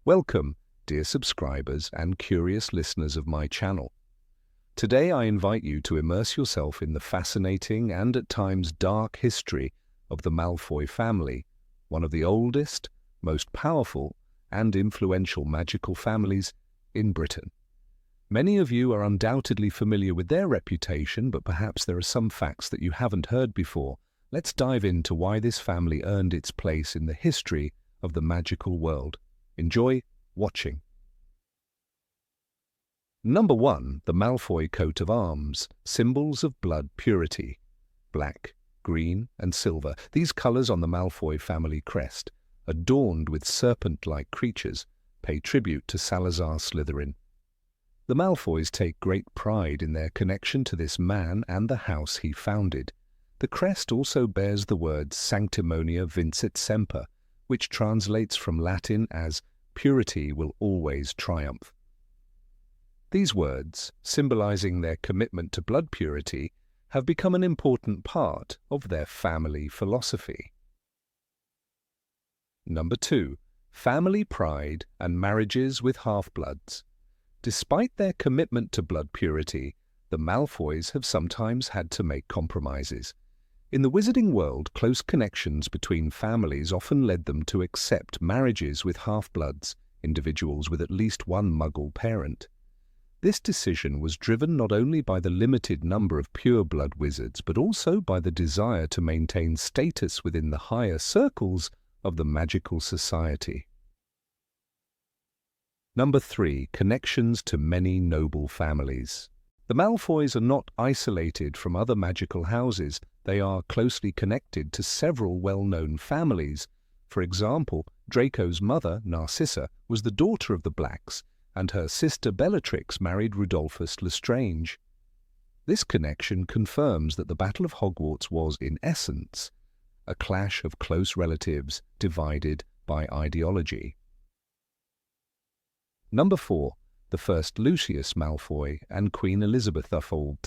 Welcome, dear subscribers and curious listeners of my channel. Today I invite you to immerse yourself in the fascinating and at times dark history of the Malfoy family, one of the oldest, most powerful and influential magical families in Britain. Many of you are undoubtedly familiar with their reputation, but perhaps there are some facts that you haven't heard before. Let's dive into why this family earned its place in the history of the magical world. Enjoy watching. Number 1. The Malfoy coat of arms, symbols of blood purity. Black, green, and silver. These colors on the Malfoy family crest, adorned with serpent-like creatures, pay tribute to Salazar Slytherin. The Malfoys take great pride in their connection to this man and the house he founded. The crest also bears the words Sanctimonia Vincit Semper, which translates from Latin as "purity will always triumph." These words, symbolizing their commitment to blood purity, have become an important part of their family philosophy. Number 2. Family pride and marriages with half-bloods. Despite their commitment to blood purity, the Malfoys have sometimes had to make compromises. In the wizarding world, close connections between families often led them to accept marriages with half-bloods, individuals with at least one Muggle parent. This decision was driven not only by the limited number of pure-blood wizards, but also by the desire to maintain status within the higher circles of the magical society. Number 3. Connections to many noble families. The Malfoys are not isolated from other magical houses. They are closely connected to several well-known families. For example, Draco's mother, Narcissa, was the daughter of the Blacks, and her sister Bellatrix married Rudolphus Lestrange. This connection confirms that the Battle of Hogwarts was, in essence, a clash of close relatives divided by ideology. Number 4. The first Lucius Malfoy and Queen Elizabeth Untold.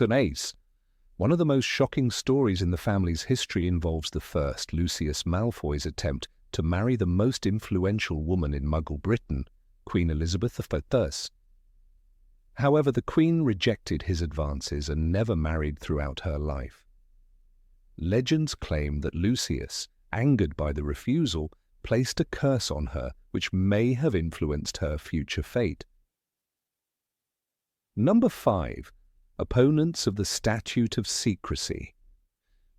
One of the most shocking stories in the family's history involves the first Lucius Malfoy's attempt to marry the most influential woman in Muggle Britain, Queen Elizabeth I. However, the Queen rejected his advances and never married throughout her life. Legends claim that Lucius, angered by the refusal, placed a curse on her which may have influenced her future fate. Number 5. Opponents of the Statute of Secrecy.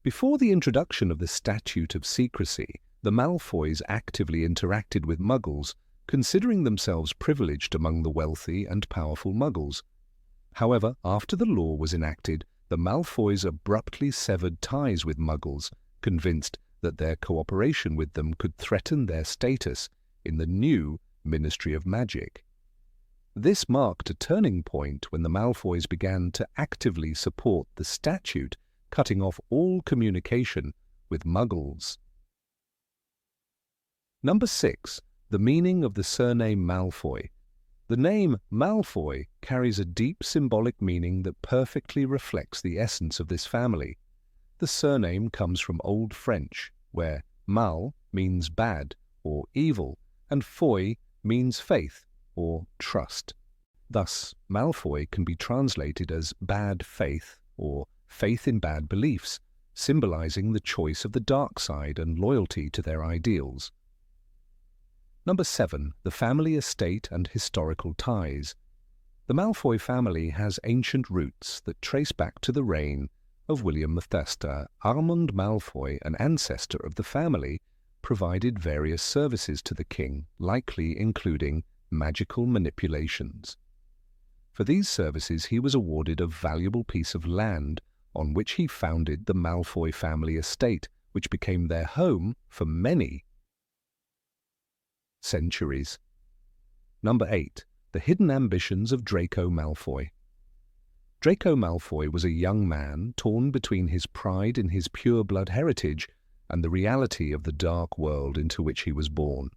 Before the introduction of the Statute of Secrecy, the Malfoys actively interacted with Muggles, considering themselves privileged among the wealthy and powerful Muggles. However, after the law was enacted, the Malfoys abruptly severed ties with Muggles, convinced that their cooperation with them could threaten their status in the new Ministry of Magic. This marked a turning point when the Malfoys began to actively support the statute, cutting off all communication with Muggles. Number 6. The meaning of the surname Malfoy. The name Malfoy carries a deep symbolic meaning that perfectly reflects the essence of this family. The surname comes from Old French, where mal means bad or evil, and foy means faith or trust. Thus, Malfoy can be translated as bad faith or faith in bad beliefs, symbolizing the choice of the dark side and loyalty to their ideals. Number 7. The family estate and historical ties. The Malfoy family has ancient roots that trace back to the reign of William I. Armand Malfoy, an ancestor of the family, provided various services to the king, likely including magical manipulations. For these services he was awarded a valuable piece of land on which he founded the Malfoy family estate, which became their home for many centuries. Number 8. The hidden ambitions of Draco Malfoy. Draco Malfoy was a young man torn between his pride in his pure-blood heritage and the reality of the dark world into which he was born.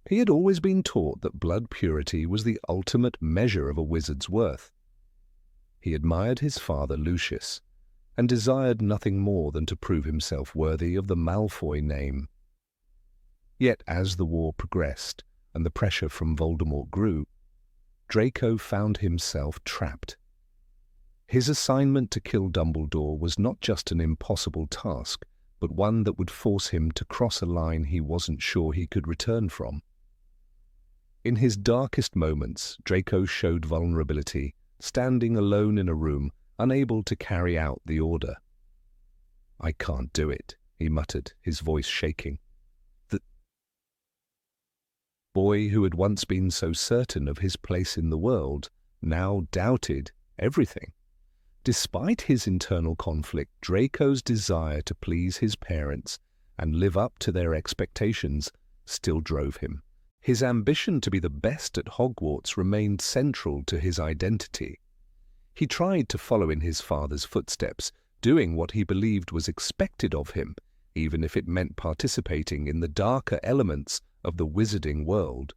He had always been taught that blood purity was the ultimate measure of a wizard's worth. He admired his father Lucius, and desired nothing more than to prove himself worthy of the Malfoy name. Yet as the war progressed, and the pressure from Voldemort grew, Draco found himself trapped. His assignment to kill Dumbledore was not just an impossible task, but one that would force him to cross a line he wasn't sure he could return from. In his darkest moments, Draco showed vulnerability, standing alone in a room, unable to carry out the order. "I can't do it," he muttered, his voice shaking. The boy who had once been so certain of his place in the world now doubted everything. Despite his internal conflict, Draco's desire to please his parents and live up to their expectations still drove him. His ambition to be the best at Hogwarts remained central to his identity. He tried to follow in his father's footsteps, doing what he believed was expected of him, even if it meant participating in the darker elements of the wizarding world.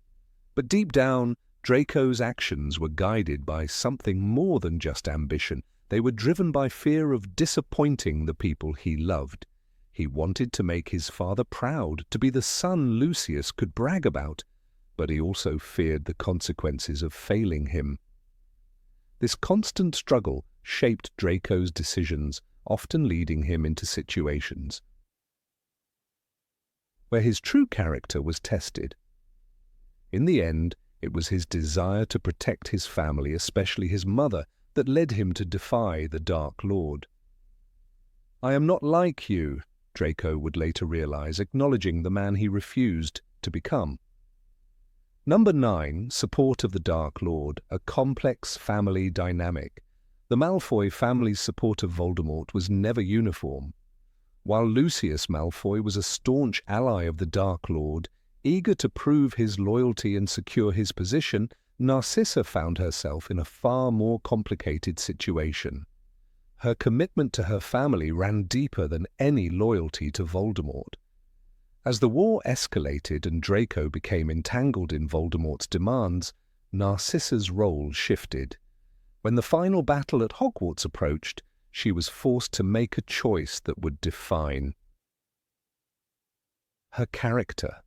But deep down, Draco's actions were guided by something more than just ambition. They were driven by fear of disappointing the people he loved. He wanted to make his father proud, to be the son Lucius could brag about, but he also feared the consequences of failing him. This constant struggle shaped Draco's decisions, often leading him into situations where his true character was tested. In the end, it was his desire to protect his family, especially his mother, that led him to defy the Dark Lord. "I am not like you," Draco would later realize, acknowledging the man he refused to become. Number 9, support of the Dark Lord, a complex family dynamic. The Malfoy family's support of Voldemort was never uniform. While Lucius Malfoy was a staunch ally of the Dark Lord, eager to prove his loyalty and secure his position, Narcissa found herself in a far more complicated situation. Her commitment to her family ran deeper than any loyalty to Voldemort. As the war escalated and Draco became entangled in Voldemort's demands, Narcissa's role shifted. When the final battle at Hogwarts approached, she was forced to make a choice that would define her character.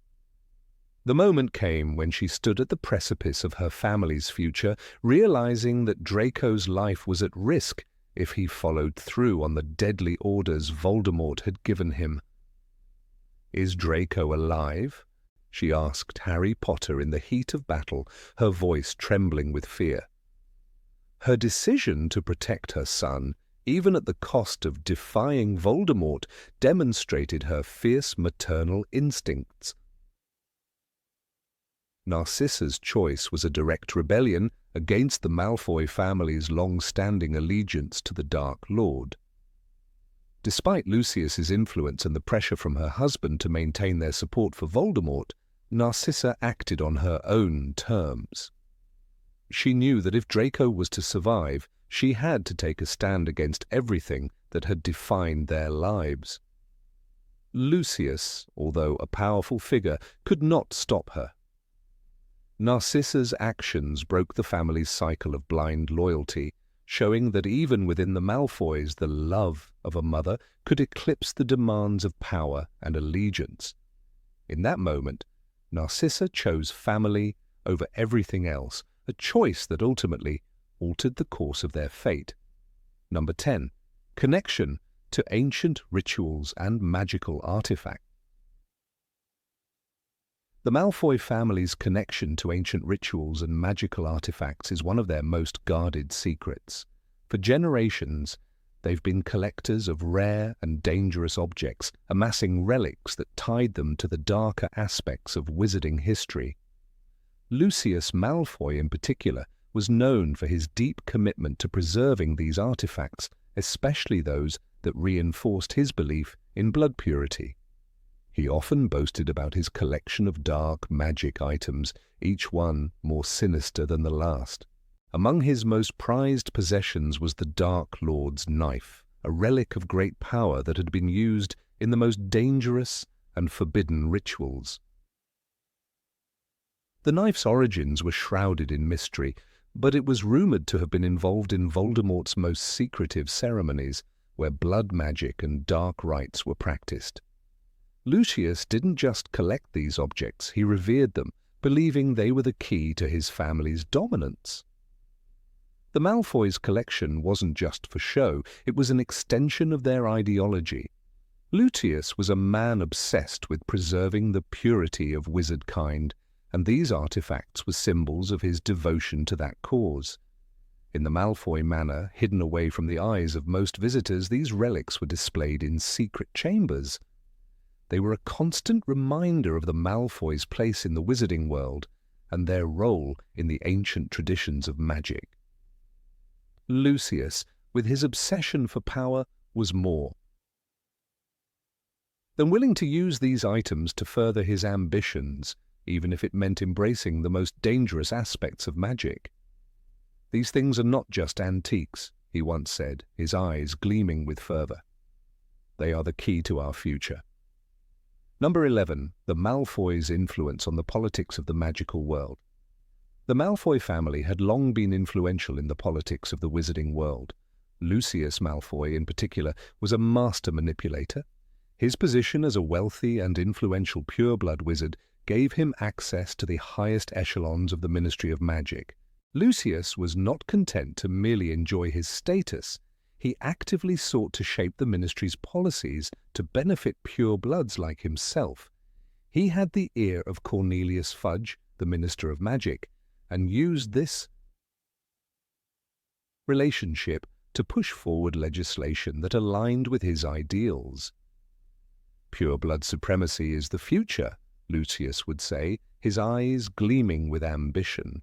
The moment came when she stood at the precipice of her family's future, realizing that Draco's life was at risk if he followed through on the deadly orders Voldemort had given him. "Is Draco alive?" she asked Harry Potter in the heat of battle, her voice trembling with fear. Her decision to protect her son, even at the cost of defying Voldemort, demonstrated her fierce maternal instincts. Narcissa's choice was a direct rebellion against the Malfoy family's long-standing allegiance to the Dark Lord. Despite Lucius's influence and the pressure from her husband to maintain their support for Voldemort, Narcissa acted on her own terms. She knew that if Draco was to survive, she had to take a stand against everything that had defined their lives. Lucius, although a powerful figure, could not stop her. Narcissa's actions broke the family's cycle of blind loyalty, showing that even within the Malfoys, the love of a mother could eclipse the demands of power and allegiance. In that moment, Narcissa chose family over everything else, a choice that ultimately altered the course of their fate. Number 10. Connection to ancient rituals and magical artifacts. The Malfoy family's connection to ancient rituals and magical artifacts is one of their most guarded secrets. For generations, they've been collectors of rare and dangerous objects, amassing relics that tied them to the darker aspects of wizarding history. Lucius Malfoy, in particular, was known for his deep commitment to preserving these artifacts, especially those that reinforced his belief in blood purity. He often boasted about his collection of dark magic items, each one more sinister than the last. Among his most prized possessions was the Dark Lord's knife, a relic of great power that had been used in the most dangerous and forbidden rituals. The knife's origins were shrouded in mystery, but it was rumored to have been involved in Voldemort's most secretive ceremonies, where blood magic and dark rites were practiced. Lucius didn't just collect these objects, he revered them, believing they were the key to his family's dominance. The Malfoys' collection wasn't just for show, it was an extension of their ideology. Lucius was a man obsessed with preserving the purity of wizard kind, and these artifacts were symbols of his devotion to that cause. In the Malfoy manor, hidden away from the eyes of most visitors, these relics were displayed in secret chambers. They were a constant reminder of the Malfoys' place in the wizarding world and their role in the ancient traditions of magic. Lucius, with his obsession for power, was more than willing to use these items to further his ambitions, even if it meant embracing the most dangerous aspects of magic. "These things are not just antiques," he once said, his eyes gleaming with fervor. "They are the key to our future." Number 11. The Malfoys' influence on the politics of the magical world. The Malfoy family had long been influential in the politics of the wizarding world. Lucius Malfoy, in particular, was a master manipulator. His position as a wealthy and influential pure-blood wizard gave him access to the highest echelons of the Ministry of Magic. Lucius was not content to merely enjoy his status. He actively sought to shape the ministry's policies to benefit pure-bloods like himself. He had the ear of Cornelius Fudge, the Minister of Magic, and used this relationship to push forward legislation that aligned with his ideals. "Pure-blood supremacy is the future," Lucius would say, his eyes gleaming with ambition.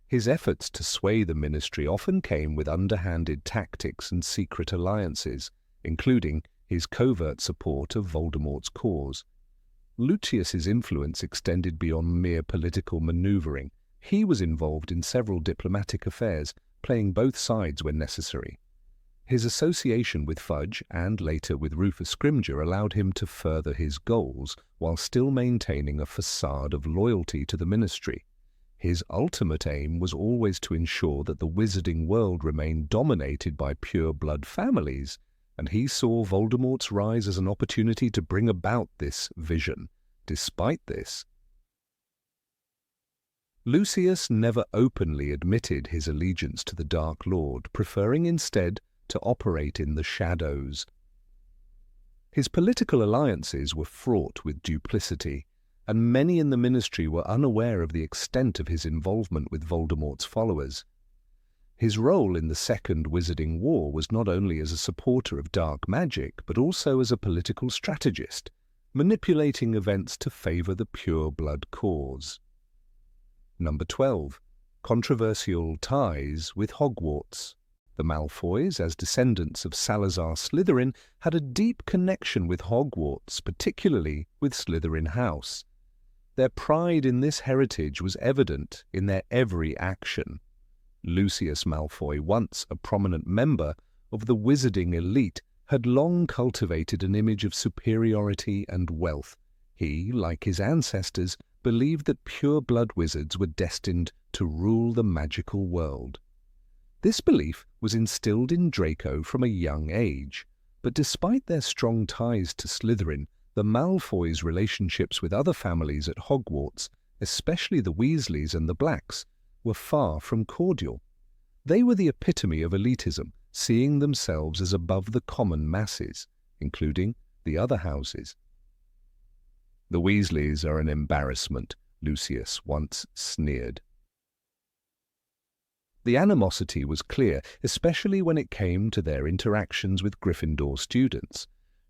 His efforts to sway the ministry often came with underhanded tactics and secret alliances, including his covert support of Voldemort's cause. Lucius's influence extended beyond mere political maneuvering. He was involved in several diplomatic affairs, playing both sides when necessary. His association with Fudge and later with Rufus Scrimgeour allowed him to further his goals while still maintaining a facade of loyalty to the ministry. His ultimate aim was always to ensure that the wizarding world remained dominated by pure-blood families, and he saw Voldemort's rise as an opportunity to bring about this vision. Despite this, Lucius never openly admitted his allegiance to the Dark Lord, preferring instead to operate in the shadows. His political alliances were fraught with duplicity, and many in the ministry were unaware of the extent of his involvement with Voldemort's followers. His role in the Second Wizarding War was not only as a supporter of dark magic, but also as a political strategist, manipulating events to favor the pure-blood cause. Number 12. Controversial ties with Hogwarts. The Malfoys, as descendants of Salazar Slytherin, had a deep connection with Hogwarts, particularly with Slytherin House. Their pride in this heritage was evident in their every action. Lucius Malfoy, once a prominent member of the wizarding elite, had long cultivated an image of superiority and wealth. He, like his ancestors, believed that pure-blood wizards were destined to rule the magical world. This belief was instilled in Draco from a young age, but despite their strong ties to Slytherin, the Malfoys' relationships with other families at Hogwarts, especially the Weasleys and the Blacks, were far from cordial. They were the epitome of elitism, seeing themselves as above the common masses, including the other houses. "The Weasleys are an embarrassment," Lucius once sneered. The animosity was clear, especially when it came to their interactions with Gryffindor students.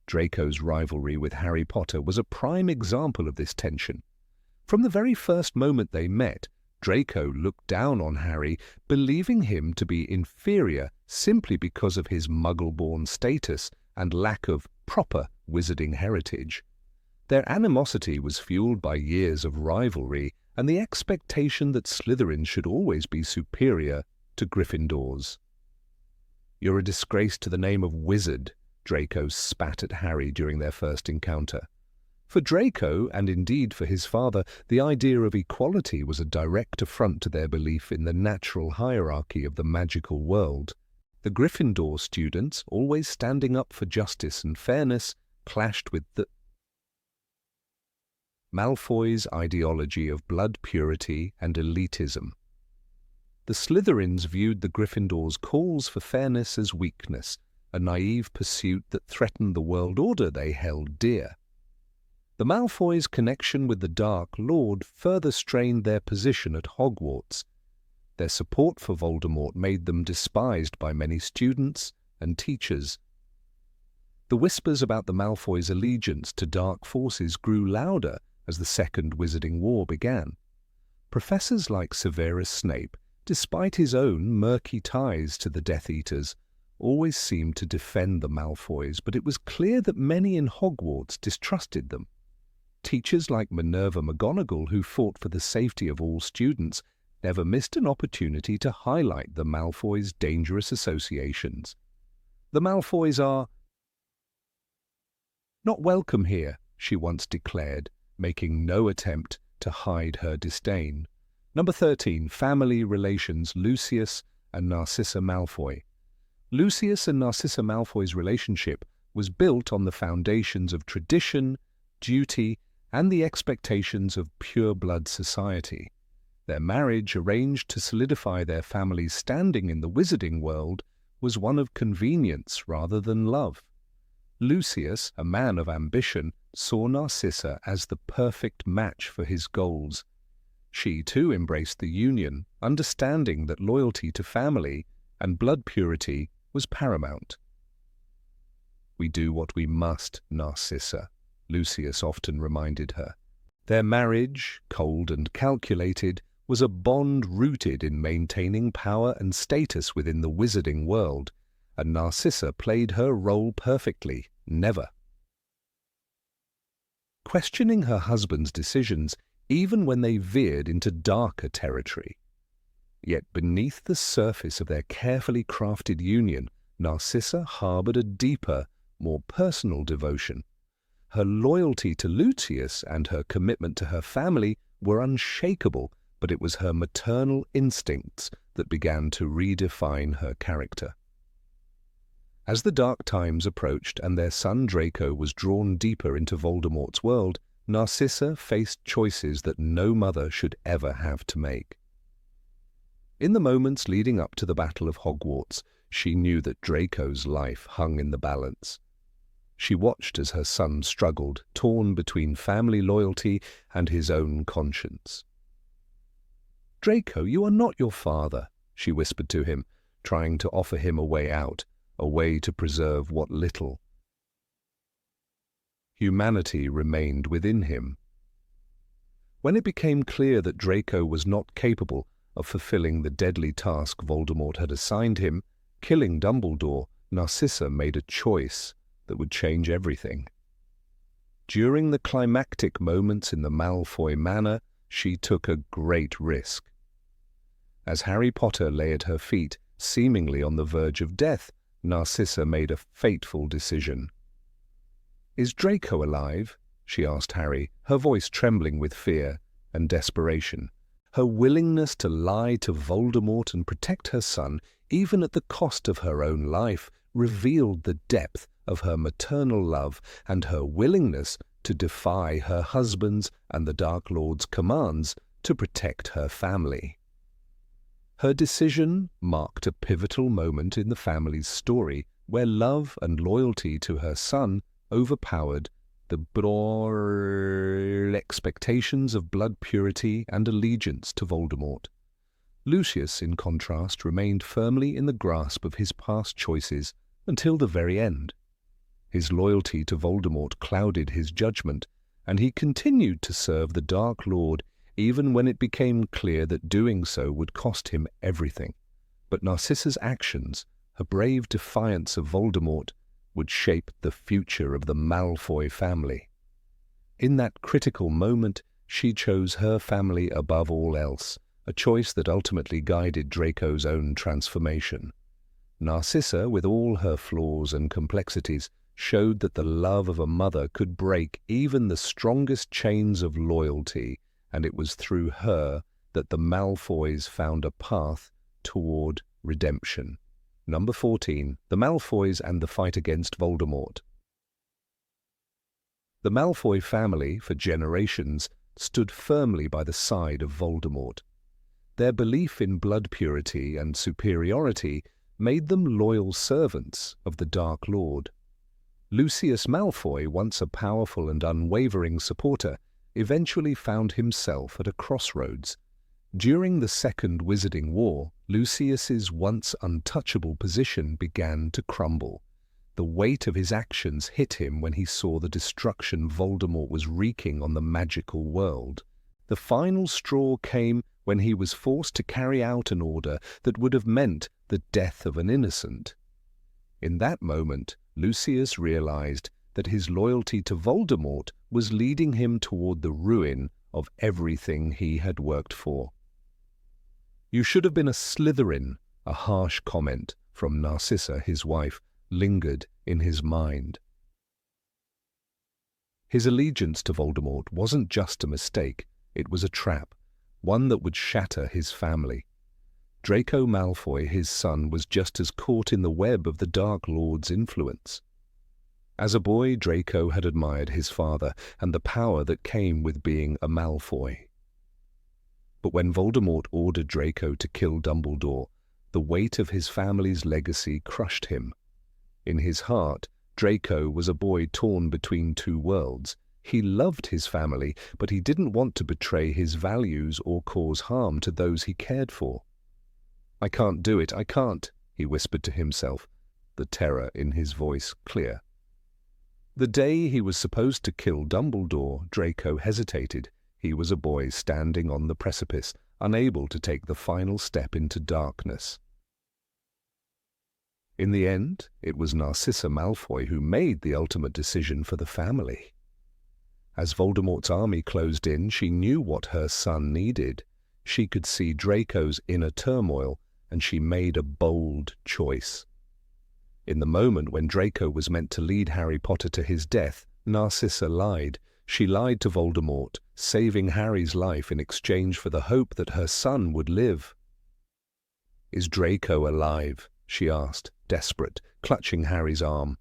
Draco's rivalry with Harry Potter was a prime example of this tension. From the very first moment they met, Draco looked down on Harry, believing him to be inferior simply because of his Muggle-born status and lack of proper wizarding heritage. Their animosity was fueled by years of rivalry and the expectation that Slytherin should always be superior to Gryffindors. "You're a disgrace to the name of wizard," Draco spat at Harry during their first encounter. For Draco, and indeed for his father, the idea of equality was a direct affront to their belief in the natural hierarchy of the magical world. The Gryffindor students, always standing up for justice and fairness, clashed with the Malfoy's ideology of blood purity and elitism. The Slytherins viewed the Gryffindors' calls for fairness as weakness, a naive pursuit that threatened the world order they held dear. The Malfoys' connection with the Dark Lord further strained their position at Hogwarts. Their support for Voldemort made them despised by many students and teachers. The whispers about the Malfoys' allegiance to dark forces grew louder as the Second Wizarding War began. Professors like Severus Snape, despite his own murky ties to the Death Eaters, always seemed to defend the Malfoys, but it was clear that many in Hogwarts distrusted them. Teachers like Minerva McGonagall, who fought for the safety of all students, never missed an opportunity to highlight the Malfoys' dangerous associations. "The Malfoys are not welcome here," she once declared, making no attempt to hide her disdain. Number 13. Family relations. Lucius and Narcissa Malfoy. Lucius and Narcissa Malfoy's relationship was built on the foundations of tradition, duty, and the expectations of pure-blood society. Their marriage, arranged to solidify their family's standing in the wizarding world, was one of convenience rather than love. Lucius, a man of ambition, saw Narcissa as the perfect match for his goals. She too embraced the union, understanding that loyalty to family and blood purity was paramount. "We do what we must, Narcissa," Lucius often reminded her. Their marriage, cold and calculated, was a bond rooted in maintaining power and status within the wizarding world, and Narcissa played her role perfectly, never questioning her husband's decisions, even when they veered into darker territory. Yet beneath the surface of their carefully crafted union, Narcissa harbored a deeper, more personal devotion. Her loyalty to Lucius and her commitment to her family were unshakable, but it was her maternal instincts that began to redefine her character. As the dark times approached and their son Draco was drawn deeper into Voldemort's world, Narcissa faced choices that no mother should ever have to make. In the moments leading up to the Battle of Hogwarts, she knew that Draco's life hung in the balance. She watched as her son struggled, torn between family loyalty and his own conscience. "Draco, you are not your father," she whispered to him, trying to offer him a way out, a way to preserve what little humanity remained within him. When it became clear that Draco was not capable of fulfilling the deadly task Voldemort had assigned him, killing Dumbledore, Narcissa made a choice that would change everything. During the climactic moments in the Malfoy Manor, she took a great risk. As Harry Potter lay at her feet, seemingly on the verge of death, Narcissa made a fateful decision. "Is Draco alive?" she asked Harry, her voice trembling with fear and desperation. Her willingness to lie to Voldemort and protect her son, even at the cost of her own life, revealed the depth of her maternal love and her willingness to defy her husband's and the Dark Lord's commands to protect her family. Her decision marked a pivotal moment in the family's story, where love and loyalty to her son overpowered the broad expectations of blood purity and allegiance to Voldemort. Lucius, in contrast, remained firmly in the grasp of his past choices until the very end. His loyalty to Voldemort clouded his judgment, and he continued to serve the Dark Lord even when it became clear that doing so would cost him everything. But Narcissa's actions, her brave defiance of Voldemort, would shape the future of the Malfoy family. In that critical moment, she chose her family above all else, a choice that ultimately guided Draco's own transformation. Narcissa, with all her flaws and complexities, showed that the love of a mother could break even the strongest chains of loyalty, and it was through her that the Malfoys found a path toward redemption. Number 14. The Malfoys and the Fight Against Voldemort. The Malfoy family, for generations, stood firmly by the side of Voldemort. Their belief in blood purity and superiority made them loyal servants of the Dark Lord. Lucius Malfoy, once a powerful and unwavering supporter, eventually found himself at a crossroads. During the Second Wizarding War, Lucius's once untouchable position began to crumble. The weight of his actions hit him when he saw the destruction Voldemort was wreaking on the magical world. The final straw came when he was forced to carry out an order that would have meant the death of an innocent. In that moment, Lucius realized that his loyalty to Voldemort was leading him toward the ruin of everything he had worked for. "You should have been a Slytherin," a harsh comment from Narcissa, his wife, lingered in his mind. His allegiance to Voldemort wasn't just a mistake, it was a trap, one that would shatter his family. Draco Malfoy, his son, was just as caught in the web of the Dark Lord's influence. As a boy, Draco had admired his father and the power that came with being a Malfoy. But when Voldemort ordered Draco to kill Dumbledore, the weight of his family's legacy crushed him. In his heart, Draco was a boy torn between two worlds. He loved his family, but he didn't want to betray his values or cause harm to those he cared for. "I can't do it, I can't," he whispered to himself, the terror in his voice clear. The day he was supposed to kill Dumbledore, Draco hesitated. He was a boy standing on the precipice, unable to take the final step into darkness. In the end, it was Narcissa Malfoy who made the ultimate decision for the family. As Voldemort's army closed in, she knew what her son needed. She could see Draco's inner turmoil, and she made a bold choice. In the moment when Draco was meant to lead Harry Potter to his death, Narcissa lied. She lied to Voldemort, saving Harry's life in exchange for the hope that her son would live. "Is Draco alive?" she asked, desperate, clutching Harry's arm.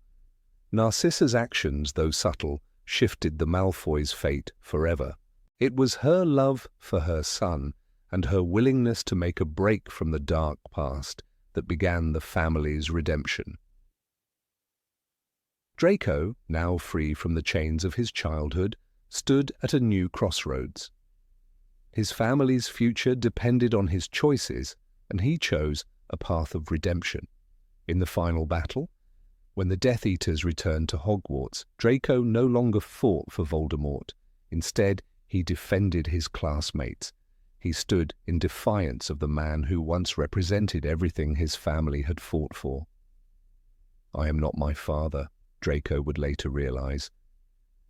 Narcissa's actions, though subtle, shifted the Malfoys' fate forever. It was her love for her son and her willingness to make a break from the dark past that began the family's redemption. Draco, now free from the chains of his childhood, stood at a new crossroads. His family's future depended on his choices, and he chose a path of redemption. In the final battle, when the Death Eaters returned to Hogwarts, Draco no longer fought for Voldemort. Instead, he defended his classmates. He stood in defiance of the man who once represented everything his family had fought for. "I am not my father," Draco would later realize.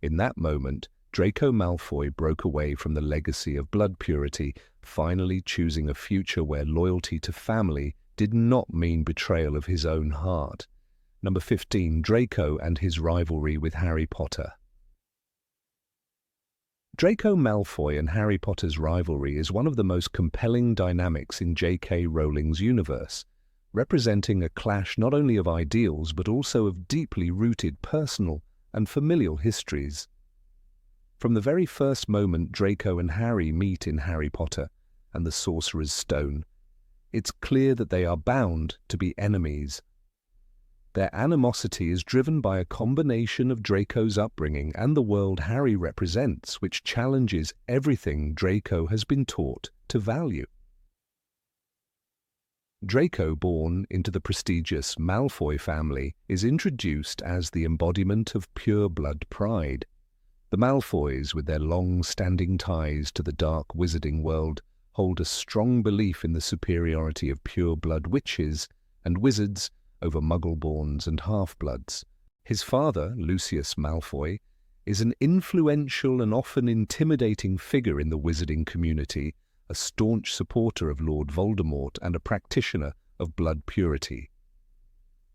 In that moment, Draco Malfoy broke away from the legacy of blood purity, finally choosing a future where loyalty to family did not mean betrayal of his own heart. Number 15, Draco and his rivalry with Harry Potter. Draco Malfoy and Harry Potter's rivalry is one of the most compelling dynamics in J.K. Rowling's universe, representing a clash not only of ideals but also of deeply rooted personal and familial histories. From the very first moment Draco and Harry meet in Harry Potter and the Sorcerer's Stone, it's clear that they are bound to be enemies. Their animosity is driven by a combination of Draco's upbringing and the world Harry represents, which challenges everything Draco has been taught to value. Draco, born into the prestigious Malfoy family, is introduced as the embodiment of pure-blood pride. The Malfoys, with their long-standing ties to the dark wizarding world, hold a strong belief in the superiority of pure-blood witches and wizards over Muggle-borns and half-bloods. His father, Lucius Malfoy, is an influential and often intimidating figure in the wizarding community, a staunch supporter of Lord Voldemort and a practitioner of blood purity.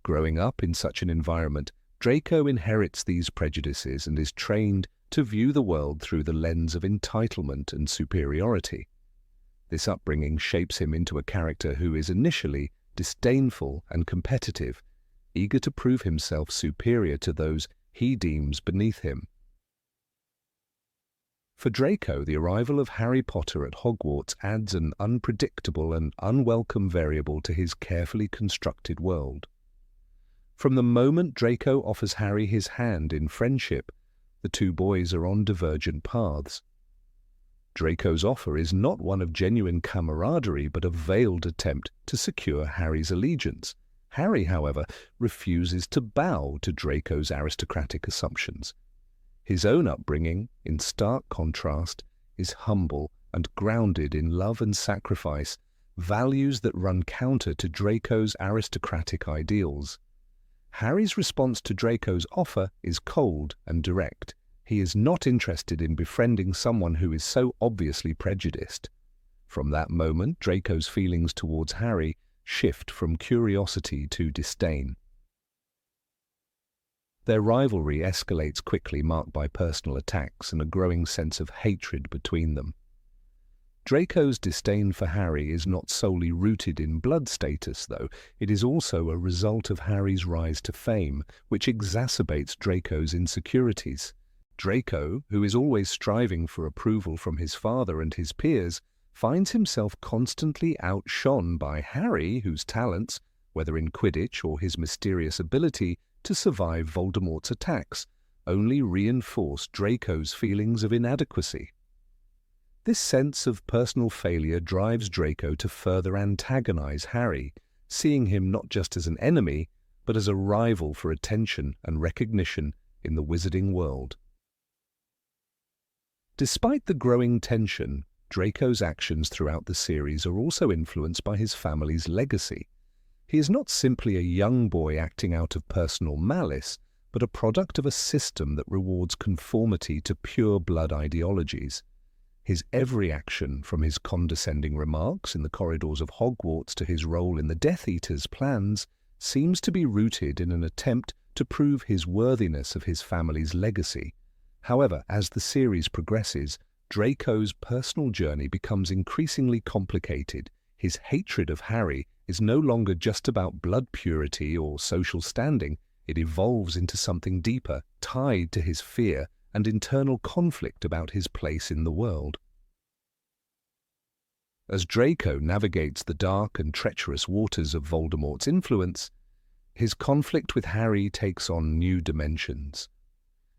Growing up in such an environment, Draco inherits these prejudices and is trained to view the world through the lens of entitlement and superiority. This upbringing shapes him into a character who is initially disdainful and competitive, eager to prove himself superior to those he deems beneath him. For Draco, the arrival of Harry Potter at Hogwarts adds an unpredictable and unwelcome variable to his carefully constructed world. From the moment Draco offers Harry his hand in friendship, the two boys are on divergent paths. Draco's offer is not one of genuine camaraderie, but a veiled attempt to secure Harry's allegiance. Harry, however, refuses to bow to Draco's aristocratic assumptions. His own upbringing, in stark contrast, is humble and grounded in love and sacrifice, values that run counter to Draco's aristocratic ideals. Harry's response to Draco's offer is cold and direct. He is not interested in befriending someone who is so obviously prejudiced. From that moment, Draco's feelings towards Harry shift from curiosity to disdain. Their rivalry escalates quickly, marked by personal attacks and a growing sense of hatred between them. Draco's disdain for Harry is not solely rooted in blood status, though. It is also a result of Harry's rise to fame, which exacerbates Draco's insecurities. Draco, who is always striving for approval from his father and his peers, finds himself constantly outshone by Harry, whose talents, whether in Quidditch or his mysterious ability to survive Voldemort's attacks, only reinforce Draco's feelings of inadequacy. This sense of personal failure drives Draco to further antagonize Harry, seeing him not just as an enemy, but as a rival for attention and recognition in the wizarding world. Despite the growing tension, Draco's actions throughout the series are also influenced by his family's legacy. He is not simply a young boy acting out of personal malice, but a product of a system that rewards conformity to pure blood ideologies. His every action, from his condescending remarks in the corridors of Hogwarts to his role in the Death Eater's plans, seems to be rooted in an attempt to prove his worthiness of his family's legacy. However, as the series progresses, Draco's personal journey becomes increasingly complicated. His hatred of Harry is no longer just about blood purity or social standing. It evolves into something deeper, tied to his fear and internal conflict about his place in the world. As Draco navigates the dark and treacherous waters of Voldemort's influence, his conflict with Harry takes on new dimensions.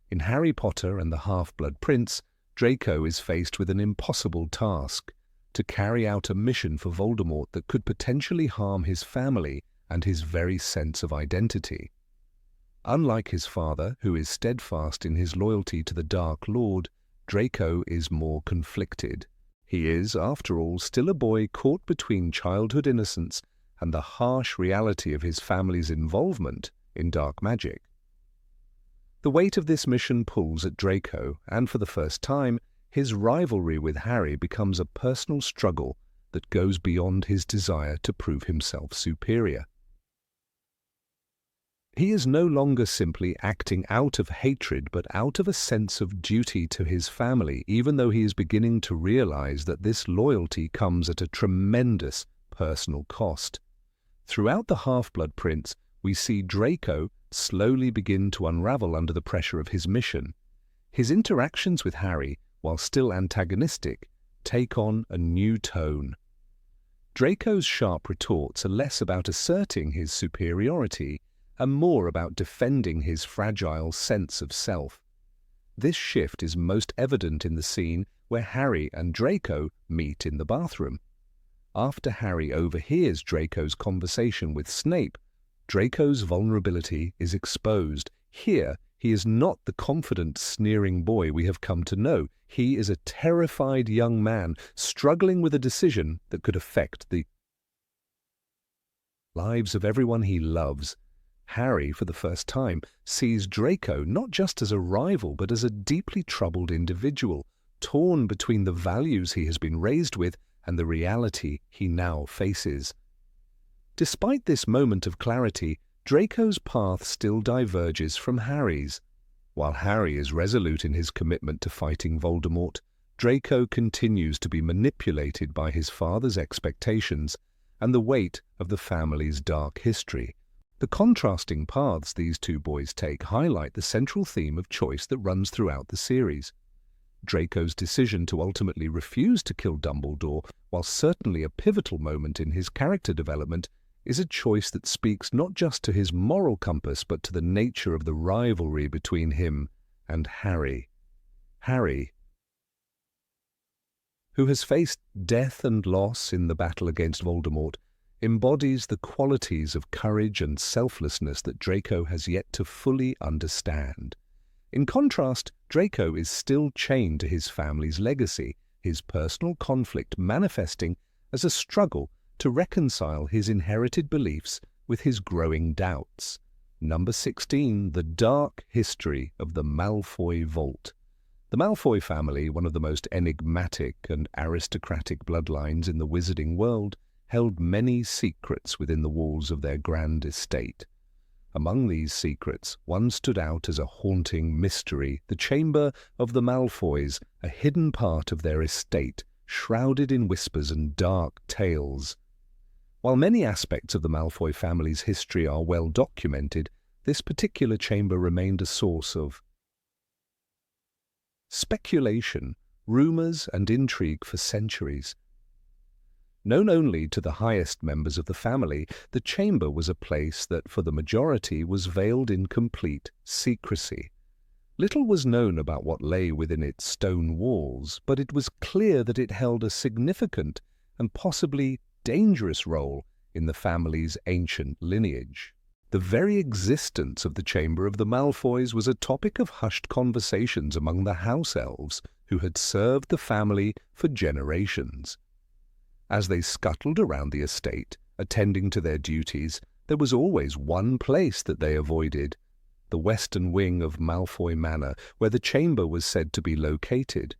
In Harry Potter and the Half-Blood Prince, Draco is faced with an impossible task: to carry out a mission for Voldemort that could potentially harm his family and his very sense of identity. Unlike his father, who is steadfast in his loyalty to the Dark Lord, Draco is more conflicted. He is, after all, still a boy caught between childhood innocence and the harsh reality of his family's involvement in dark magic. The weight of this mission pulls at Draco, and for the first time, his rivalry with Harry becomes a personal struggle that goes beyond his desire to prove himself superior. He is no longer simply acting out of hatred, but out of a sense of duty to his family, even though he is beginning to realize that this loyalty comes at a tremendous personal cost. Throughout the Half-Blood Prince, we see Draco slowly begin to unravel under the pressure of his mission. His interactions with Harry, while still antagonistic, take on a new tone. Draco's sharp retorts are less about asserting his superiority and more about defending his fragile sense of self. This shift is most evident in the scene where Harry and Draco meet in the bathroom. After Harry overhears Draco's conversation with Snape, Draco's vulnerability is exposed. Here, he is not the confident, sneering boy we have come to know. He is a terrified young man struggling with a decision that could affect the lives of everyone he loves. Harry, for the first time, sees Draco not just as a rival, but as a deeply troubled individual, torn between the values he has been raised with and the reality he now faces. Despite this moment of clarity, Draco's path still diverges from Harry's. While Harry is resolute in his commitment to fighting Voldemort, Draco continues to be manipulated by his father's expectations and the weight of the family's dark history. The contrasting paths these two boys take highlight the central theme of choice that runs throughout the series. Draco's decision to ultimately refuse to kill Dumbledore, while certainly a pivotal moment in his character development, is a choice that speaks not just to his moral compass but to the nature of the rivalry between him and Harry. Harry, who has faced death and loss in the battle against Voldemort, embodies the qualities of courage and selflessness that Draco has yet to fully understand. In contrast, Draco is still chained to his family's legacy, his personal conflict manifesting as a struggle to reconcile his inherited beliefs with his growing doubts. Number 16, The Dark History of the Malfoy Vault. The Malfoy family, one of the most enigmatic and aristocratic bloodlines in the wizarding world, held many secrets within the walls of their grand estate. Among these secrets, one stood out as a haunting mystery, the chamber of the Malfoys, a hidden part of their estate, shrouded in whispers and dark tales. While many aspects of the Malfoy family's history are well documented, this particular chamber remained a source of speculation, rumors, and intrigue for centuries. Known only to the highest members of the family, the chamber was a place that, for the majority, was veiled in complete secrecy. Little was known about what lay within its stone walls, but it was clear that it held a significant and possibly dangerous role in the family's ancient lineage. The very existence of the chamber of the Malfoys was a topic of hushed conversations among the house elves who had served the family for generations. As they scuttled around the estate, attending to their duties, there was always one place that they avoided, the western wing of Malfoy Manor, where the chamber was said to be located.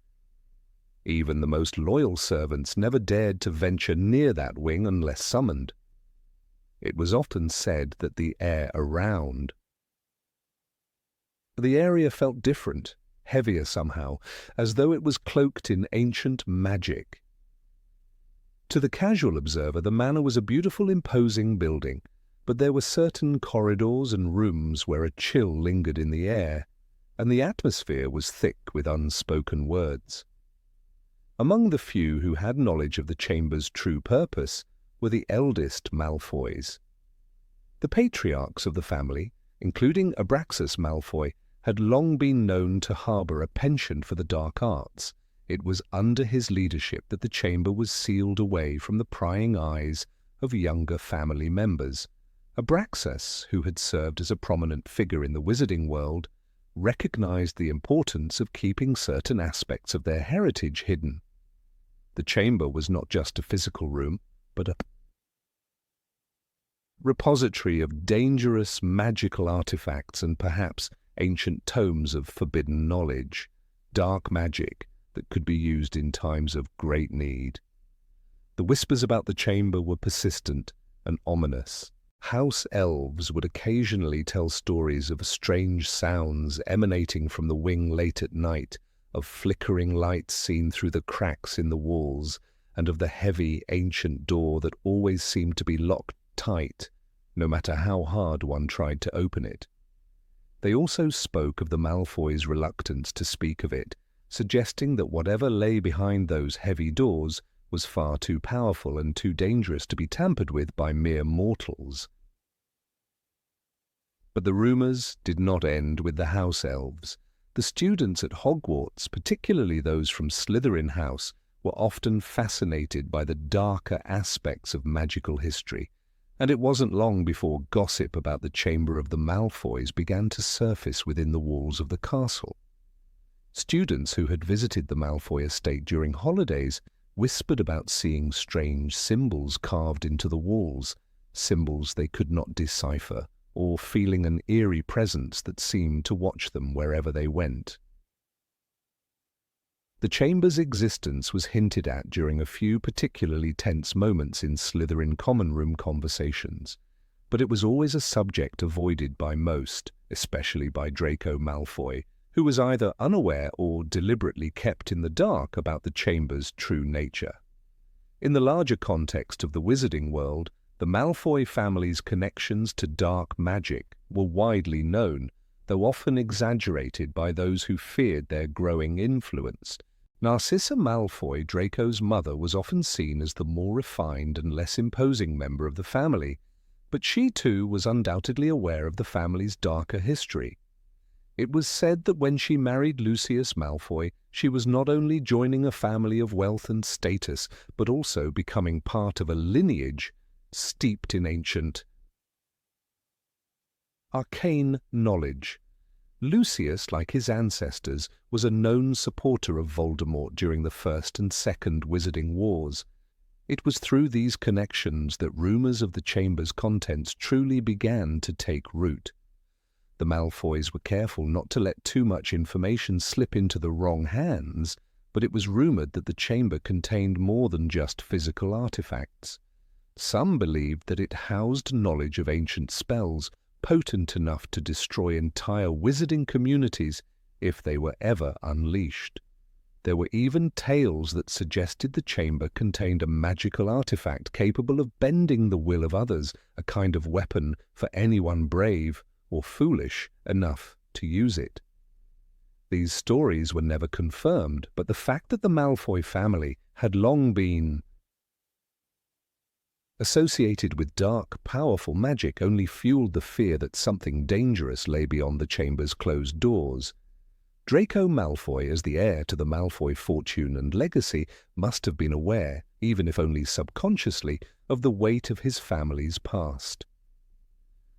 Even the most loyal servants never dared to venture near that wing unless summoned. It was often said that the air around the area felt different, heavier somehow, as though it was cloaked in ancient magic. To the casual observer, the manor was a beautiful, imposing building, but there were certain corridors and rooms where a chill lingered in the air, and the atmosphere was thick with unspoken words. Among the few who had knowledge of the chamber's true purpose were the eldest Malfoys. The patriarchs of the family, including Abraxas Malfoy, had long been known to harbour a penchant for the dark arts. It was under his leadership that the chamber was sealed away from the prying eyes of younger family members. Abraxas, who had served as a prominent figure in the wizarding world, recognized the importance of keeping certain aspects of their heritage hidden. The chamber was not just a physical room, but a repository of dangerous magical artifacts and perhaps ancient tomes of forbidden knowledge, dark magic that could be used in times of great need. The whispers about the chamber were persistent and ominous. House elves would occasionally tell stories of strange sounds emanating from the wing late at night, of flickering lights seen through the cracks in the walls, and of the heavy, ancient door that always seemed to be locked tight, no matter how hard one tried to open it. They also spoke of the Malfoys' reluctance to speak of it, suggesting that whatever lay behind those heavy doors was far too powerful and too dangerous to be tampered with by mere mortals. But the rumours did not end with the house elves. The students at Hogwarts, particularly those from Slytherin House, were often fascinated by the darker aspects of magical history, and it wasn't long before gossip about the chamber of the Malfoys began to surface within the walls of the castle. Students who had visited the Malfoy estate during holidays whispered about seeing strange symbols carved into the walls, symbols they could not decipher, or feeling an eerie presence that seemed to watch them wherever they went. The chamber's existence was hinted at during a few particularly tense moments in Slytherin common room conversations, but it was always a subject avoided by most, especially by Draco Malfoy, who was either unaware or deliberately kept in the dark about the chamber's true nature. In the larger context of the wizarding world, the Malfoy family's connections to dark magic were widely known, though often exaggerated by those who feared their growing influence. Narcissa Malfoy, Draco's mother, was often seen as the more refined and less imposing member of the family, but she too was undoubtedly aware of the family's darker history. It was said that when she married Lucius Malfoy, she was not only joining a family of wealth and status, but also becoming part of a lineage steeped in ancient, arcane knowledge. Lucius, like his ancestors, was a known supporter of Voldemort during the First and Second Wizarding Wars. It was through these connections that rumours of the chamber's contents truly began to take root. The Malfoys were careful not to let too much information slip into the wrong hands, but it was rumoured that the chamber contained more than just physical artifacts. Some believed that it housed knowledge of ancient spells, potent enough to destroy entire wizarding communities if they were ever unleashed. There were even tales that suggested the chamber contained a magical artifact capable of bending the will of others, a kind of weapon for anyone brave or foolish enough to use it. These stories were never confirmed, but the fact that the Malfoy family had long been associated with dark, powerful magic only fueled the fear that something dangerous lay beyond the chamber's closed doors. Draco Malfoy, as the heir to the Malfoy fortune and legacy, must have been aware, even if only subconsciously, of the weight of his family's past.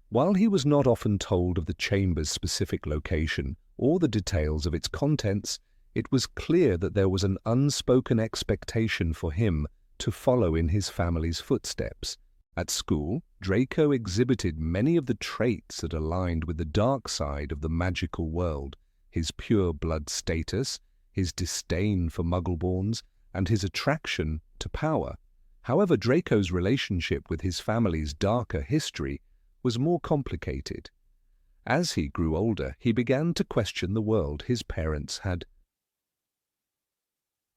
While he was not often told of the chamber's specific location or the details of its contents, it was clear that there was an unspoken expectation for him to follow in his family's footsteps. At school, Draco exhibited many of the traits that aligned with the dark side of the magical world: his pure blood status, his disdain for Muggleborns, and his attraction to power. However, Draco's relationship with his family's darker history was more complicated. As he grew older, he began to question the world his parents had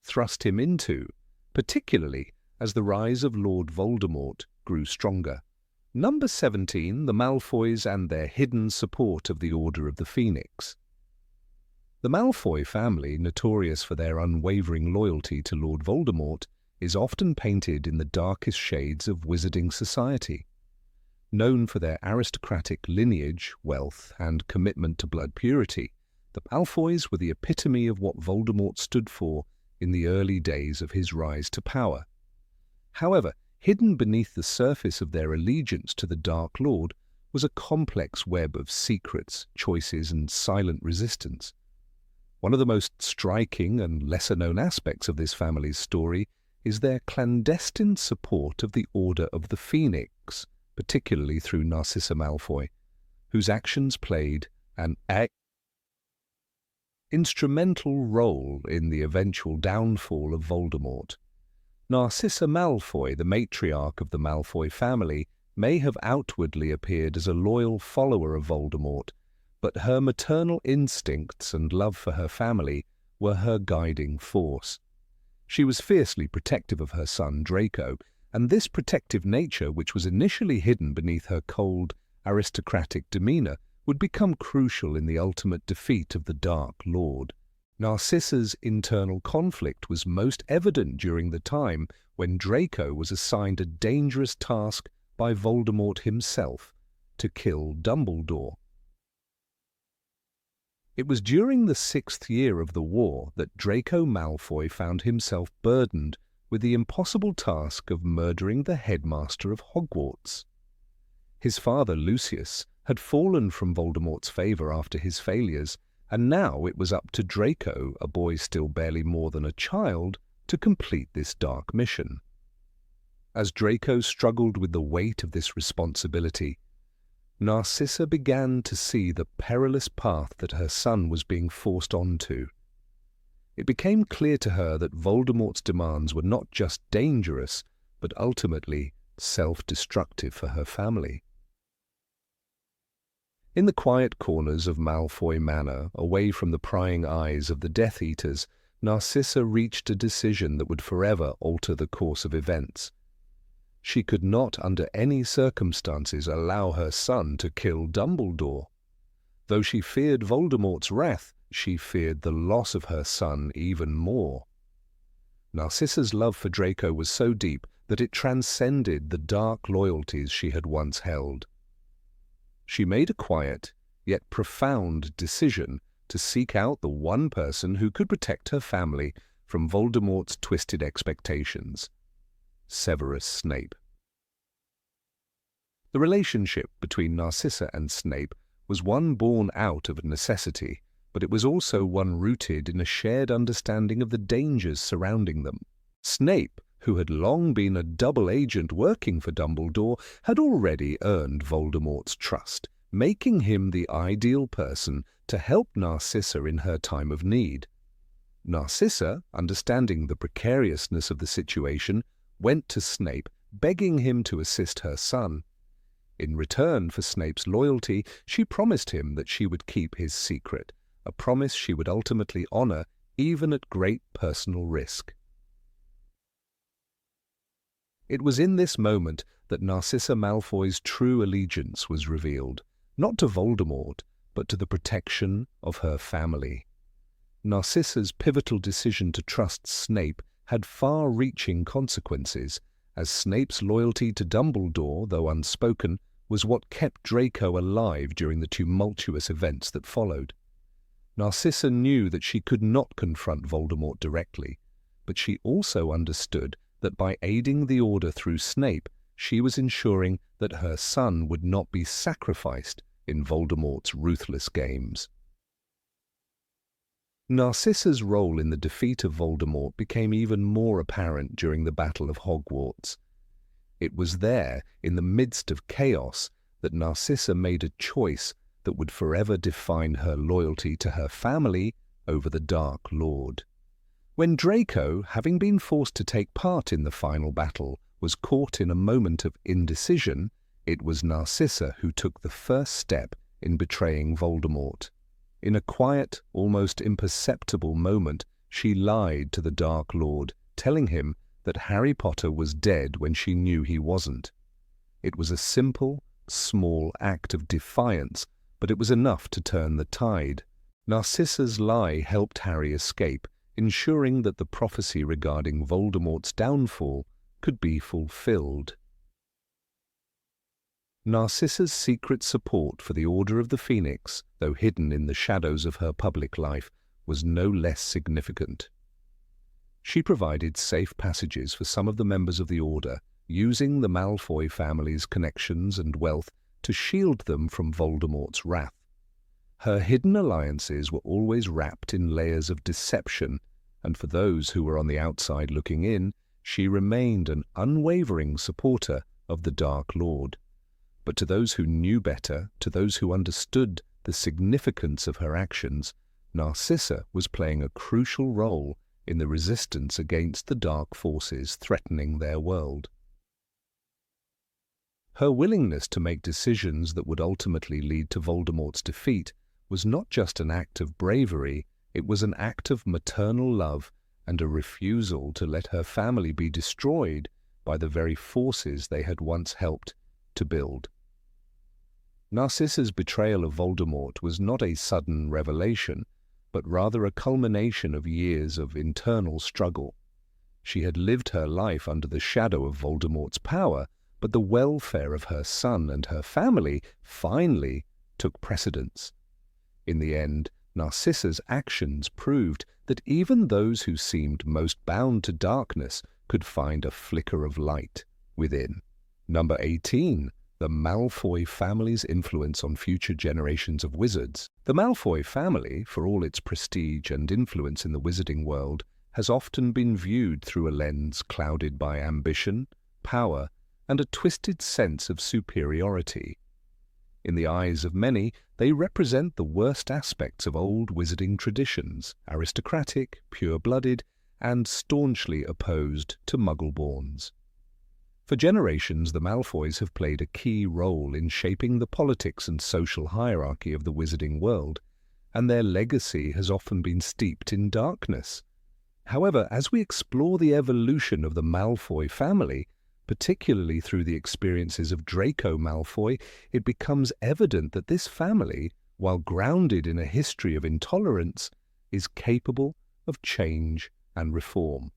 thrust him into, particularly as the rise of Lord Voldemort grew stronger. Number 17, the Malfoys and their hidden support of the Order of the Phoenix. The Malfoy family, notorious for their unwavering loyalty to Lord Voldemort, is often painted in the darkest shades of wizarding society. Known for their aristocratic lineage, wealth, and commitment to blood purity, the Malfoys were the epitome of what Voldemort stood for in the early days of his rise to power. However, hidden beneath the surface of their allegiance to the Dark Lord was a complex web of secrets, choices, and silent resistance. One of the most striking and lesser-known aspects of this family's story is their clandestine support of the Order of the Phoenix, particularly through Narcissa Malfoy, whose actions played an instrumental role in the eventual downfall of Voldemort. Narcissa Malfoy, the matriarch of the Malfoy family, may have outwardly appeared as a loyal follower of Voldemort, but her maternal instincts and love for her family were her guiding force. She was fiercely protective of her son Draco, and this protective nature, which was initially hidden beneath her cold, aristocratic demeanor, would become crucial in the ultimate defeat of the Dark Lord. Narcissa's internal conflict was most evident during the time when Draco was assigned a dangerous task by Voldemort himself: to kill Dumbledore. It was during the 6th year of the war that Draco Malfoy found himself burdened with the impossible task of murdering the headmaster of Hogwarts. His father, Lucius, had fallen from Voldemort's favour after his failures, and now it was up to Draco, a boy still barely more than a child, to complete this dark mission. As Draco struggled with the weight of this responsibility, Narcissa began to see the perilous path that her son was being forced onto. It became clear to her that Voldemort's demands were not just dangerous, but ultimately self-destructive for her family. In the quiet corners of Malfoy Manor, away from the prying eyes of the Death Eaters, Narcissa reached a decision that would forever alter the course of events. She could not, under any circumstances, allow her son to kill Dumbledore. Though she feared Voldemort's wrath, she feared the loss of her son even more. Narcissa's love for Draco was so deep that it transcended the dark loyalties she had once held. She made a quiet, yet profound decision to seek out the one person who could protect her family from Voldemort's twisted expectations: Severus Snape. The relationship between Narcissa and Snape was one born out of necessity, but it was also one rooted in a shared understanding of the dangers surrounding them. Snape, who had long been a double agent working for Dumbledore, had already earned Voldemort's trust, making him the ideal person to help Narcissa in her time of need. Narcissa, understanding the precariousness of the situation, went to Snape, begging him to assist her son. In return for Snape's loyalty, she promised him that she would keep his secret, a promise she would ultimately honor even at great personal risk. It was in this moment that Narcissa Malfoy's true allegiance was revealed, not to Voldemort, but to the protection of her family. Narcissa's pivotal decision to trust Snape had far-reaching consequences, as Snape's loyalty to Dumbledore, though unspoken, was what kept Draco alive during the tumultuous events that followed. Narcissa knew that she could not confront Voldemort directly, but she also understood that by aiding the Order through Snape, she was ensuring that her son would not be sacrificed in Voldemort's ruthless games. Narcissa's role in the defeat of Voldemort became even more apparent during the Battle of Hogwarts. It was there, in the midst of chaos, that Narcissa made a choice that would forever define her loyalty to her family over the Dark Lord. When Draco, having been forced to take part in the final battle, was caught in a moment of indecision, it was Narcissa who took the first step in betraying Voldemort. In a quiet, almost imperceptible moment, she lied to the Dark Lord, telling him that Harry Potter was dead when she knew he wasn't. It was a simple, small act of defiance, but it was enough to turn the tide. Narcissa's lie helped Harry escape, ensuring that the prophecy regarding Voldemort's downfall could be fulfilled. Narcissa's secret support for the Order of the Phoenix, though hidden in the shadows of her public life, was no less significant. She provided safe passages for some of the members of the Order, using the Malfoy family's connections and wealth to shield them from Voldemort's wrath. Her hidden alliances were always wrapped in layers of deception, and for those who were on the outside looking in, she remained an unwavering supporter of the Dark Lord. But to those who knew better, to those who understood the significance of her actions, Narcissa was playing a crucial role in the resistance against the dark forces threatening their world. Her willingness to make decisions that would ultimately lead to Voldemort's defeat was not just an act of bravery, it was an act of maternal love and a refusal to let her family be destroyed by the very forces they had once helped to build. Narcissa's betrayal of Voldemort was not a sudden revelation, but rather a culmination of years of internal struggle. She had lived her life under the shadow of Voldemort's power, but the welfare of her son and her family finally took precedence. In the end, Narcissa's actions proved that even those who seemed most bound to darkness could find a flicker of light within. Number 18. The Malfoy family's influence on future generations of wizards. The Malfoy family, for all its prestige and influence in the wizarding world, has often been viewed through a lens clouded by ambition, power, and a twisted sense of superiority. In the eyes of many, they represent the worst aspects of old wizarding traditions, aristocratic, pure-blooded, and staunchly opposed to Muggle-borns. For generations, the Malfoys have played a key role in shaping the politics and social hierarchy of the wizarding world, and their legacy has often been steeped in darkness. However, as we explore the evolution of the Malfoy family, particularly through the experiences of Draco Malfoy, it becomes evident that this family, while grounded in a history of intolerance, is capable of change and reform.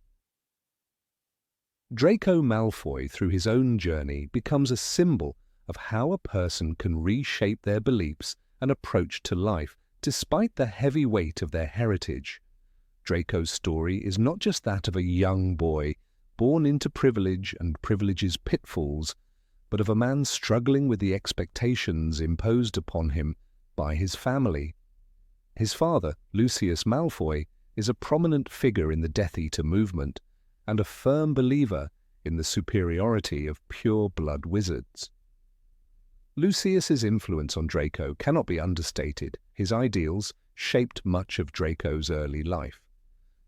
Draco Malfoy, through his own journey, becomes a symbol of how a person can reshape their beliefs and approach to life despite the heavy weight of their heritage. Draco's story is not just that of a young boy born into privilege and privilege's pitfalls, but of a man struggling with the expectations imposed upon him by his family. His father, Lucius Malfoy, is a prominent figure in the Death Eater movement and a firm believer in the superiority of pure-blood wizards. Lucius's influence on Draco cannot be understated. His ideals shaped much of Draco's early life.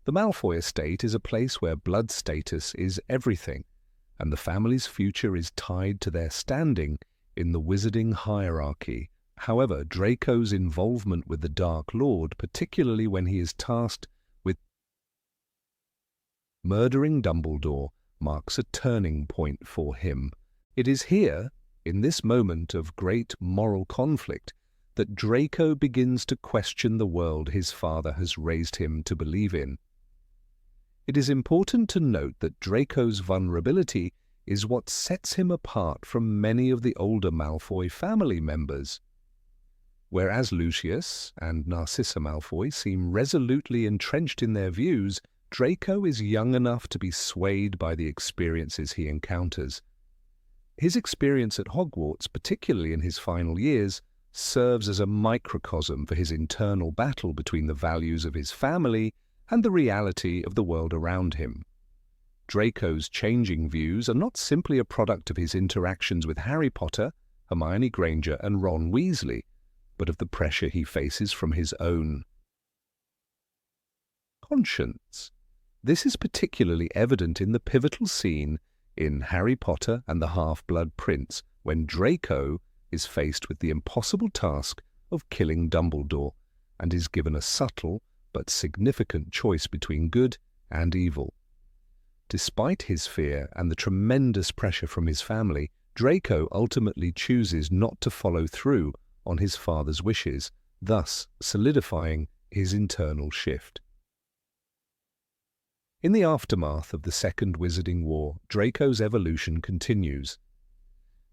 The Malfoy estate is a place where blood status is everything, and the family's future is tied to their standing in the wizarding hierarchy. However, Draco's involvement with the Dark Lord, particularly when he is tasked with murdering Dumbledore, marks a turning point for him. It is here, in this moment of great moral conflict, that Draco begins to question the world his father has raised him to believe in. It is important to note that Draco's vulnerability is what sets him apart from many of the older Malfoy family members. Whereas Lucius and Narcissa Malfoy seem resolutely entrenched in their views, Draco is young enough to be swayed by the experiences he encounters. His experience at Hogwarts, particularly in his final years, serves as a microcosm for his internal battle between the values of his family and the reality of the world around him. Draco's changing views are not simply a product of his interactions with Harry Potter, Hermione Granger, and Ron Weasley, but of the pressure he faces from his own conscience. This is particularly evident in the pivotal scene in Harry Potter and the Half-Blood Prince, when Draco is faced with the impossible task of killing Dumbledore and is given a subtle but significant choice between good and evil. Despite his fear and the tremendous pressure from his family, Draco ultimately chooses not to follow through on his father's wishes, thus solidifying his internal shift. In the aftermath of the Second Wizarding War, Draco's evolution continues.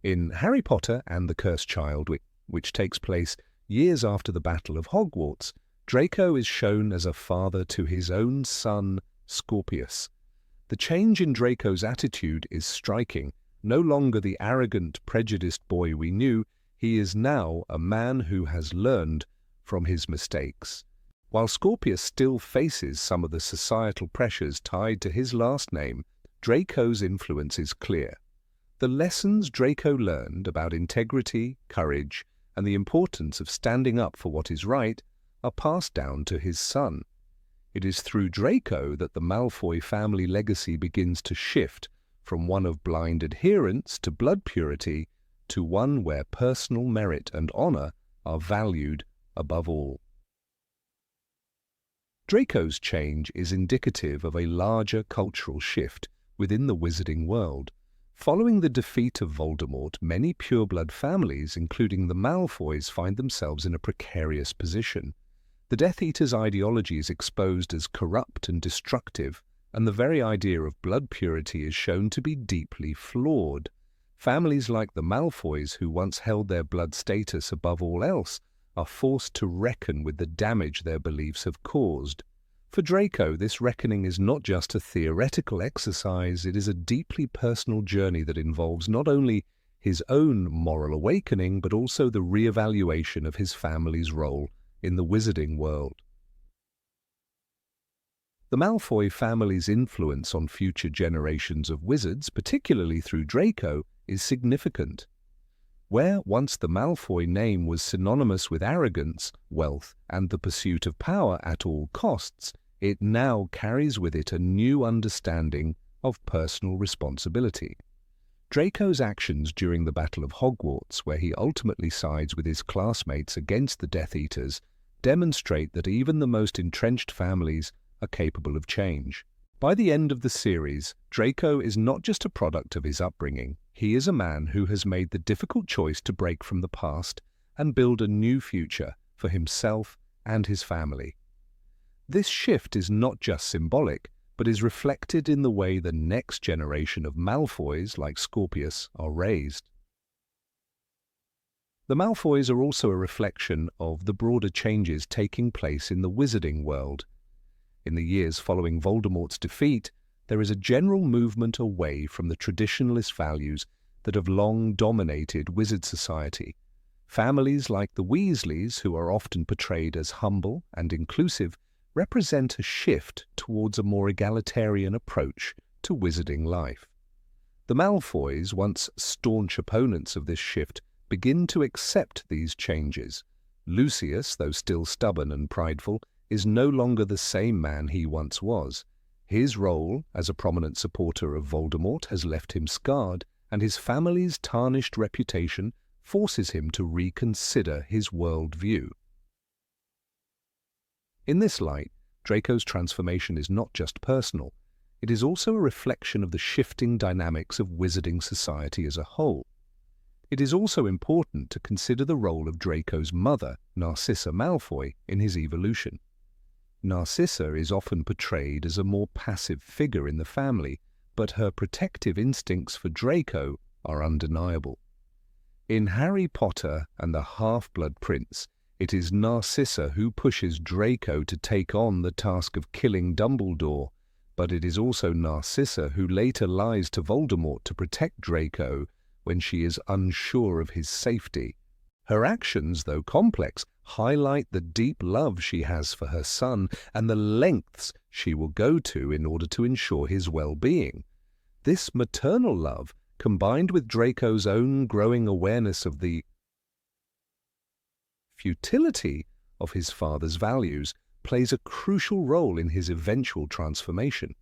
In Harry Potter and the Cursed Child, which takes place years after the Battle of Hogwarts, Draco is shown as a father to his own son, Scorpius. The change in Draco's attitude is striking. No longer the arrogant, prejudiced boy we knew, he is now a man who has learned from his mistakes. While Scorpius still faces some of the societal pressures tied to his last name, Draco's influence is clear. The lessons Draco learned about integrity, courage, and the importance of standing up for what is right are passed down to his son. It is through Draco that the Malfoy family legacy begins to shift from one of blind adherence to blood purity to one where personal merit and honor are valued above all. Draco's change is indicative of a larger cultural shift within the wizarding world. Following the defeat of Voldemort, many pureblood families, including the Malfoys, find themselves in a precarious position. The Death Eater's ideology is exposed as corrupt and destructive, and the very idea of blood purity is shown to be deeply flawed. Families like the Malfoys, who once held their blood status above all else, are forced to reckon with the damage their beliefs have caused. For Draco, this reckoning is not just a theoretical exercise, it is a deeply personal journey that involves not only his own moral awakening, but also the re-evaluation of his family's role in the wizarding world. The Malfoy family's influence on future generations of wizards, particularly through Draco, is significant. Where once the Malfoy name was synonymous with arrogance, wealth, and the pursuit of power at all costs, it now carries with it a new understanding of personal responsibility. Draco's actions during the Battle of Hogwarts, where he ultimately sides with his classmates against the Death Eaters, demonstrate that even the most entrenched families are capable of change. By the end of the series, Draco is not just a product of his upbringing. He is a man who has made the difficult choice to break from the past and build a new future, for himself and his family. This shift is not just symbolic, but is reflected in the way the next generation of Malfoys, like Scorpius, are raised. The Malfoys are also a reflection of the broader changes taking place in the wizarding world. In the years following Voldemort's defeat, there is a general movement away from the traditionalist values that have long dominated wizard society. Families like the Weasleys, who are often portrayed as humble and inclusive, represent a shift towards a more egalitarian approach to wizarding life. The Malfoys, once staunch opponents of this shift, begin to accept these changes. Lucius, though still stubborn and prideful, is no longer the same man he once was. His role as a prominent supporter of Voldemort has left him scarred, and his family's tarnished reputation forces him to reconsider his worldview. In this light, Draco's transformation is not just personal, it is also a reflection of the shifting dynamics of wizarding society as a whole. It is also important to consider the role of Draco's mother, Narcissa Malfoy, in his evolution. Narcissa is often portrayed as a more passive figure in the family, but her protective instincts for Draco are undeniable. In Harry Potter and the Half-Blood Prince, it is Narcissa who pushes Draco to take on the task of killing Dumbledore, but it is also Narcissa who later lies to Voldemort to protect Draco when she is unsure of his safety. Her actions, though complex, highlight the deep love she has for her son and the lengths she will go to in order to ensure his well-being. This maternal love, combined with Draco's own growing awareness of the futility of his father's values, plays a crucial role in his eventual transformation.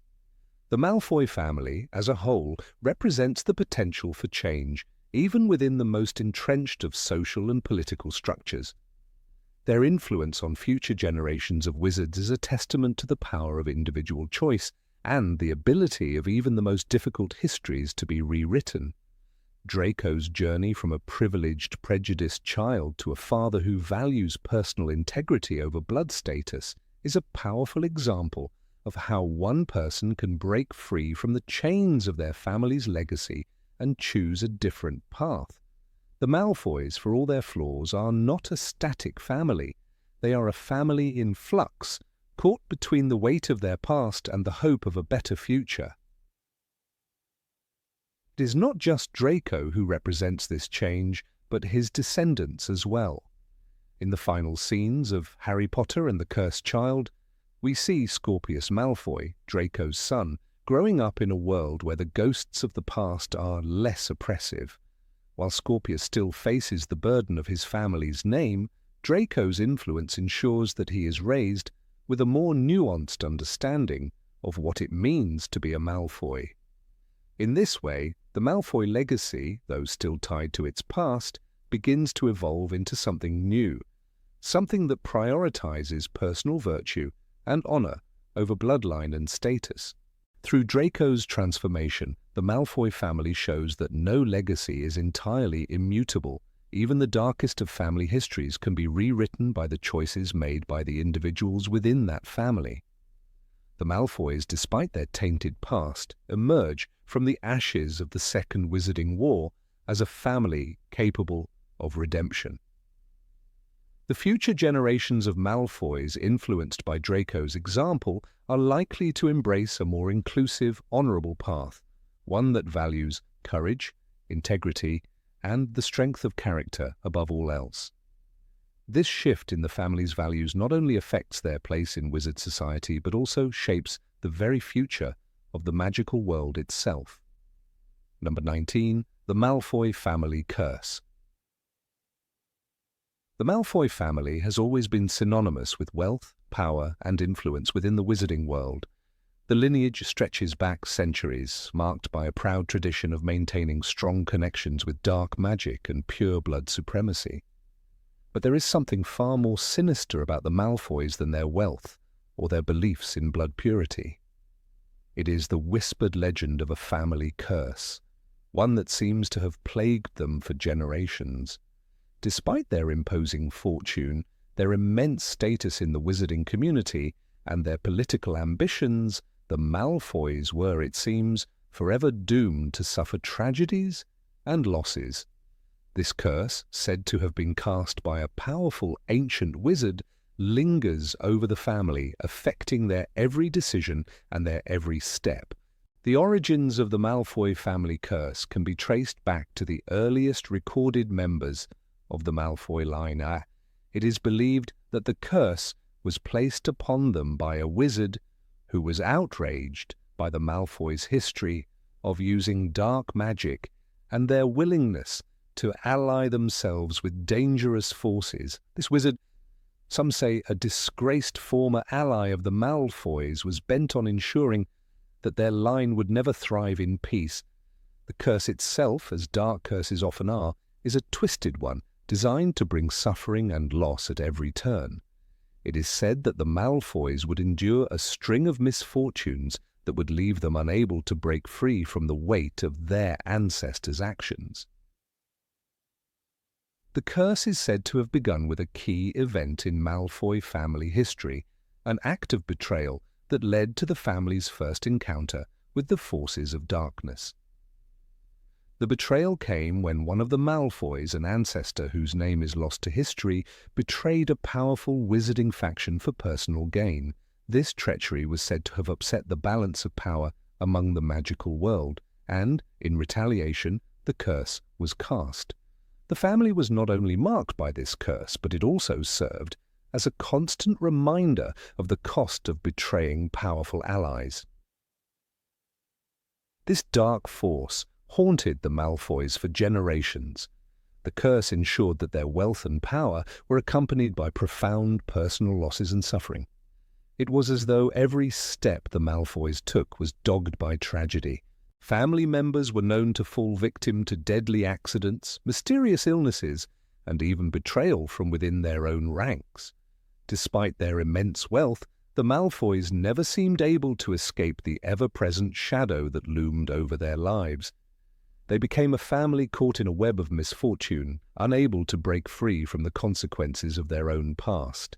The Malfoy family, as a whole, represents the potential for change, even within the most entrenched of social and political structures. Their influence on future generations of wizards is a testament to the power of individual choice and the ability of even the most difficult histories to be rewritten. Draco's journey from a privileged, prejudiced child to a father who values personal integrity over blood status is a powerful example of how one person can break free from the chains of their family's legacy and choose a different path. The Malfoys, for all their flaws, are not a static family. They are a family in flux, caught between the weight of their past and the hope of a better future. It is not just Draco who represents this change, but his descendants as well. In the final scenes of Harry Potter and the Cursed Child, we see Scorpius Malfoy, Draco's son, growing up in a world where the ghosts of the past are less oppressive. While Scorpius still faces the burden of his family's name, Draco's influence ensures that he is raised with a more nuanced understanding of what it means to be a Malfoy. In this way, the Malfoy legacy, though still tied to its past, begins to evolve into something new, something that prioritizes personal virtue and honor over bloodline and status. Through Draco's transformation, the Malfoy family shows that no legacy is entirely immutable. Even the darkest of family histories can be rewritten by the choices made by the individuals within that family. The Malfoys, despite their tainted past, emerge from the ashes of the Second Wizarding War as a family capable of redemption. The future generations of Malfoys, influenced by Draco's example, are likely to embrace a more inclusive, honorable path, one that values courage, integrity, and the strength of character above all else. This shift in the family's values not only affects their place in wizard society, but also shapes the very future of the magical world itself. Number 19. The Malfoy Family Curse. The Malfoy family has always been synonymous with wealth, power, and influence within the wizarding world. The lineage stretches back centuries, marked by a proud tradition of maintaining strong connections with dark magic and pure blood supremacy. But there is something far more sinister about the Malfoys than their wealth or their beliefs in blood purity. It is the whispered legend of a family curse, one that seems to have plagued them for generations. Despite their imposing fortune, their immense status in the wizarding community, and their political ambitions, the Malfoys were, it seems, forever doomed to suffer tragedies and losses. This curse, said to have been cast by a powerful ancient wizard, lingers over the family, affecting their every decision and their every step. The origins of the Malfoy family curse can be traced back to the earliest recorded members of the Malfoy line. It is believed that the curse was placed upon them by a wizard who was outraged by the Malfoys' history of using dark magic and their willingness to ally themselves with dangerous forces. This wizard, some say a disgraced former ally of the Malfoys, was bent on ensuring that their line would never thrive in peace. The curse itself, as dark curses often are, is a twisted one, designed to bring suffering and loss at every turn. It is said that the Malfoys would endure a string of misfortunes that would leave them unable to break free from the weight of their ancestors' actions. The curse is said to have begun with a key event in Malfoy family history, an act of betrayal that led to the family's first encounter with the forces of darkness. The betrayal came when one of the Malfoys, an ancestor whose name is lost to history, betrayed a powerful wizarding faction for personal gain. This treachery was said to have upset the balance of power among the magical world, and, in retaliation, the curse was cast. The family was not only marked by this curse, but it also served as a constant reminder of the cost of betraying powerful allies. This dark force haunted the Malfoys for generations. The curse ensured that their wealth and power were accompanied by profound personal losses and suffering. It was as though every step the Malfoys took was dogged by tragedy. Family members were known to fall victim to deadly accidents, mysterious illnesses, and even betrayal from within their own ranks. Despite their immense wealth, the Malfoys never seemed able to escape the ever-present shadow that loomed over their lives. They became a family caught in a web of misfortune, unable to break free from the consequences of their own past.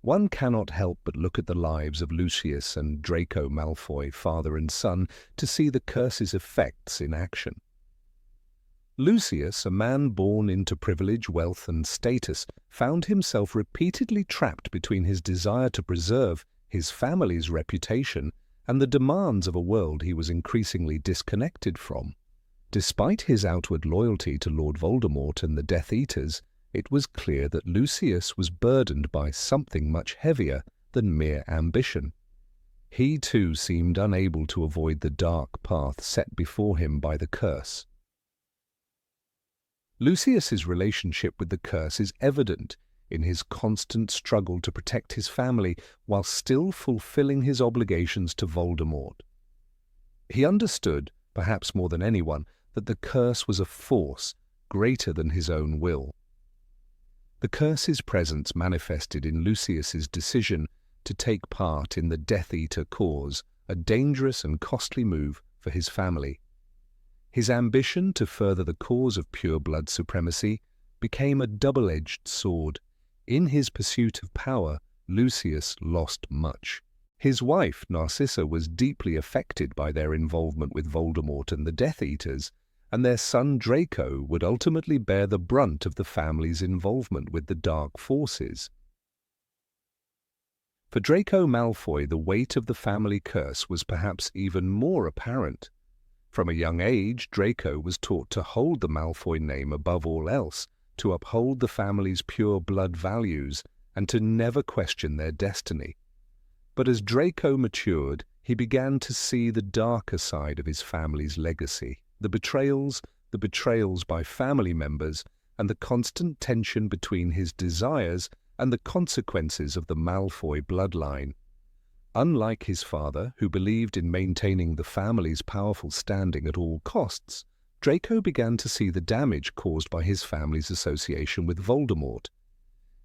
One cannot help but look at the lives of Lucius and Draco Malfoy, father and son, to see the curse's effects in action. Lucius, a man born into privilege, wealth, and status, found himself repeatedly trapped between his desire to preserve his family's reputation and the demands of a world he was increasingly disconnected from. Despite his outward loyalty to Lord Voldemort and the Death Eaters, it was clear that Lucius was burdened by something much heavier than mere ambition. He too seemed unable to avoid the dark path set before him by the curse. Lucius's relationship with the curse is evident in his constant struggle to protect his family while still fulfilling his obligations to Voldemort. He understood, perhaps more than anyone, that the curse was a force greater than his own will. The curse's presence manifested in Lucius's decision to take part in the Death Eater cause, a dangerous and costly move for his family. His ambition to further the cause of pure blood supremacy became a double-edged sword. In his pursuit of power, Lucius lost much. His wife, Narcissa, was deeply affected by their involvement with Voldemort and the Death Eaters, and their son Draco would ultimately bear the brunt of the family's involvement with the dark forces. For Draco Malfoy, the weight of the family curse was perhaps even more apparent. From a young age, Draco was taught to hold the Malfoy name above all else, to uphold the family's pure blood values, and to never question their destiny. But as Draco matured, he began to see the darker side of his family's legacy, the betrayals by family members, and the constant tension between his desires and the consequences of the Malfoy bloodline. Unlike his father, who believed in maintaining the family's powerful standing at all costs, Draco began to see the damage caused by his family's association with Voldemort.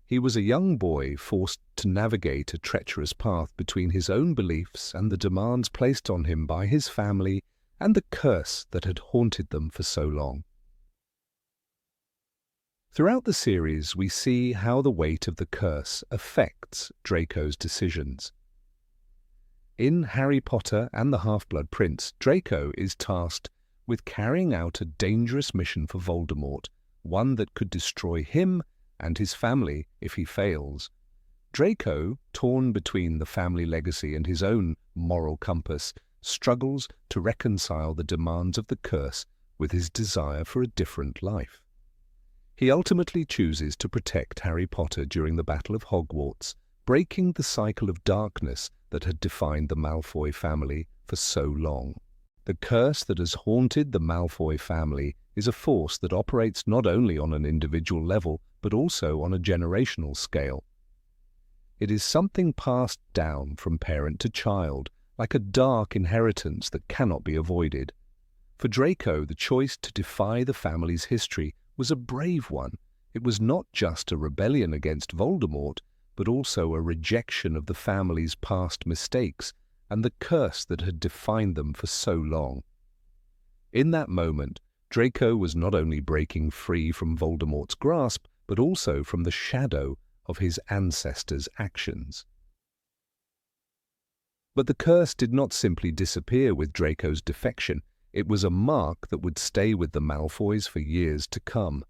He was a young boy forced to navigate a treacherous path between his own beliefs and the demands placed on him by his family and the curse that had haunted them for so long. Throughout the series, we see how the weight of the curse affects Draco's decisions. In Harry Potter and the Half-Blood Prince, Draco is tasked with carrying out a dangerous mission for Voldemort, one that could destroy him and his family if he fails. Draco, torn between the family legacy and his own moral compass, struggles to reconcile the demands of the curse with his desire for a different life. He ultimately chooses to protect Harry Potter during the Battle of Hogwarts, breaking the cycle of darkness that had defined the Malfoy family for so long. The curse that has haunted the Malfoy family is a force that operates not only on an individual level, but also on a generational scale. It is something passed down from parent to child, like a dark inheritance that cannot be avoided. For Draco, the choice to defy the family's history was a brave one. It was not just a rebellion against Voldemort, but also a rejection of the family's past mistakes and the curse that had defined them for so long. In that moment, Draco was not only breaking free from Voldemort's grasp, but also from the shadow of his ancestors' actions. But the curse did not simply disappear with Draco's defection. It was a mark that would stay with the Malfoys for years to come.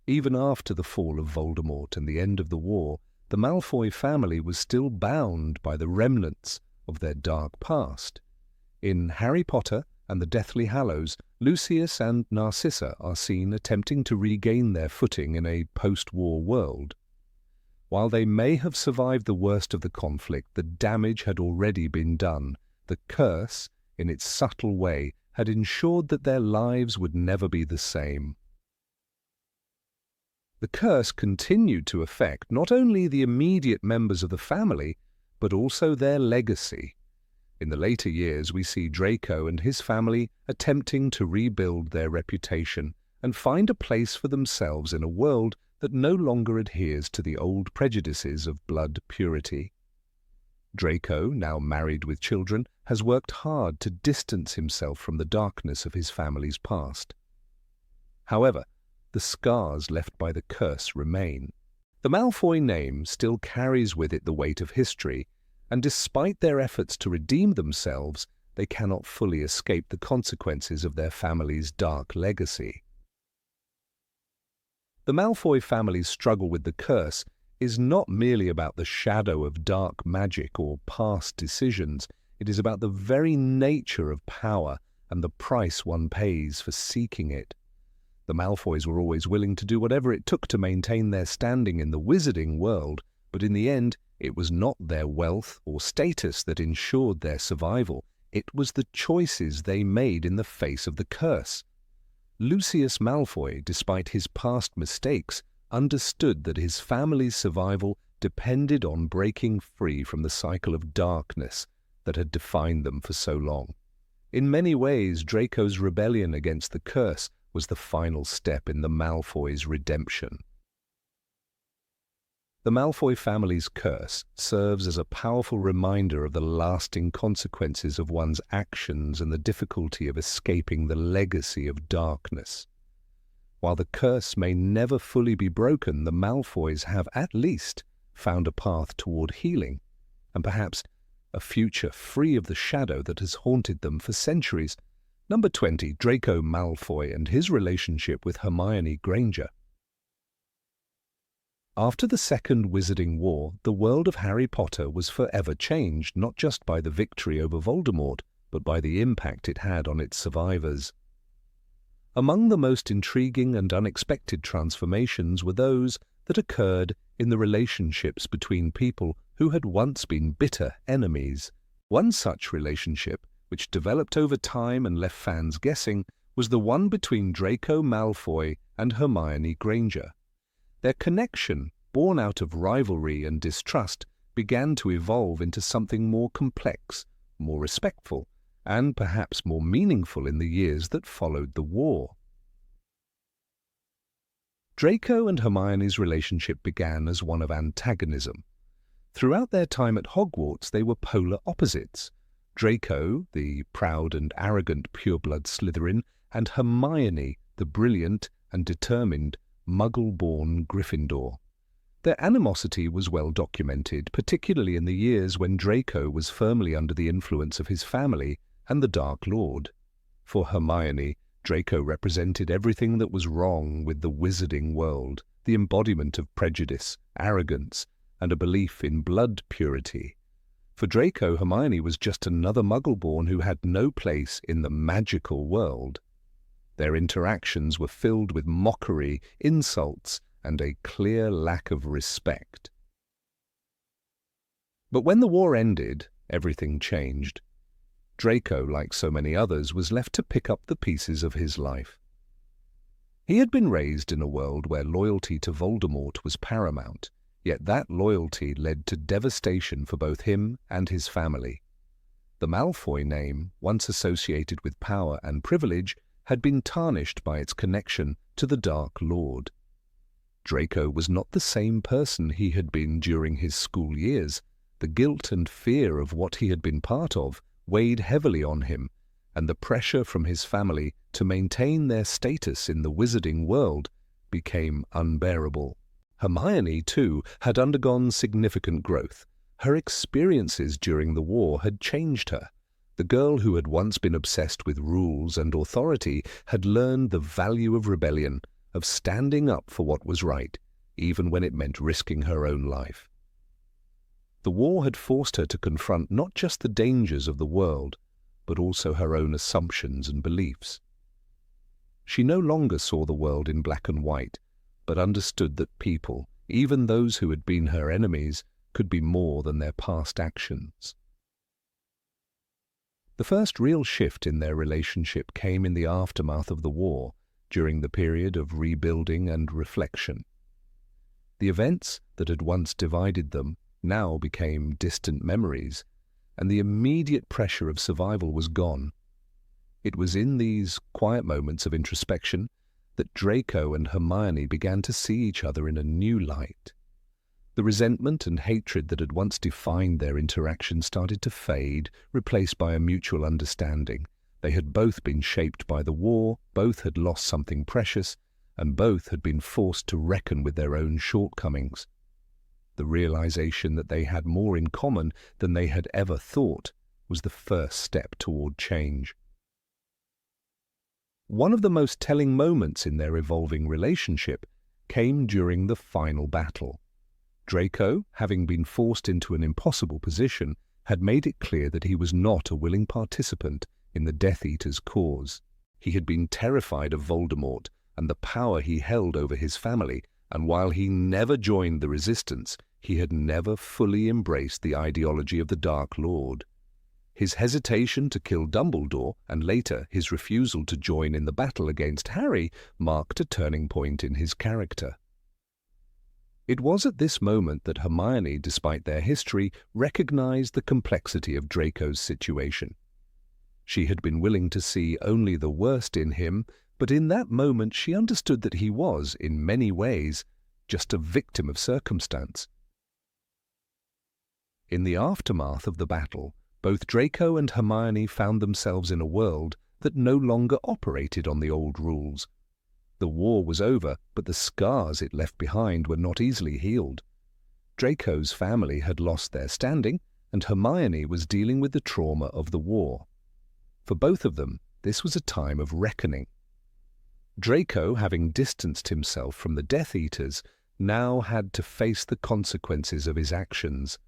Even after the fall of Voldemort and the end of the war, the Malfoy family was still bound by the remnants of their dark past. In Harry Potter and the Deathly Hallows, Lucius and Narcissa are seen attempting to regain their footing in a post-war world. While they may have survived the worst of the conflict, the damage had already been done. The curse, in its subtle way, had ensured that their lives would never be the same. The curse continued to affect not only the immediate members of the family, but also their legacy. In the later years, we see Draco and his family attempting to rebuild their reputation and find a place for themselves in a world that no longer adheres to the old prejudices of blood purity. Draco, now married with children, has worked hard to distance himself from the darkness of his family's past. However, the scars left by the curse remain. The Malfoy name still carries with it the weight of history, and despite their efforts to redeem themselves, they cannot fully escape the consequences of their family's dark legacy. The Malfoy family's struggle with the curse is not merely about the shadow of dark magic or past decisions. It is about the very nature of power and the price one pays for seeking it. The Malfoys were always willing to do whatever it took to maintain their standing in the wizarding world, but in the end, it was not their wealth or status that ensured their survival. It was the choices they made in the face of the curse. Lucius Malfoy, despite his past mistakes, understood that his family's survival depended on breaking free from the cycle of darkness that had defined them for so long. In many ways, Draco's rebellion against the curse was the final step in the Malfoys' redemption. The Malfoy family's curse serves as a powerful reminder of the lasting consequences of one's actions and the difficulty of escaping the legacy of darkness. While the curse may never fully be broken, the Malfoys have at least found a path toward healing, and perhaps a future free of the shadow that has haunted them for centuries. Number 20, Draco Malfoy and his relationship with Hermione Granger. After the Second Wizarding War, the world of Harry Potter was forever changed, not just by the victory over Voldemort, but by the impact it had on its survivors. Among the most intriguing and unexpected transformations were those that occurred in the relationships between people who had once been bitter enemies. One such relationship, which developed over time and left fans guessing, was the one between Draco Malfoy and Hermione Granger. Their connection, born out of rivalry and distrust, began to evolve into something more complex, more respectful, and perhaps more meaningful in the years that followed the war. Draco and Hermione's relationship began as one of antagonism. Throughout their time at Hogwarts, they were polar opposites. Draco, the proud and arrogant pureblood Slytherin, and Hermione, the brilliant and determined Muggle-born Gryffindor. Their animosity was well documented, particularly in the years when Draco was firmly under the influence of his family and the Dark Lord. For Hermione, Draco represented everything that was wrong with the wizarding world, the embodiment of prejudice, arrogance, and a belief in blood purity. For Draco, Hermione was just another Muggle-born who had no place in the magical world. Their interactions were filled with mockery, insults, and a clear lack of respect. But when the war ended, everything changed. Draco, like so many others, was left to pick up the pieces of his life. He had been raised in a world where loyalty to Voldemort was paramount, yet that loyalty led to devastation for both him and his family. The Malfoy name, once associated with power and privilege, had been tarnished by its connection to the Dark Lord. Draco was not the same person he had been during his school years. The guilt and fear of what he had been part of weighed heavily on him, and the pressure from his family to maintain their status in the wizarding world became unbearable. Hermione, too, had undergone significant growth. Her experiences during the war had changed her. The girl who had once been obsessed with rules and authority had learned the value of rebellion, of standing up for what was right, even when it meant risking her own life. The war had forced her to confront not just the dangers of the world, but also her own assumptions and beliefs. She no longer saw the world in black and white, but understood that people, even those who had been her enemies, could be more than their past actions. The first real shift in their relationship came in the aftermath of the war, during the period of rebuilding and reflection. The events that had once divided them now became distant memories, and the immediate pressure of survival was gone. It was in these quiet moments of introspection that Draco and Hermione began to see each other in a new light. The resentment and hatred that had once defined their interaction started to fade, replaced by a mutual understanding. They had both been shaped by the war, both had lost something precious, and both had been forced to reckon with their own shortcomings. The realization that they had more in common than they had ever thought was the first step toward change. One of the most telling moments in their evolving relationship came during the final battle. Draco, having been forced into an impossible position, had made it clear that he was not a willing participant in the Death Eater's cause. He had been terrified of Voldemort and the power he held over his family, and while he never joined the resistance, he had never fully embraced the ideology of the Dark Lord. His hesitation to kill Dumbledore, and later his refusal to join in the battle against Harry, marked a turning point in his character. It was at this moment that Hermione, despite their history, recognized the complexity of Draco's situation. She had been willing to see only the worst in him, but in that moment she understood that he was, in many ways, just a victim of circumstance. In the aftermath of the battle, both Draco and Hermione found themselves in a world that no longer operated on the old rules. The war was over, but the scars it left behind were not easily healed. Draco's family had lost their standing, and Hermione was dealing with the trauma of the war. For both of them, this was a time of reckoning. Draco, having distanced himself from the Death Eaters, now had to face the consequences of his actions.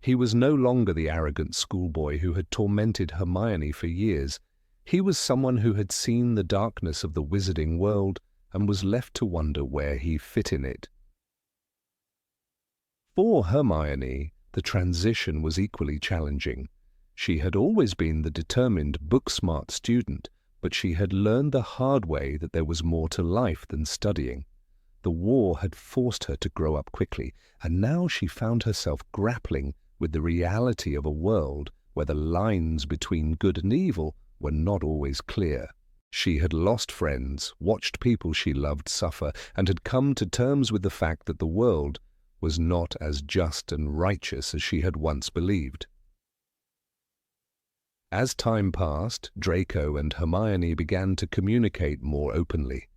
He was no longer the arrogant schoolboy who had tormented Hermione for years. He was someone who had seen the darkness of the wizarding world and was left to wonder where he fit in it. For Hermione, the transition was equally challenging. She had always been the determined, book-smart student, but she had learned the hard way that there was more to life than studying. The war had forced her to grow up quickly, and now she found herself grappling with the reality of a world where the lines between good and evil were not always clear. She had lost friends, watched people she loved suffer, and had come to terms with the fact that the world was not as just and righteous as she had once believed. As time passed, Draco and Hermione began to communicate more openly.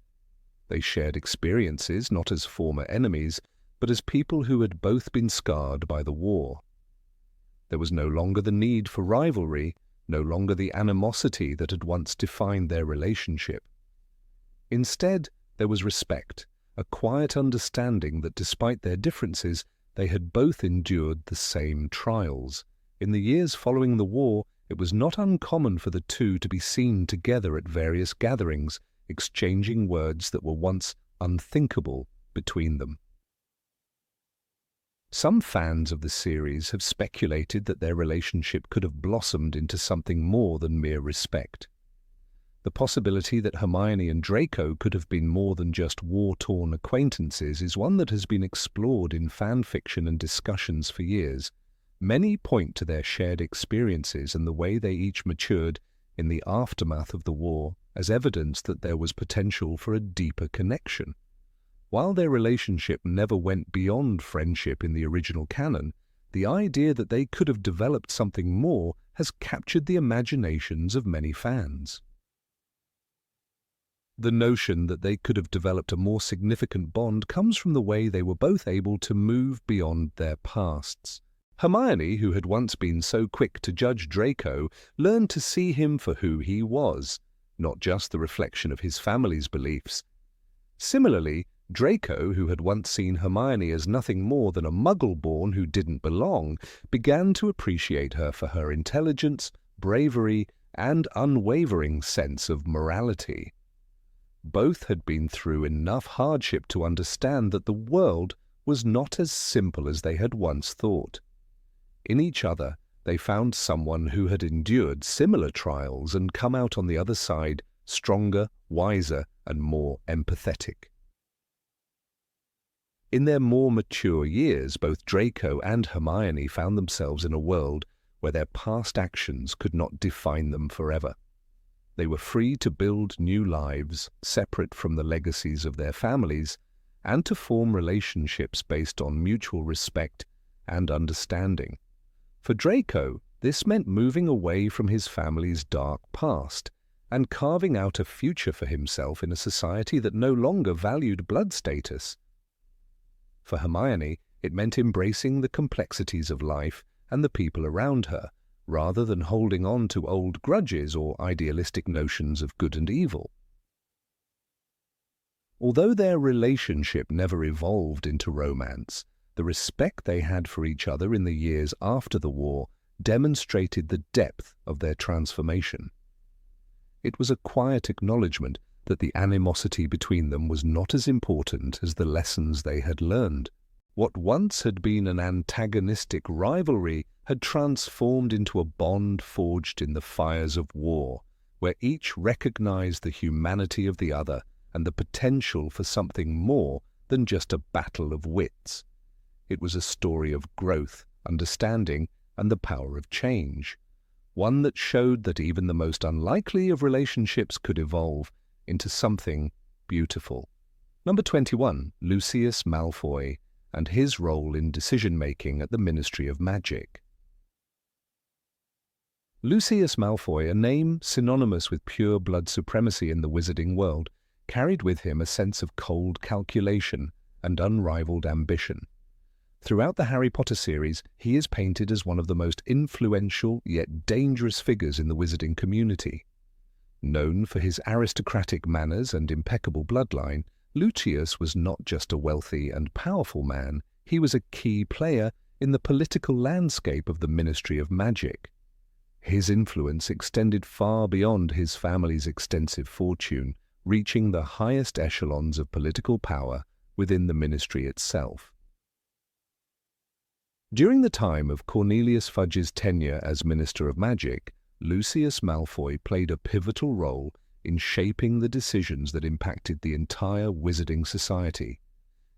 They shared experiences not as former enemies, but as people who had both been scarred by the war. There was no longer the need for rivalry, no longer the animosity that had once defined their relationship. Instead, there was respect, a quiet understanding that despite their differences, they had both endured the same trials. In the years following the war, it was not uncommon for the two to be seen together at various gatherings, exchanging words that were once unthinkable between them. Some fans of the series have speculated that their relationship could have blossomed into something more than mere respect. The possibility that Hermione and Draco could have been more than just war-torn acquaintances is one that has been explored in fan fiction and discussions for years. Many point to their shared experiences and the way they each matured in the aftermath of the war as evidence that there was potential for a deeper connection. While their relationship never went beyond friendship in the original canon, the idea that they could have developed something more has captured the imaginations of many fans. The notion that they could have developed a more significant bond comes from the way they were both able to move beyond their pasts. Hermione, who had once been so quick to judge Draco, learned to see him for who he was, not just the reflection of his family's beliefs. Similarly, Draco, who had once seen Hermione as nothing more than a muggle-born who didn't belong, began to appreciate her for her intelligence, bravery, and unwavering sense of morality. Both had been through enough hardship to understand that the world was not as simple as they had once thought. In each other, they found someone who had endured similar trials and come out on the other side stronger, wiser, and more empathetic. In their more mature years, both Draco and Hermione found themselves in a world where their past actions could not define them forever. They were free to build new lives separate from the legacies of their families and to form relationships based on mutual respect and understanding. For Draco, this meant moving away from his family's dark past and carving out a future for himself in a society that no longer valued blood status. For Hermione, it meant embracing the complexities of life and the people around her, rather than holding on to old grudges or idealistic notions of good and evil. Although their relationship never evolved into romance, the respect they had for each other in the years after the war demonstrated the depth of their transformation. It was a quiet acknowledgement that the animosity between them was not as important as the lessons they had learned. What once had been an antagonistic rivalry had transformed into a bond forged in the fires of war, where each recognized the humanity of the other and the potential for something more than just a battle of wits. It was a story of growth, understanding, and the power of change, one that showed that even the most unlikely of relationships could evolve into something beautiful. Number 21, Lucius Malfoy, and his role in decision-making at the Ministry of Magic. Lucius Malfoy, a name synonymous with pure blood supremacy in the wizarding world, carried with him a sense of cold calculation and unrivaled ambition. Throughout the Harry Potter series, he is painted as one of the most influential yet dangerous figures in the wizarding community. Known for his aristocratic manners and impeccable bloodline, Lucius was not just a wealthy and powerful man, he was a key player in the political landscape of the Ministry of Magic. His influence extended far beyond his family's extensive fortune, reaching the highest echelons of political power within the ministry itself. During the time of Cornelius Fudge's tenure as Minister of Magic, Lucius Malfoy played a pivotal role in shaping the decisions that impacted the entire wizarding society.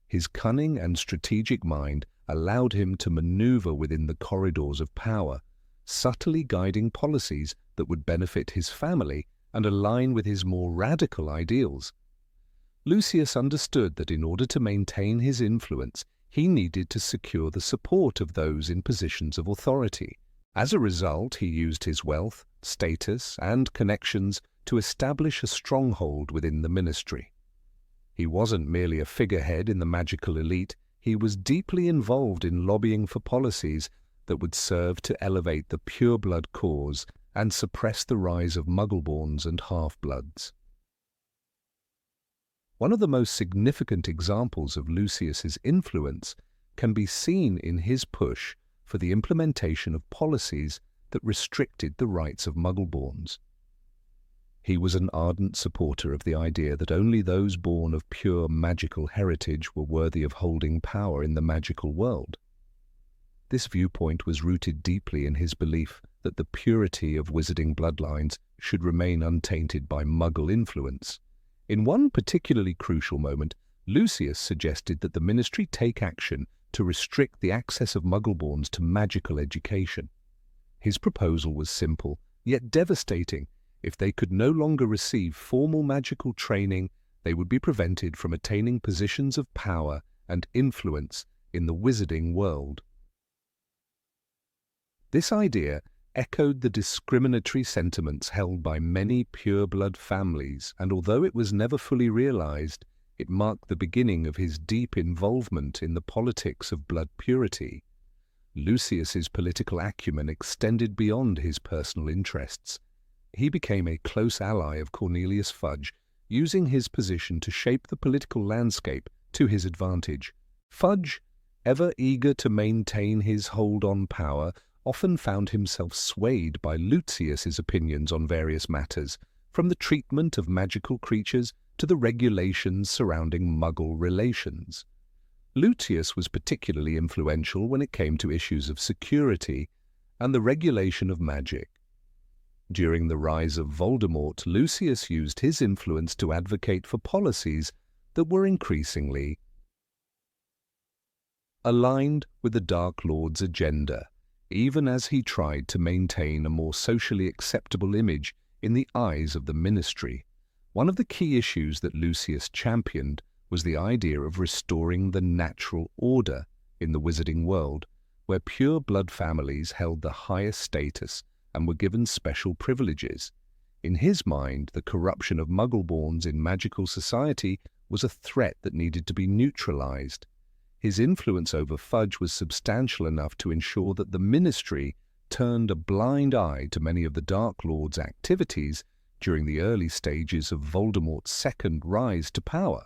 His cunning and strategic mind allowed him to maneuver within the corridors of power, subtly guiding policies that would benefit his family and align with his more radical ideals. Lucius understood that in order to maintain his influence, he needed to secure the support of those in positions of authority. As a result, he used his wealth, status, and connections to establish a stronghold within the ministry. He wasn't merely a figurehead in the magical elite, he was deeply involved in lobbying for policies that would serve to elevate the pureblood cause and suppress the rise of Muggleborns and half-bloods. One of the most significant examples of Lucius's influence can be seen in his push for the implementation of policies that restricted the rights of Muggleborns. He was an ardent supporter of the idea that only those born of pure magical heritage were worthy of holding power in the magical world. This viewpoint was rooted deeply in his belief that the purity of wizarding bloodlines should remain untainted by Muggle influence. In one particularly crucial moment, Lucius suggested that the ministry take action to restrict the access of Muggleborns to magical education. His proposal was simple, yet devastating. If they could no longer receive formal magical training, they would be prevented from attaining positions of power and influence in the wizarding world. This idea echoed the discriminatory sentiments held by many pureblood families, and although it was never fully realized, it marked the beginning of his deep involvement in the politics of blood purity. Lucius's political acumen extended beyond his personal interests. He became a close ally of Cornelius Fudge, using his position to shape the political landscape to his advantage. Fudge, ever eager to maintain his hold on power, often found himself swayed by Lucius's opinions on various matters, from the treatment of magical creatures to the regulations surrounding Muggle relations. Lucius was particularly influential when it came to issues of security and the regulation of magic. During the rise of Voldemort, Lucius used his influence to advocate for policies that were increasingly aligned with the Dark Lord's agenda, even as he tried to maintain a more socially acceptable image in the eyes of the ministry. One of the key issues that Lucius championed was the idea of restoring the natural order in the wizarding world, where pure blood families held the highest status and were given special privileges. In his mind, the corruption of Muggleborns in magical society was a threat that needed to be neutralized. His influence over Fudge was substantial enough to ensure that the ministry turned a blind eye to many of the Dark Lord's activities during the early stages of Voldemort's second rise to power.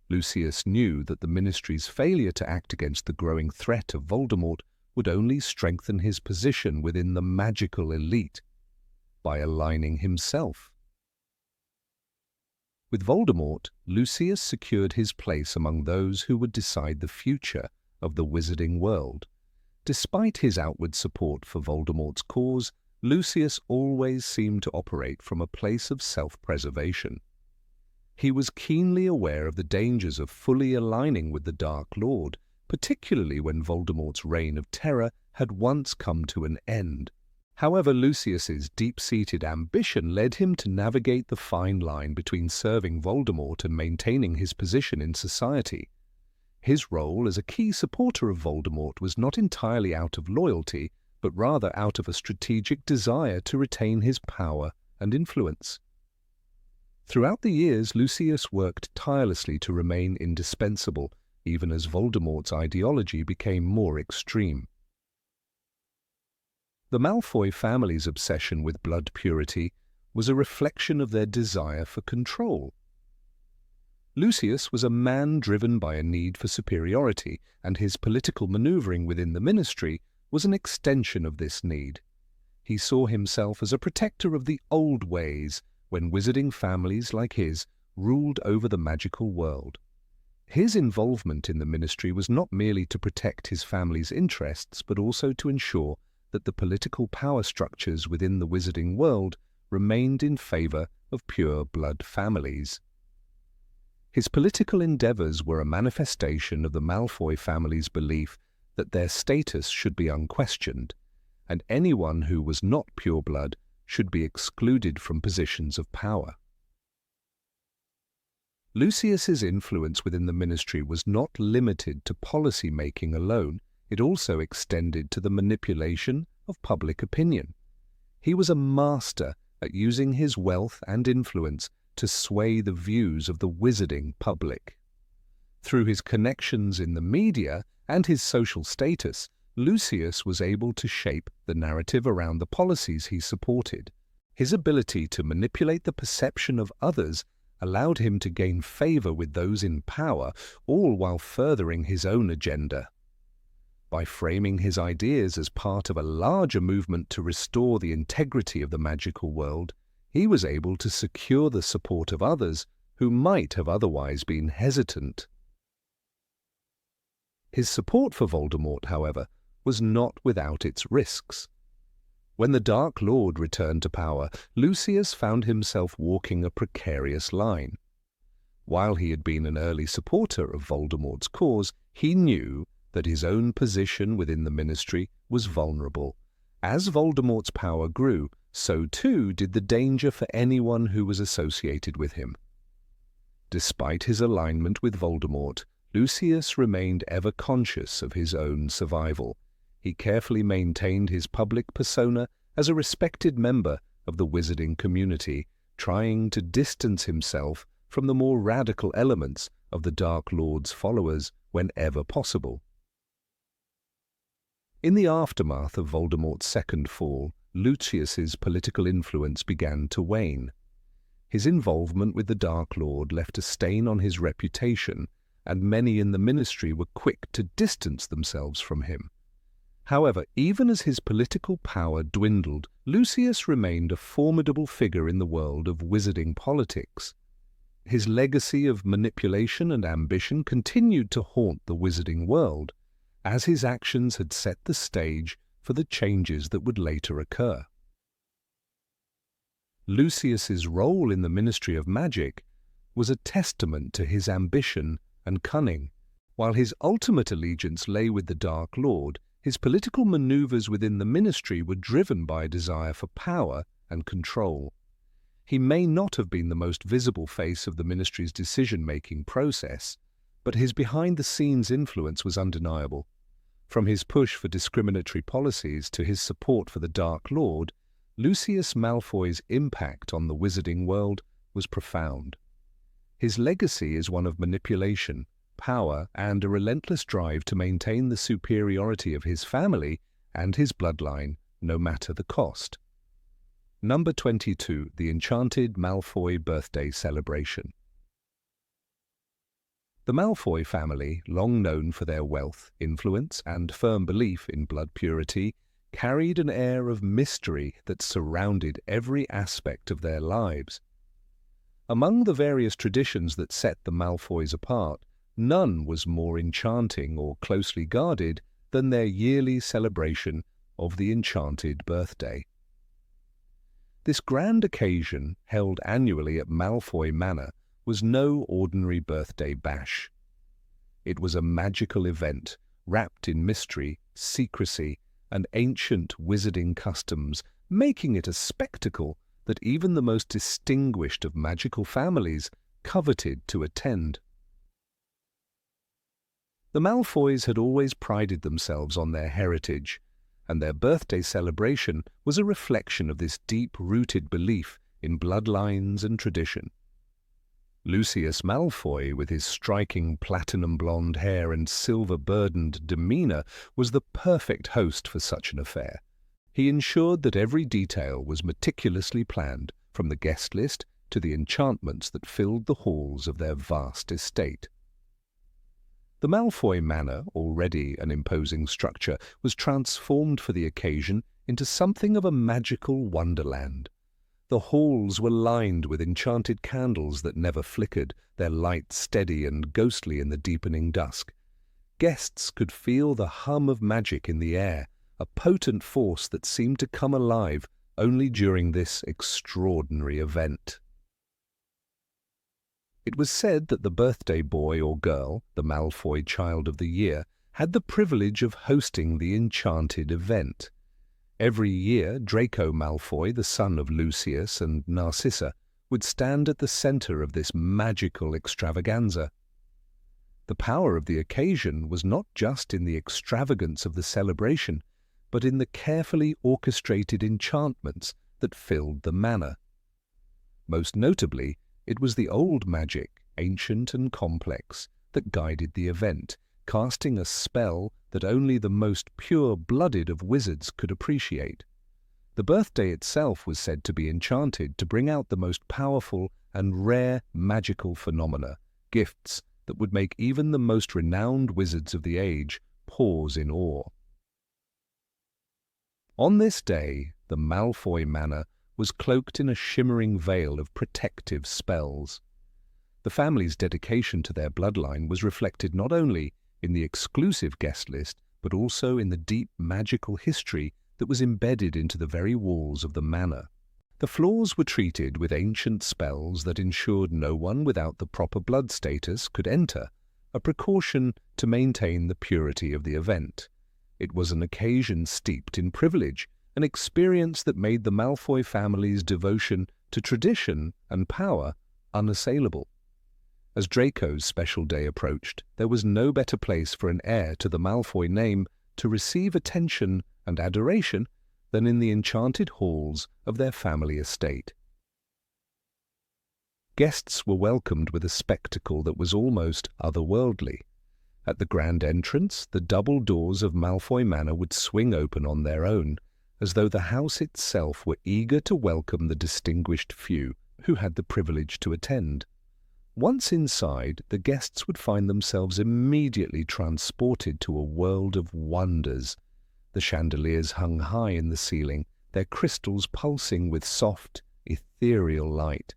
Lucius knew that the ministry's failure to act against the growing threat of Voldemort would only strengthen his position within the magical elite by aligning himself. With Voldemort, Lucius secured his place among those who would decide the future of the wizarding world. Despite his outward support for Voldemort's cause, Lucius always seemed to operate from a place of self-preservation. He was keenly aware of the dangers of fully aligning with the Dark Lord, particularly when Voldemort's reign of terror had once come to an end. However, Lucius's deep-seated ambition led him to navigate the fine line between serving Voldemort and maintaining his position in society. His role as a key supporter of Voldemort was not entirely out of loyalty, but rather out of a strategic desire to retain his power and influence. Throughout the years, Lucius worked tirelessly to remain indispensable, even as Voldemort's ideology became more extreme. The Malfoy family's obsession with blood purity was a reflection of their desire for control. Lucius was a man driven by a need for superiority, and his political maneuvering within the ministry was an extension of this need. He saw himself as a protector of the old ways when wizarding families like his ruled over the magical world. His involvement in the ministry was not merely to protect his family's interests, but also to ensure that the political power structures within the wizarding world remained in favor of pure blood families. His political endeavors were a manifestation of the Malfoy family's belief that their status should be unquestioned, and anyone who was not pure blood should be excluded from positions of power. Lucius's influence within the ministry was not limited to policy-making alone. It also extended to the manipulation of public opinion. He was a master at using his wealth and influence to sway the views of the wizarding public. Through his connections in the media and his social status, Lucius was able to shape the narrative around the policies he supported. His ability to manipulate the perception of others allowed him to gain favor with those in power, all while furthering his own agenda. By framing his ideas as part of a larger movement to restore the integrity of the magical world, he was able to secure the support of others who might have otherwise been hesitant. His support for Voldemort, however, was not without its risks. When the Dark Lord returned to power, Lucius found himself walking a precarious line. While he had been an early supporter of Voldemort's cause, he knew that his own position within the ministry was vulnerable. As Voldemort's power grew, so too did the danger for anyone who was associated with him. Despite his alignment with Voldemort, Lucius remained ever conscious of his own survival. He carefully maintained his public persona as a respected member of the wizarding community, trying to distance himself from the more radical elements of the Dark Lord's followers whenever possible. In the aftermath of Voldemort's second fall, Lucius's political influence began to wane. His involvement with the Dark Lord left a stain on his reputation, and many in the ministry were quick to distance themselves from him. However, even as his political power dwindled, Lucius remained a formidable figure in the world of wizarding politics. His legacy of manipulation and ambition continued to haunt the wizarding world, as his actions had set the stage for the changes that would later occur. Lucius's role in the Ministry of Magic was a testament to his ambition and cunning. While his ultimate allegiance lay with the Dark Lord, his political maneuvers within the ministry were driven by a desire for power and control. He may not have been the most visible face of the ministry's decision-making process, but his behind-the-scenes influence was undeniable. From his push for discriminatory policies to his support for the Dark Lord, Lucius Malfoy's impact on the wizarding world was profound. His legacy is one of manipulation, power, and a relentless drive to maintain the superiority of his family and his bloodline, no matter the cost. Number 22. The Enchanted Malfoy Birthday Celebration. The Malfoy family, long known for their wealth, influence, and firm belief in blood purity, carried an air of mystery that surrounded every aspect of their lives. Among the various traditions that set the Malfoys apart, none was more enchanting or closely guarded than their yearly celebration of the Enchanted Birthday. This grand occasion, held annually at Malfoy Manor, was no ordinary birthday bash. It was a magical event, wrapped in mystery, secrecy, and ancient wizarding customs, making it a spectacle that even the most distinguished of magical families coveted to attend. The Malfoys had always prided themselves on their heritage, and their birthday celebration was a reflection of this deep-rooted belief in bloodlines and tradition. Lucius Malfoy, with his striking platinum blonde hair and silver-burdened demeanor, was the perfect host for such an affair. He ensured that every detail was meticulously planned, from the guest list to the enchantments that filled the halls of their vast estate. The Malfoy Manor, already an imposing structure, was transformed for the occasion into something of a magical wonderland. The halls were lined with enchanted candles that never flickered, their light steady and ghostly in the deepening dusk. Guests could feel the hum of magic in the air, a potent force that seemed to come alive only during this extraordinary event. It was said that the birthday boy or girl, the Malfoy Child of the Year, had the privilege of hosting the enchanted event. Every year, Draco Malfoy, the son of Lucius and Narcissa, would stand at the center of this magical extravaganza. The power of the occasion was not just in the extravagance of the celebration, but in the carefully orchestrated enchantments that filled the manor. Most notably, It was the old magic, ancient and complex, that guided the event, casting a spell that only the most pure-blooded of wizards could appreciate. The birthday itself was said to be enchanted to bring out the most powerful and rare magical phenomena, gifts that would make even the most renowned wizards of the age pause in awe. On this day, the Malfoy manor was cloaked in a shimmering veil of protective spells. The family's dedication to their bloodline was reflected not only in the exclusive guest list, but also in the deep magical history that was embedded into the very walls of the manor. The floors were treated with ancient spells that ensured no one without the proper blood status could enter, a precaution to maintain the purity of the event. It was an occasion steeped in privilege, an experience that made the Malfoy family's devotion to tradition and power unassailable. As Draco's special day approached, there was no better place for an heir to the Malfoy name to receive attention and adoration than in the enchanted halls of their family estate. Guests were welcomed with a spectacle that was almost otherworldly. At the grand entrance, the double doors of Malfoy Manor would swing open on their own, as though the house itself were eager to welcome the distinguished few who had the privilege to attend. Once inside, the guests would find themselves immediately transported to a world of wonders. The chandeliers hung high in the ceiling, their crystals pulsing with soft, ethereal light.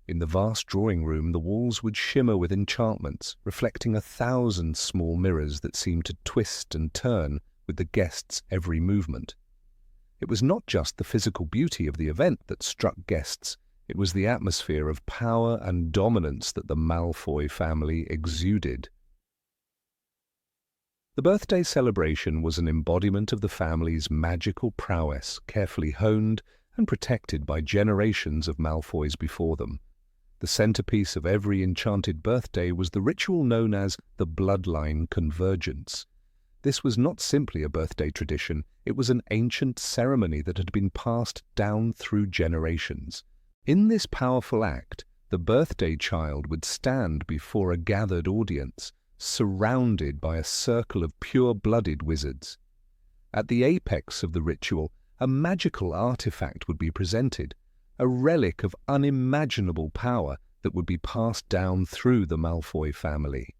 In the vast drawing room, the walls would shimmer with enchantments, reflecting 1,000 small mirrors that seemed to twist and turn with the guests' every movement. It was not just the physical beauty of the event that struck guests, it was the atmosphere of power and dominance that the Malfoy family exuded. The birthday celebration was an embodiment of the family's magical prowess, carefully honed and protected by generations of Malfoys before them. The centerpiece of every enchanted birthday was the ritual known as the bloodline convergence. This was not simply a birthday tradition, it was an ancient ceremony that had been passed down through generations. In this powerful act, the birthday child would stand before a gathered audience, surrounded by a circle of pure-blooded wizards. At the apex of the ritual, a magical artifact would be presented, a relic of unimaginable power that would be passed down through the Malfoy family.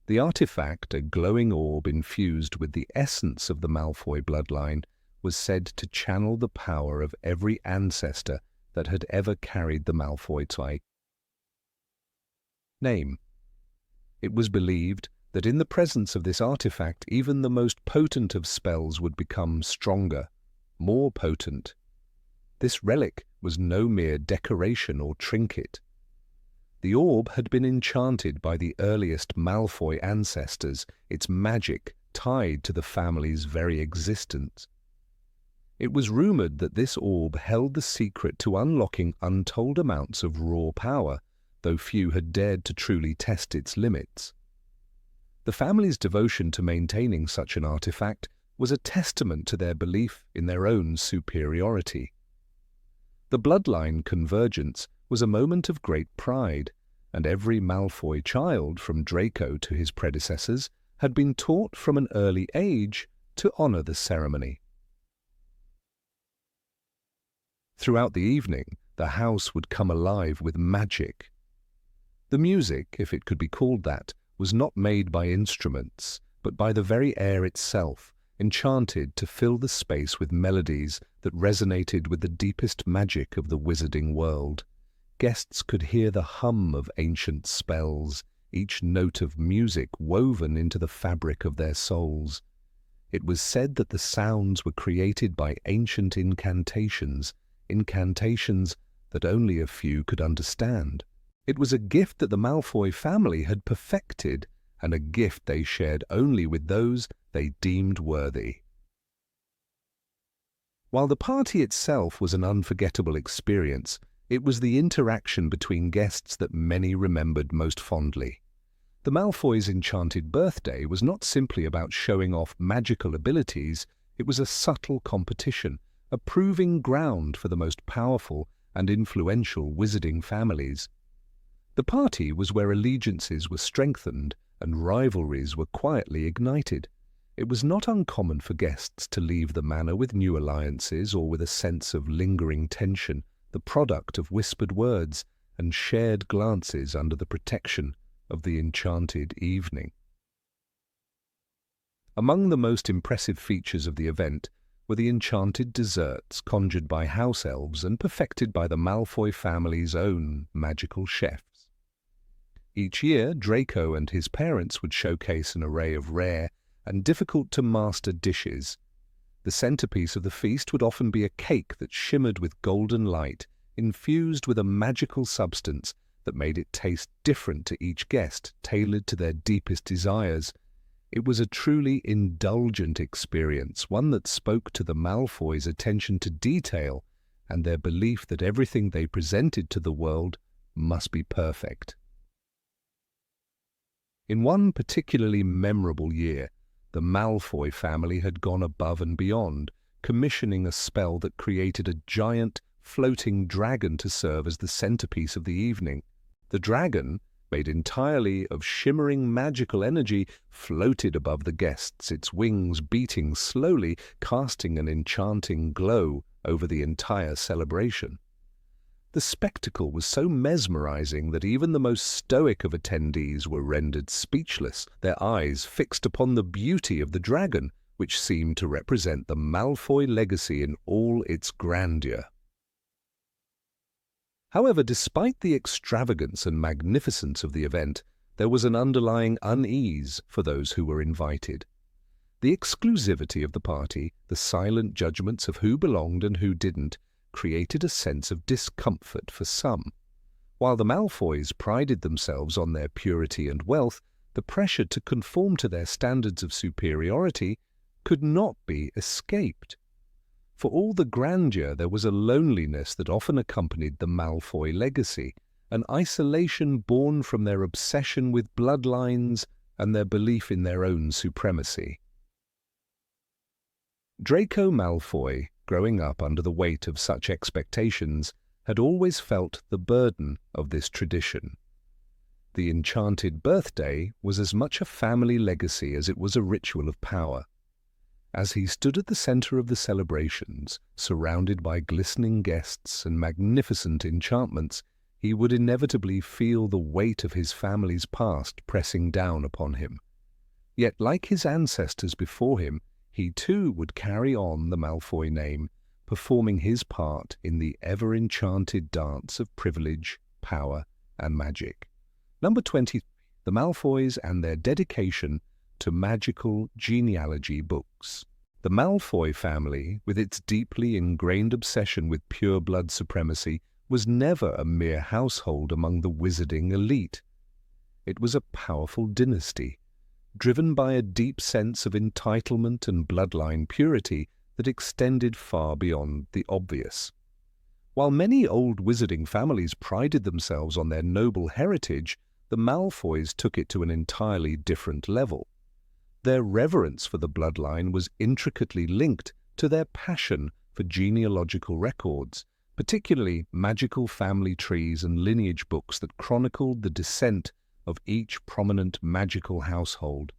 The artifact, a glowing orb infused with the essence of the Malfoy bloodline, was said to channel the power of every ancestor that had ever carried the Malfoy type. Name. It was believed that in the presence of this artifact, even the most potent of spells would become stronger, more potent. This relic was no mere decoration or trinket. The orb had been enchanted by the earliest Malfoy ancestors, its magic tied to the family's very existence. It was rumored that this orb held the secret to unlocking untold amounts of raw power, though few had dared to truly test its limits. The family's devotion to maintaining such an artifact was a testament to their belief in their own superiority. The bloodline convergence was a moment of great pride, and every Malfoy child, from Draco to his predecessors, had been taught from an early age to honor the ceremony. Throughout the evening, the house would come alive with magic. The music, if it could be called that, was not made by instruments, but by the very air itself, enchanted to fill the space with melodies that resonated with the deepest magic of the wizarding world. Guests could hear the hum of ancient spells, each note of music woven into the fabric of their souls. It was said that the sounds were created by ancient incantations that only a few could understand. It was a gift that the Malfoy family had perfected, and a gift they shared only with those they deemed worthy. While the party itself was an unforgettable experience, it was the interaction between guests that many remembered most fondly. The Malfoys' enchanted birthday was not simply about showing off magical abilities, it was a subtle competition, a proving ground for the most powerful and influential wizarding families. The party was where allegiances were strengthened and rivalries were quietly ignited. It was not uncommon for guests to leave the manor with new alliances or with a sense of lingering tension, the product of whispered words and shared glances under the protection of the enchanted evening. Among the most impressive features of the event were the enchanted desserts conjured by house elves and perfected by the Malfoy family's own magical chefs. Each year, Draco and his parents would showcase an array of rare and difficult-to-master dishes. The centerpiece of the feast would often be a cake that shimmered with golden light, infused with a magical substance that made it taste different to each guest, tailored to their deepest desires. It was a truly indulgent experience, one that spoke to the Malfoys' attention to detail and their belief that everything they presented to the world must be perfect. In one particularly memorable year, the Malfoy family had gone above and beyond, commissioning a spell that created a giant, floating dragon to serve as the centerpiece of the evening. The dragon, made entirely of shimmering magical energy, floated above the guests, its wings beating slowly, casting an enchanting glow over the entire celebration. The spectacle was so mesmerizing that even the most stoic of attendees were rendered speechless, their eyes fixed upon the beauty of the dragon, which seemed to represent the Malfoy legacy in all its grandeur. However, despite the extravagance and magnificence of the event, there was an underlying unease for those who were invited. The exclusivity of the party, the silent judgments of who belonged and who didn't, created a sense of discomfort for some. While the Malfoys prided themselves on their purity and wealth, the pressure to conform to their standards of superiority could not be escaped. For all the grandeur, there was a loneliness that often accompanied the Malfoy legacy, an isolation born from their obsession with bloodlines and their belief in their own supremacy. Draco Malfoy, growing up under the weight of such expectations, had always felt the burden of this tradition. The enchanted birthday was as much a family legacy as it was a ritual of power. As he stood at the center of the celebrations, surrounded by glistening guests and magnificent enchantments, he would inevitably feel the weight of his family's past pressing down upon him. Yet, like his ancestors before him, he too would carry on the Malfoy name, performing his part in the ever-enchanted dance of privilege, power, and magic. Number 20. The Malfoys and their dedication to magical genealogy books. The Malfoy family, with its deeply ingrained obsession with pure blood supremacy, was never a mere household among the wizarding elite. It was a powerful dynasty, driven by a deep sense of entitlement and bloodline purity that extended far beyond the obvious. While many old wizarding families prided themselves on their noble heritage, the Malfoys took it to an entirely different level. Their reverence for the bloodline was intricately linked to their passion for genealogical records, particularly magical family trees and lineage books that chronicled the descent of each prominent magical household.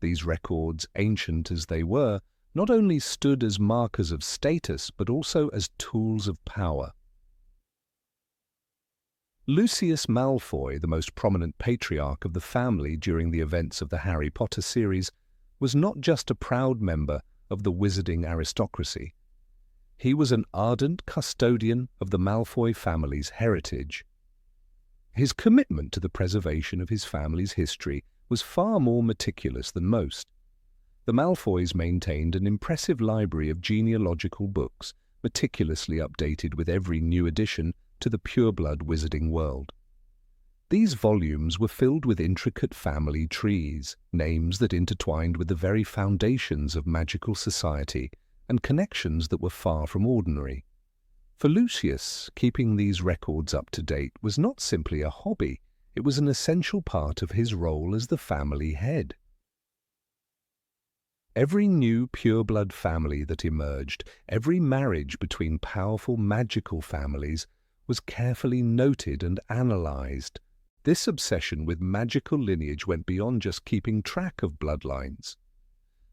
These records, ancient as they were, not only stood as markers of status, but also as tools of power. Lucius Malfoy, the most prominent patriarch of the family during the events of the Harry Potter series, was not just a proud member of the wizarding aristocracy. He was an ardent custodian of the Malfoy family's heritage. His commitment to the preservation of his family's history was far more meticulous than most. The Malfoys maintained an impressive library of genealogical books, meticulously updated with every new addition to the pureblood wizarding world. These volumes were filled with intricate family trees, names that intertwined with the very foundations of magical society, and connections that were far from ordinary. For Lucius, keeping these records up to date was not simply a hobby, it was an essential part of his role as the family head. Every new pureblood family that emerged, every marriage between powerful magical families, was carefully noted and analyzed. This obsession with magical lineage went beyond just keeping track of bloodlines.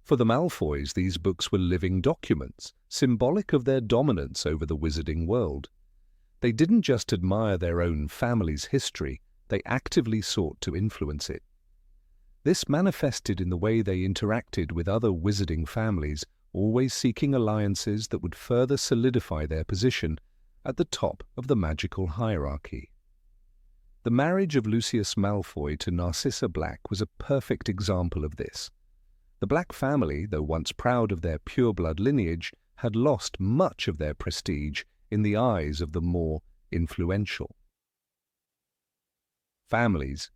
For the Malfoys, these books were living documents, symbolic of their dominance over the wizarding world. They didn't just admire their own family's history, they actively sought to influence it. This manifested in the way they interacted with other wizarding families, always seeking alliances that would further solidify their position at the top of the magical hierarchy. The marriage of Lucius Malfoy to Narcissa Black was a perfect example of this. The Black family, though once proud of their pureblood lineage, had lost much of their prestige in the eyes of the more influential families.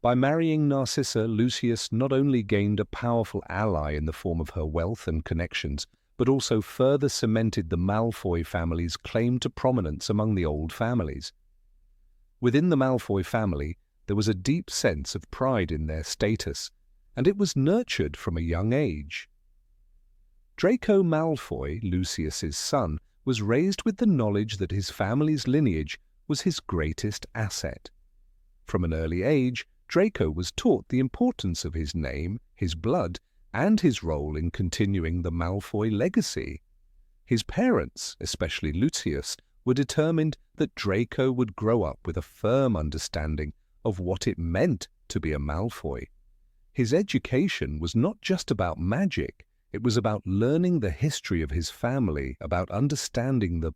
By marrying Narcissa, Lucius not only gained a powerful ally in the form of her wealth and connections, but also further cemented the Malfoy family's claim to prominence among the old families. Within the Malfoy family, there was a deep sense of pride in their status, and it was nurtured from a young age. Draco Malfoy, Lucius's son, was raised with the knowledge that his family's lineage was his greatest asset. From an early age, Draco was taught the importance of his name, his blood, and his role in continuing the Malfoy legacy. His parents, especially Lucius, were determined that Draco would grow up with a firm understanding of what it meant to be a Malfoy. His education was not just about magic, it was about learning the history of his family, about understanding the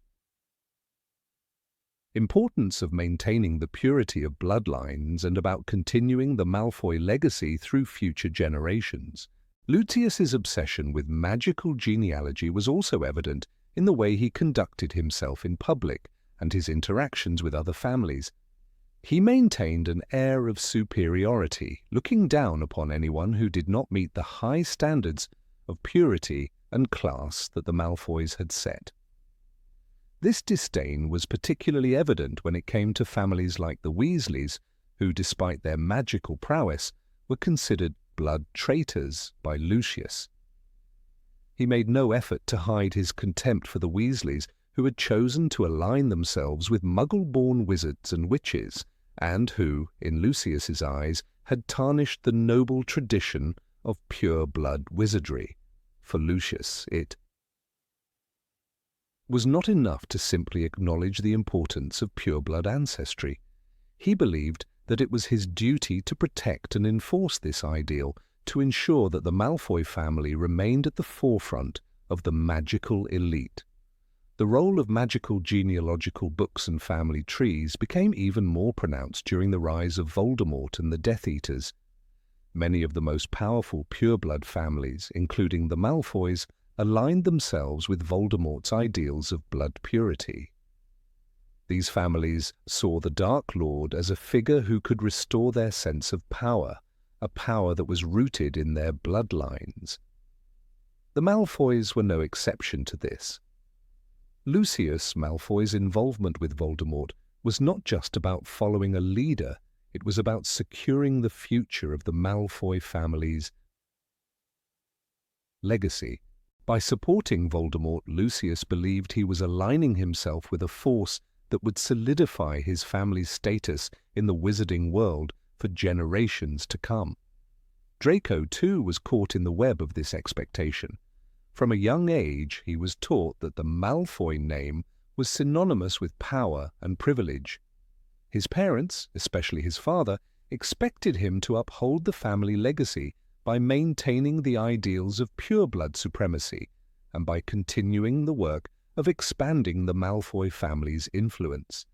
importance of maintaining the purity of bloodlines, and about continuing the Malfoy legacy through future generations. Lucius's obsession with magical genealogy was also evident in the way he conducted himself in public and his interactions with other families. He maintained an air of superiority, looking down upon anyone who did not meet the high standards of purity and class that the Malfoys had set. This disdain was particularly evident when it came to families like the Weasleys, who, despite their magical prowess, were considered blood traitors by Lucius. He made no effort to hide his contempt for the Weasleys, who had chosen to align themselves with Muggle-born wizards and witches, and who, in Lucius's eyes, had tarnished the noble tradition of pure-blood wizardry. For Lucius, it was not enough to simply acknowledge the importance of pure-blood ancestry. He believed that it was his duty to protect and enforce this ideal, to ensure that the Malfoy family remained at the forefront of the magical elite. The role of magical genealogical books and family trees became even more pronounced during the rise of Voldemort and the Death Eaters. Many of the most powerful pureblood families, including the Malfoys, aligned themselves with Voldemort's ideals of blood purity. These families saw the Dark Lord as a figure who could restore their sense of power, a power that was rooted in their bloodlines. The Malfoys were no exception to this. Lucius Malfoy's involvement with Voldemort was not just about following a leader, it was about securing the future of the Malfoy family's legacy. By supporting Voldemort, Lucius believed he was aligning himself with a force that would solidify his family's status in the wizarding world for generations to come. Draco, too, was caught in the web of this expectation. From a young age, he was taught that the Malfoy name was synonymous with power and privilege. His parents, especially his father, expected him to uphold the family legacy by maintaining the ideals of pureblood supremacy and by continuing the work of expanding the Malfoy family's influence.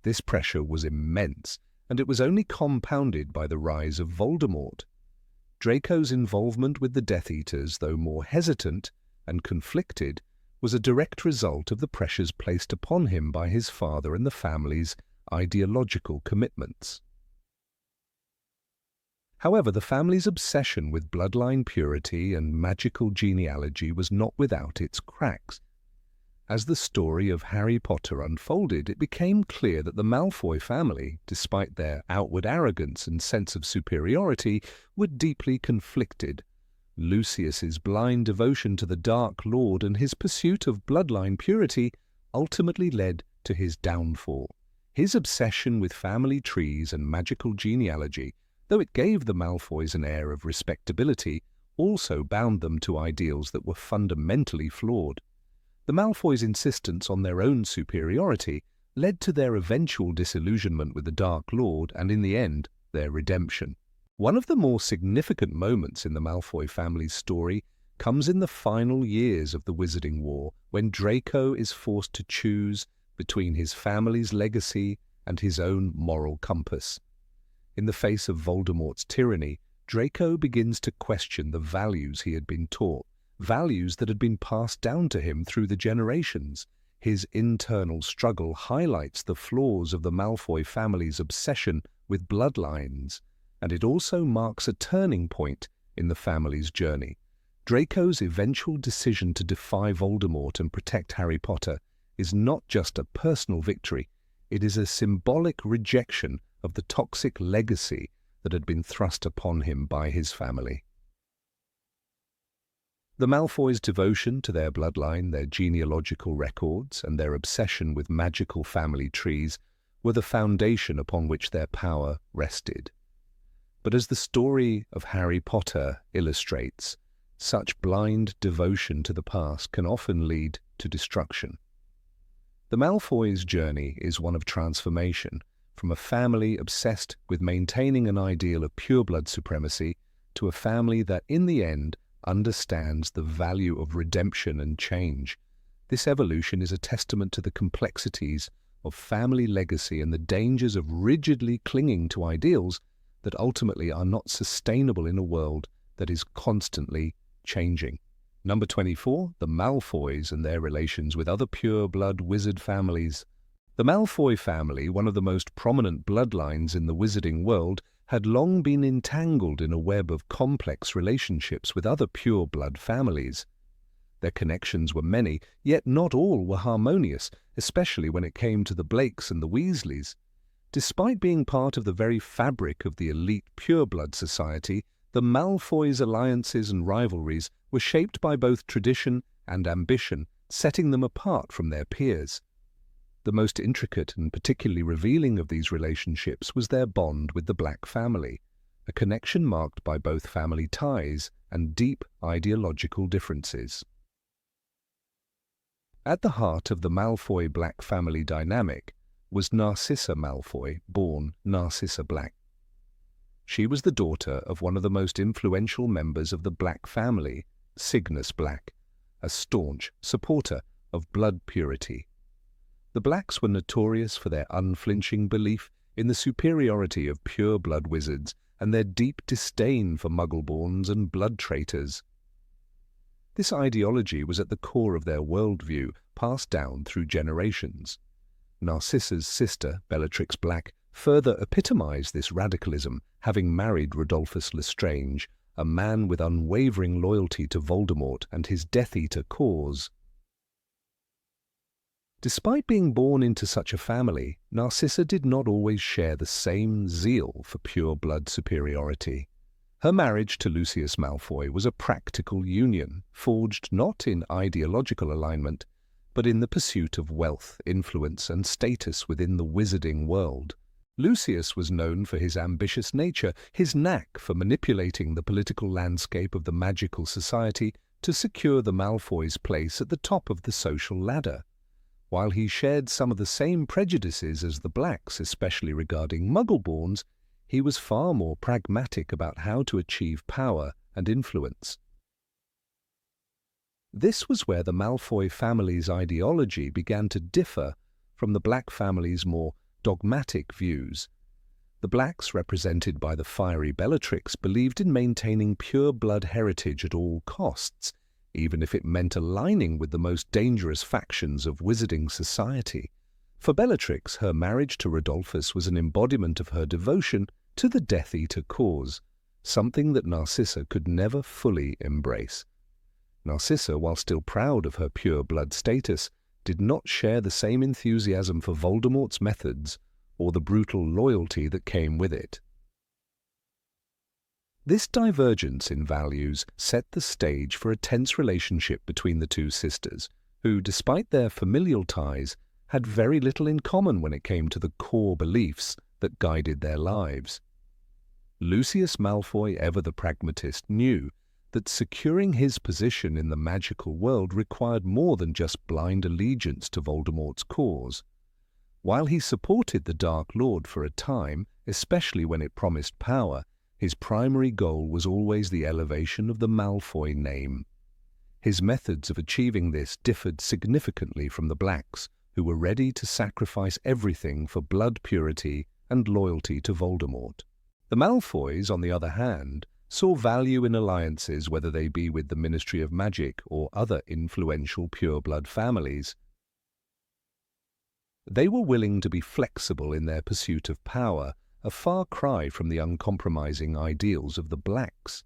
This pressure was immense, and it was only compounded by the rise of Voldemort. Draco's involvement with the Death Eaters, though more hesitant and conflicted, was a direct result of the pressures placed upon him by his father and the family's ideological commitments. However, the family's obsession with bloodline purity and magical genealogy was not without its cracks. As the story of Harry Potter unfolded, it became clear that the Malfoy family, despite their outward arrogance and sense of superiority, were deeply conflicted. Lucius's blind devotion to the Dark Lord and his pursuit of bloodline purity ultimately led to his downfall. His obsession with family trees and magical genealogy, though it gave the Malfoys an air of respectability, also bound them to ideals that were fundamentally flawed. The Malfoys' insistence on their own superiority led to their eventual disillusionment with the Dark Lord and, in the end, their redemption. One of the more significant moments in the Malfoy family's story comes in the final years of the Wizarding War, when Draco is forced to choose between his family's legacy and his own moral compass. In the face of Voldemort's tyranny, Draco begins to question the values he had been taught, values that had been passed down to him through the generations. His internal struggle highlights the flaws of the Malfoy family's obsession with bloodlines, and it also marks a turning point in the family's journey. Draco's eventual decision to defy Voldemort and protect Harry Potter is not just a personal victory, it is a symbolic rejection of the toxic legacy that had been thrust upon him by his family. The Malfoys' devotion to their bloodline, their genealogical records, and their obsession with magical family trees were the foundation upon which their power rested. But as the story of Harry Potter illustrates, such blind devotion to the past can often lead to destruction. The Malfoys' journey is one of transformation, from a family obsessed with maintaining an ideal of pureblood supremacy to a family that, in the end, understands the value of redemption and change. This evolution is a testament to the complexities of family legacy and the dangers of rigidly clinging to ideals that ultimately are not sustainable in a world that is constantly changing. Number 24, the Malfoys and their relations with other pure-blood wizard families. The Malfoy family, one of the most prominent bloodlines in the wizarding world, had long been entangled in a web of complex relationships with other pure-blood families. Their connections were many, yet not all were harmonious, especially when it came to the Blakes and the Weasleys. Despite being part of the very fabric of the elite pure-blood society, the Malfoys' alliances and rivalries were shaped by both tradition and ambition, setting them apart from their peers. The most intricate and particularly revealing of these relationships was their bond with the Black family, a connection marked by both family ties and deep ideological differences. At the heart of the Malfoy-Black family dynamic was Narcissa Malfoy, born Narcissa Black. She was the daughter of one of the most influential members of the Black family, Cygnus Black, a staunch supporter of blood purity. The Blacks were notorious for their unflinching belief in the superiority of pure-blood wizards and their deep disdain for Muggleborns and blood traitors. This ideology was at the core of their worldview, passed down through generations. Narcissa's sister, Bellatrix Black, further epitomized this radicalism, having married Rodolphus Lestrange, a man with unwavering loyalty to Voldemort and his Death Eater cause. Despite being born into such a family, Narcissa did not always share the same zeal for pure-blood superiority. Her marriage to Lucius Malfoy was a practical union, forged not in ideological alignment, but in the pursuit of wealth, influence, and status within the wizarding world. Lucius was known for his ambitious nature, his knack for manipulating the political landscape of the magical society to secure the Malfoys' place at the top of the social ladder. While he shared some of the same prejudices as the Blacks, especially regarding Muggleborns, he was far more pragmatic about how to achieve power and influence. This was where the Malfoy family's ideology began to differ from the Black family's more dogmatic views. The Blacks, represented by the fiery Bellatrix, believed in maintaining pure blood heritage at all costs, even if it meant aligning with the most dangerous factions of wizarding society. For Bellatrix, her marriage to Rodolphus was an embodiment of her devotion to the Death Eater cause, something that Narcissa could never fully embrace. Narcissa, while still proud of her pure blood status, did not share the same enthusiasm for Voldemort's methods or the brutal loyalty that came with it. This divergence in values set the stage for a tense relationship between the two sisters, who, despite their familial ties, had very little in common when it came to the core beliefs that guided their lives. Lucius Malfoy, ever the pragmatist, knew that securing his position in the magical world required more than just blind allegiance to Voldemort's cause. While he supported the Dark Lord for a time, especially when it promised power, his primary goal was always the elevation of the Malfoy name. His methods of achieving this differed significantly from the Blacks, who were ready to sacrifice everything for blood purity and loyalty to Voldemort. The Malfoys, on the other hand, saw value in alliances, whether they be with the Ministry of Magic or other influential pureblood families. They were willing to be flexible in their pursuit of power, a far cry from the uncompromising ideals of the Blacks.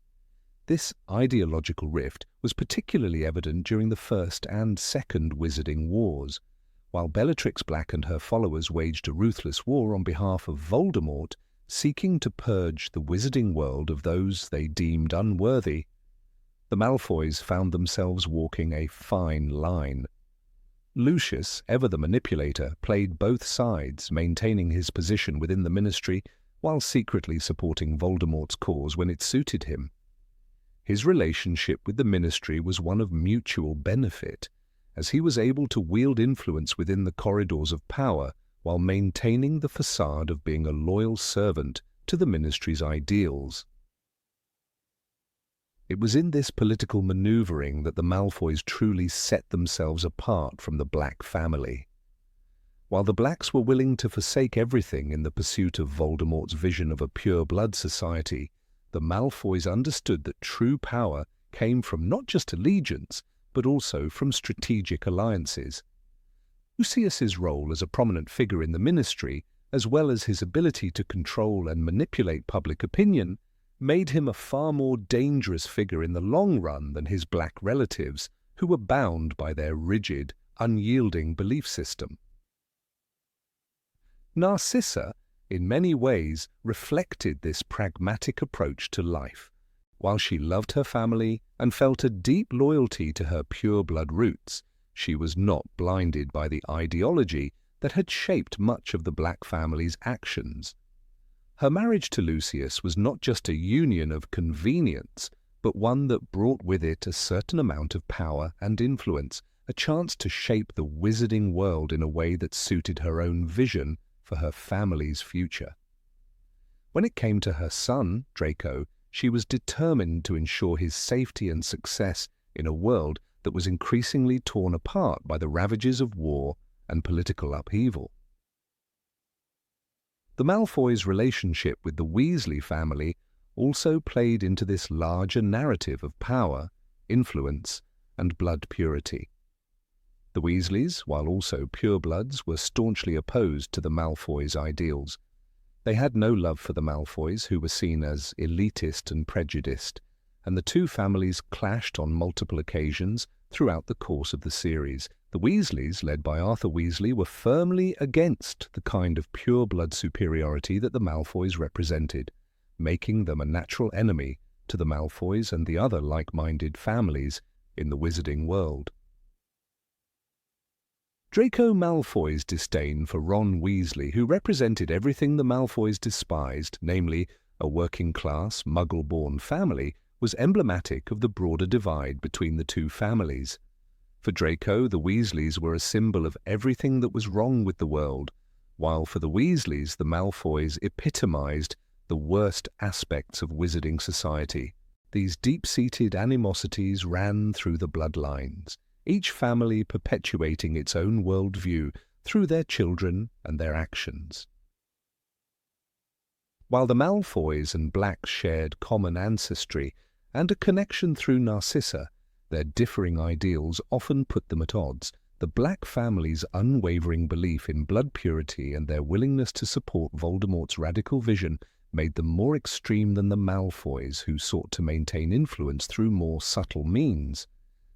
This ideological rift was particularly evident during the First and Second Wizarding Wars. While Bellatrix Black and her followers waged a ruthless war on behalf of Voldemort, seeking to purge the wizarding world of those they deemed unworthy, the Malfoys found themselves walking a fine line. Lucius, ever the manipulator, played both sides, maintaining his position within the Ministry while secretly supporting Voldemort's cause when it suited him. His relationship with the Ministry was one of mutual benefit, as he was able to wield influence within the corridors of power while maintaining the facade of being a loyal servant to the Ministry's ideals. It was in this political maneuvering that the Malfoys truly set themselves apart from the Black family. While the Blacks were willing to forsake everything in the pursuit of Voldemort's vision of a pure-blood society, the Malfoys understood that true power came from not just allegiance, but also from strategic alliances. Lucius's role as a prominent figure in the Ministry, as well as his ability to control and manipulate public opinion, made him a far more dangerous figure in the long run than his Black relatives, who were bound by their rigid, unyielding belief system. Narcissa, in many ways, reflected this pragmatic approach to life. While she loved her family and felt a deep loyalty to her pure-blood roots, she was not blinded by the ideology that had shaped much of the Black family's actions. Her marriage to Lucius was not just a union of convenience, but one that brought with it a certain amount of power and influence, a chance to shape the wizarding world in a way that suited her own vision for her family's future. When it came to her son, Draco, she was determined to ensure his safety and success in a world that was increasingly torn apart by the ravages of war and political upheaval. The Malfoys' relationship with the Weasley family also played into this larger narrative of power, influence, and blood purity. The Weasleys, while also purebloods, were staunchly opposed to the Malfoys' ideals. They had no love for the Malfoys, who were seen as elitist and prejudiced, and the two families clashed on multiple occasions throughout the course of the series. The Weasleys, led by Arthur Weasley, were firmly against the kind of pure-blood superiority that the Malfoys represented, making them a natural enemy to the Malfoys and the other like-minded families in the wizarding world. Draco Malfoy's disdain for Ron Weasley, who represented everything the Malfoys despised, namely a working-class, muggle-born family, was emblematic of the broader divide between the two families. For Draco, the Weasleys were a symbol of everything that was wrong with the world, while for the Weasleys, the Malfoys epitomized the worst aspects of wizarding society. These deep-seated animosities ran through the bloodlines, each family perpetuating its own worldview through their children and their actions. While the Malfoys and Blacks shared common ancestry and a connection through Narcissa, their differing ideals often put them at odds. The Black family's unwavering belief in blood purity and their willingness to support Voldemort's radical vision made them more extreme than the Malfoys, who sought to maintain influence through more subtle means.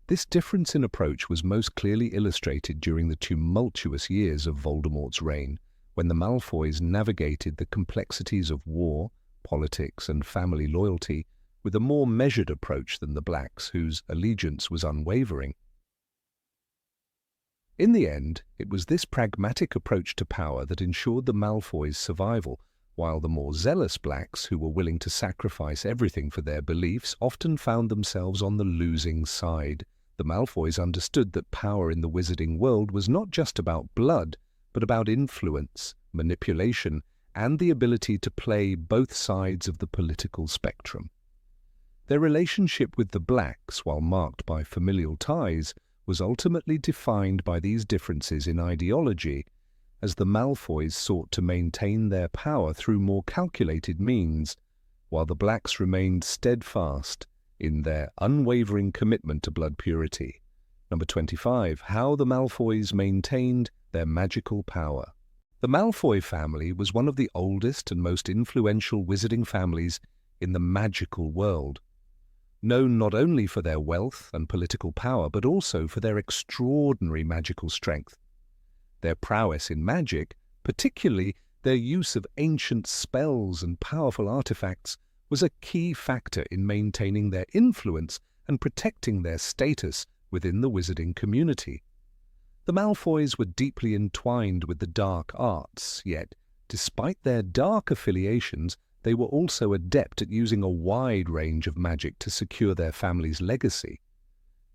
This difference in approach was most clearly illustrated during the tumultuous years of Voldemort's reign, when the Malfoys navigated the complexities of war, politics, and family loyalty, with a more measured approach than the Blacks, whose allegiance was unwavering. In the end, it was this pragmatic approach to power that ensured the Malfoys' survival, while the more zealous Blacks, who were willing to sacrifice everything for their beliefs, often found themselves on the losing side. The Malfoys understood that power in the wizarding world was not just about blood, but about influence, manipulation, and the ability to play both sides of the political spectrum. Their relationship with the Blacks, while marked by familial ties, was ultimately defined by these differences in ideology, as the Malfoys sought to maintain their power through more calculated means, while the Blacks remained steadfast in their unwavering commitment to blood purity. Number 25. How the Malfoys maintained their magical power. The Malfoy family was one of the oldest and most influential wizarding families in the magical world, known not only for their wealth and political power, but also for their extraordinary magical strength. Their prowess in magic, particularly their use of ancient spells and powerful artifacts, was a key factor in maintaining their influence and protecting their status within the wizarding community. The Malfoys were deeply entwined with the dark arts, yet, despite their dark affiliations, they were also adept at using a wide range of magic to secure their family's legacy.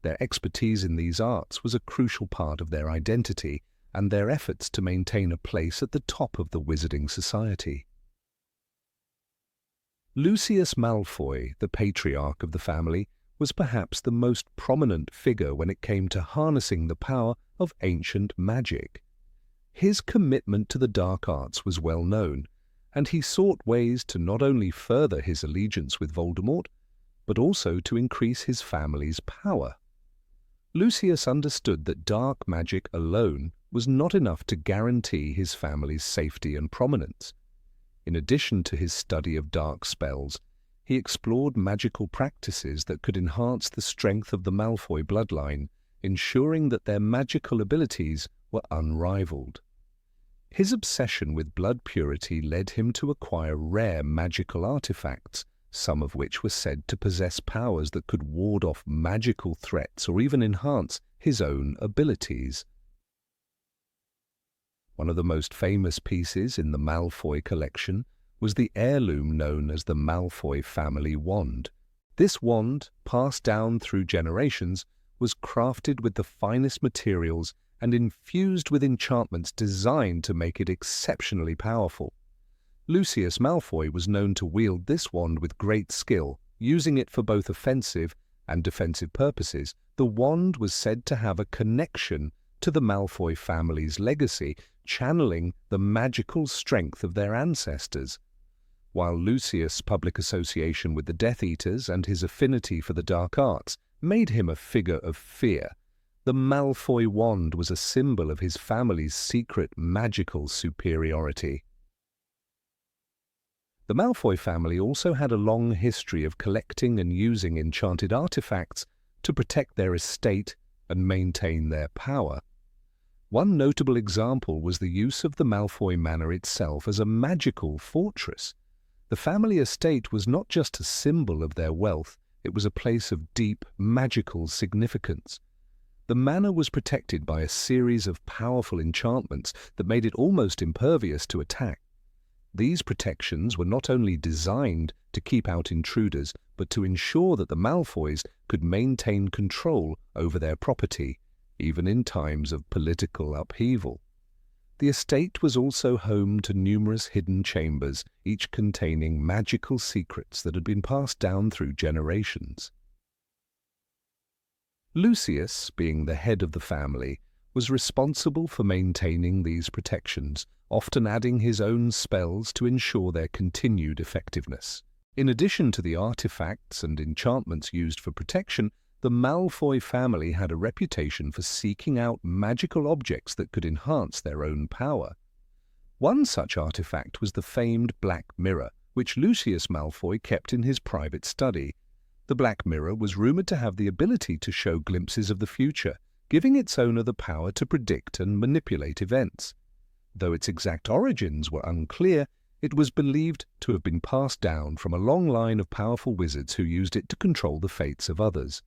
Their expertise in these arts was a crucial part of their identity and their efforts to maintain a place at the top of the wizarding society. Lucius Malfoy, the patriarch of the family, was perhaps the most prominent figure when it came to harnessing the power of ancient magic. His commitment to the dark arts was well known, and he sought ways to not only further his allegiance with Voldemort, but also to increase his family's power. Lucius understood that dark magic alone was not enough to guarantee his family's safety and prominence. In addition to his study of dark spells, he explored magical practices that could enhance the strength of the Malfoy bloodline, ensuring that their magical abilities were unrivaled. His obsession with blood purity led him to acquire rare magical artifacts, some of which were said to possess powers that could ward off magical threats or even enhance his own abilities. One of the most famous pieces in the Malfoy collection was the heirloom known as the Malfoy family wand. This wand, passed down through generations, was crafted with the finest materials and infused with enchantments designed to make it exceptionally powerful. Lucius Malfoy was known to wield this wand with great skill, using it for both offensive and defensive purposes. The wand was said to have a connection to the Malfoy family's legacy, channeling the magical strength of their ancestors. While Lucius' public association with the Death Eaters and his affinity for the dark arts made him a figure of fear, the Malfoy wand was a symbol of his family's secret magical superiority. The Malfoy family also had a long history of collecting and using enchanted artifacts to protect their estate and maintain their power. One notable example was the use of the Malfoy Manor itself as a magical fortress. The family estate was not just a symbol of their wealth, it was a place of deep magical significance. The manor was protected by a series of powerful enchantments that made it almost impervious to attack. These protections were not only designed to keep out intruders, but to ensure that the Malfoys could maintain control over their property, even in times of political upheaval. The estate was also home to numerous hidden chambers, each containing magical secrets that had been passed down through generations. Lucius, being the head of the family, was responsible for maintaining these protections, often adding his own spells to ensure their continued effectiveness. In addition to the artifacts and enchantments used for protection, the Malfoy family had a reputation for seeking out magical objects that could enhance their own power. One such artifact was the famed Black Mirror, which Lucius Malfoy kept in his private study. The Black Mirror was rumored to have the ability to show glimpses of the future, giving its owner the power to predict and manipulate events. Though its exact origins were unclear, It was believed to have been passed down from a long line of powerful wizards who used it to control the fates of others.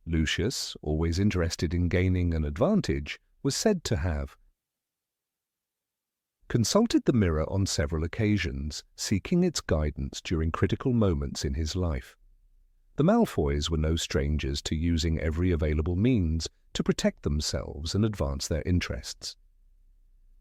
Lucius, always interested in gaining an advantage, was said to have consulted the mirror on several occasions, seeking its guidance during critical moments in his life. The Malfoys were no strangers to using every available means to protect themselves and advance their interests.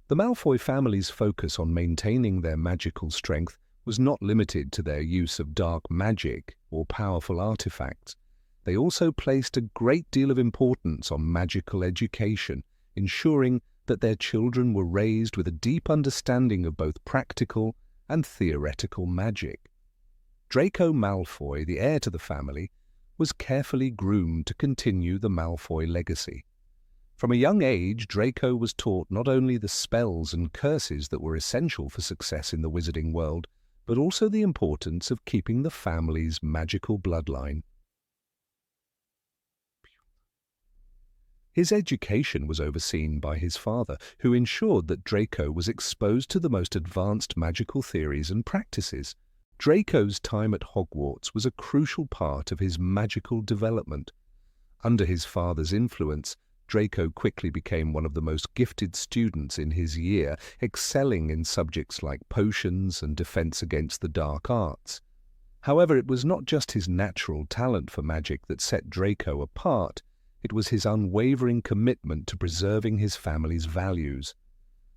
The Malfoy family's focus on maintaining their magical strength was not limited to their use of dark magic or powerful artifacts. They also placed a great deal of importance on magical education, ensuring that their children were raised with a deep understanding of both practical and theoretical magic. Draco Malfoy, the heir to the family, was carefully groomed to continue the Malfoy legacy. From a young age, Draco was taught not only the spells and curses that were essential for success in the wizarding world, but also the importance of keeping the family's magical bloodline. His education was overseen by his father, who ensured that Draco was exposed to the most advanced magical theories and practices. Draco's time at Hogwarts was a crucial part of his magical development. Under his father's influence, Draco quickly became one of the most gifted students in his year, excelling in subjects like potions and defense against the dark arts. However, it was not just his natural talent for magic that set Draco apart. It was his unwavering commitment to preserving his family's values.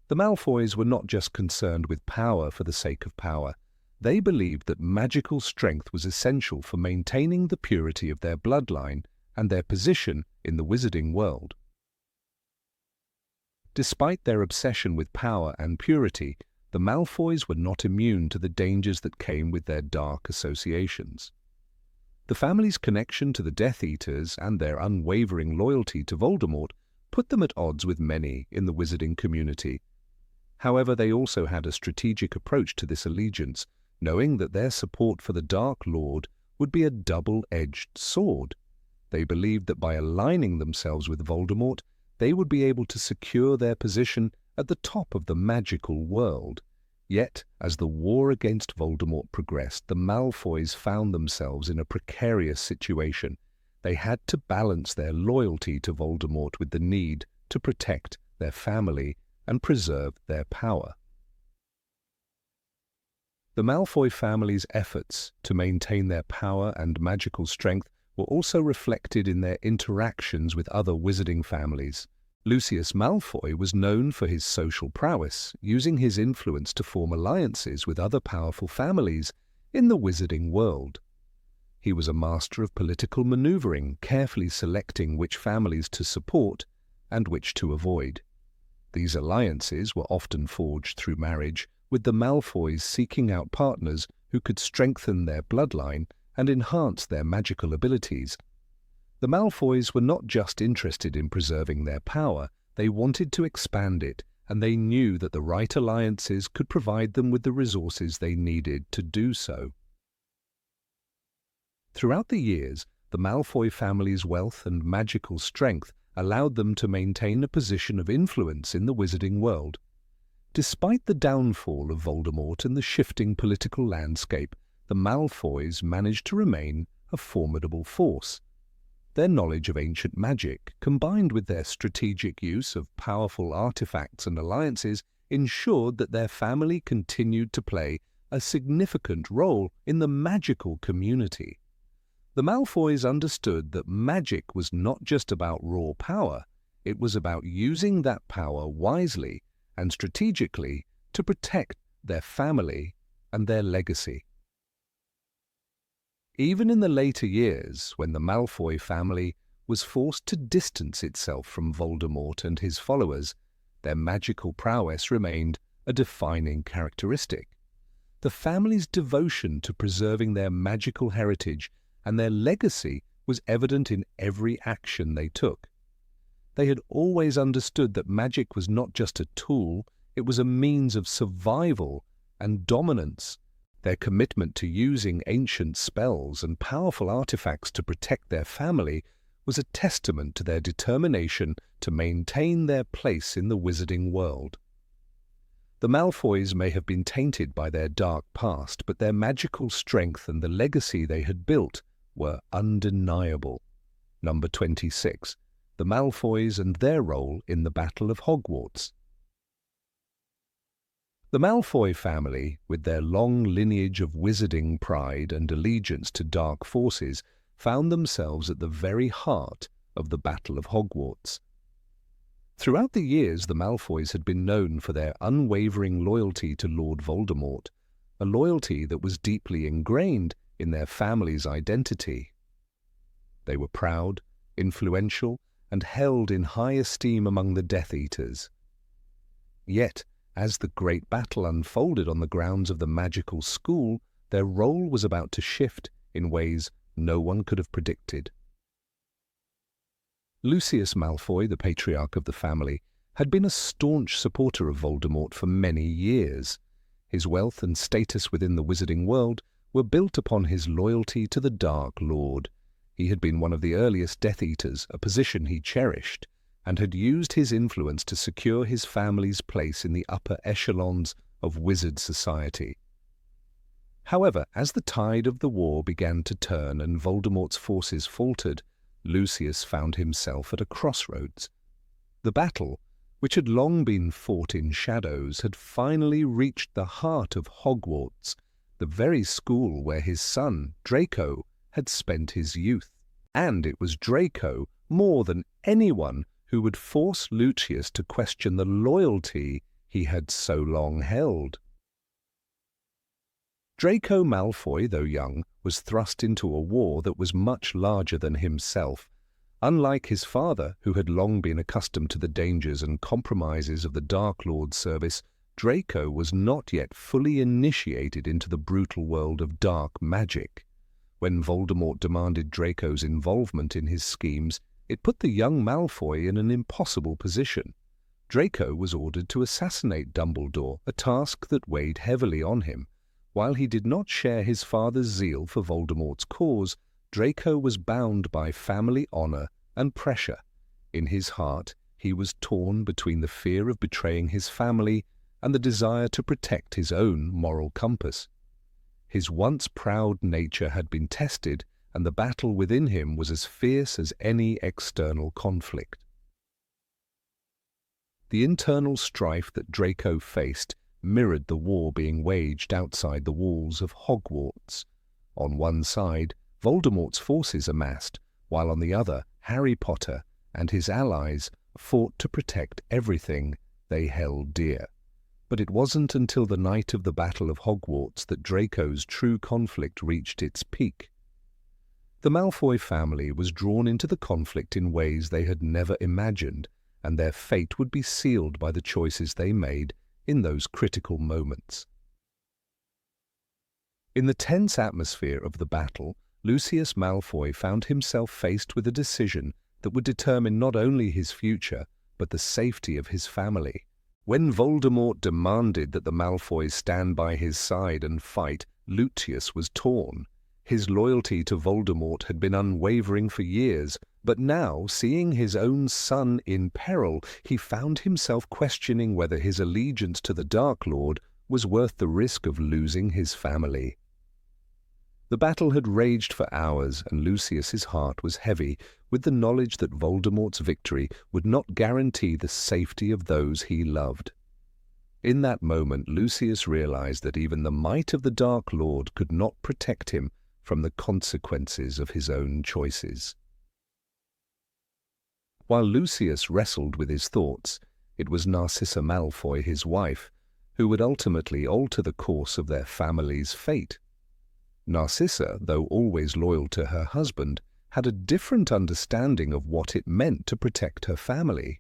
The Malfoys were not just concerned with power for the sake of power. They believed that magical strength was essential for maintaining the purity of their bloodline and their position in the wizarding world. Despite their obsession with power and purity, the Malfoys were not immune to the dangers that came with their dark associations. The family's connection to the Death Eaters and their unwavering loyalty to Voldemort put them at odds with many in the wizarding community. However, they also had a strategic approach to this allegiance, knowing that their support for the Dark Lord would be a double-edged sword. They believed that by aligning themselves with Voldemort, they would be able to secure their position at the top of the magical world. Yet, as the war against Voldemort progressed, the Malfoys found themselves in a precarious situation. They had to balance their loyalty to Voldemort with the need to protect their family and preserve their power. The Malfoy family's efforts to maintain their power and magical strength were also reflected in their interactions with other wizarding families. Lucius Malfoy was known for his social prowess, using his influence to form alliances with other powerful families in the wizarding world. He was a master of political maneuvering, carefully selecting which families to support and which to avoid. These alliances were often forged through marriage, with the Malfoys seeking out partners who could strengthen their bloodline and enhance their magical abilities. The Malfoys were not just interested in preserving their power, they wanted to expand it, and they knew that the right alliances could provide them with the resources they needed to do so. Throughout the years, the Malfoy family's wealth and magical strength allowed them to maintain a position of influence in the wizarding world. Despite the downfall of Voldemort and the shifting political landscape, the Malfoys managed to remain a formidable force. Their knowledge of ancient magic, combined with their strategic use of powerful artifacts and alliances, ensured that their family continued to play a significant role in the magical community. The Malfoys understood that magic was not just about raw power, it was about using that power wisely and strategically to protect their family and their legacy. Even in the later years, when the Malfoy family was forced to distance itself from Voldemort and his followers, their magical prowess remained a defining characteristic. The family's devotion to preserving their magical heritage and their legacy was evident in every action they took. They had always understood that magic was not just a tool, it was a means of survival and dominance. Their commitment to using ancient spells and powerful artifacts to protect their family was a testament to their determination to maintain their place in the wizarding world. The Malfoys may have been tainted by their dark past, but their magical strength and the legacy they had built were undeniable. Number 26. The Malfoys and their role in the Battle of Hogwarts. The Malfoy family, with their long lineage of wizarding pride and allegiance to dark forces, found themselves at the very heart of the Battle of Hogwarts. Throughout the years, the Malfoys had been known for their unwavering loyalty to Lord Voldemort, a loyalty that was deeply ingrained in their family's identity. They were proud, influential, and held in high esteem among the Death Eaters. Yet, as the great battle unfolded on the grounds of the magical school, their role was about to shift in ways no one could have predicted. Lucius Malfoy, the patriarch of the family, had been a staunch supporter of Voldemort for many years. His wealth and status within the wizarding world were built upon his loyalty to the Dark Lord. He had been one of the earliest Death Eaters, a position he cherished, and had used his influence to secure his family's place in the upper echelons of wizard society. However, as the tide of the war began to turn and Voldemort's forces faltered, Lucius found himself at a crossroads. The battle, which had long been fought in shadows, had finally reached the heart of Hogwarts, the very school where his son, Draco, had spent his youth. And it was Draco, more than anyone, who would force Lucius to question the loyalty he had so long held. Draco Malfoy, though young, was thrust into a war that was much larger than himself. Unlike his father, who had long been accustomed to the dangers and compromises of the Dark Lord's service, Draco was not yet fully initiated into the brutal world of dark magic. When Voldemort demanded Draco's involvement in his schemes, it put the young Malfoy in an impossible position. Draco was ordered to assassinate Dumbledore, a task that weighed heavily on him. While he did not share his father's zeal for Voldemort's cause, Draco was bound by family honor and pressure. In his heart, he was torn between the fear of betraying his family and the desire to protect his own moral compass. His once proud nature had been tested, and the battle within him was as fierce as any external conflict. The internal strife that Draco faced mirrored the war being waged outside the walls of Hogwarts. On one side, Voldemort's forces amassed, while on the other, Harry Potter and his allies fought to protect everything they held dear. But it wasn't until the night of the Battle of Hogwarts that Draco's true conflict reached its peak. The Malfoy family was drawn into the conflict in ways they had never imagined, and their fate would be sealed by the choices they made in those critical moments. In the tense atmosphere of the battle, Lucius Malfoy found himself faced with a decision that would determine not only his future, but the safety of his family. When Voldemort demanded that the Malfoys stand by his side and fight, Lucius was torn. His loyalty to Voldemort had been unwavering for years, but now, seeing his own son in peril, he found himself questioning whether his allegiance to the Dark Lord was worth the risk of losing his family. The battle had raged for hours, and Lucius's heart was heavy with the knowledge that Voldemort's victory would not guarantee the safety of those he loved. In that moment, Lucius realized that even the might of the Dark Lord could not protect him from the consequences of his own choices. While Lucius wrestled with his thoughts, it was Narcissa Malfoy, his wife, who would ultimately alter the course of their family's fate. Narcissa, though always loyal to her husband, had a different understanding of what it meant to protect her family.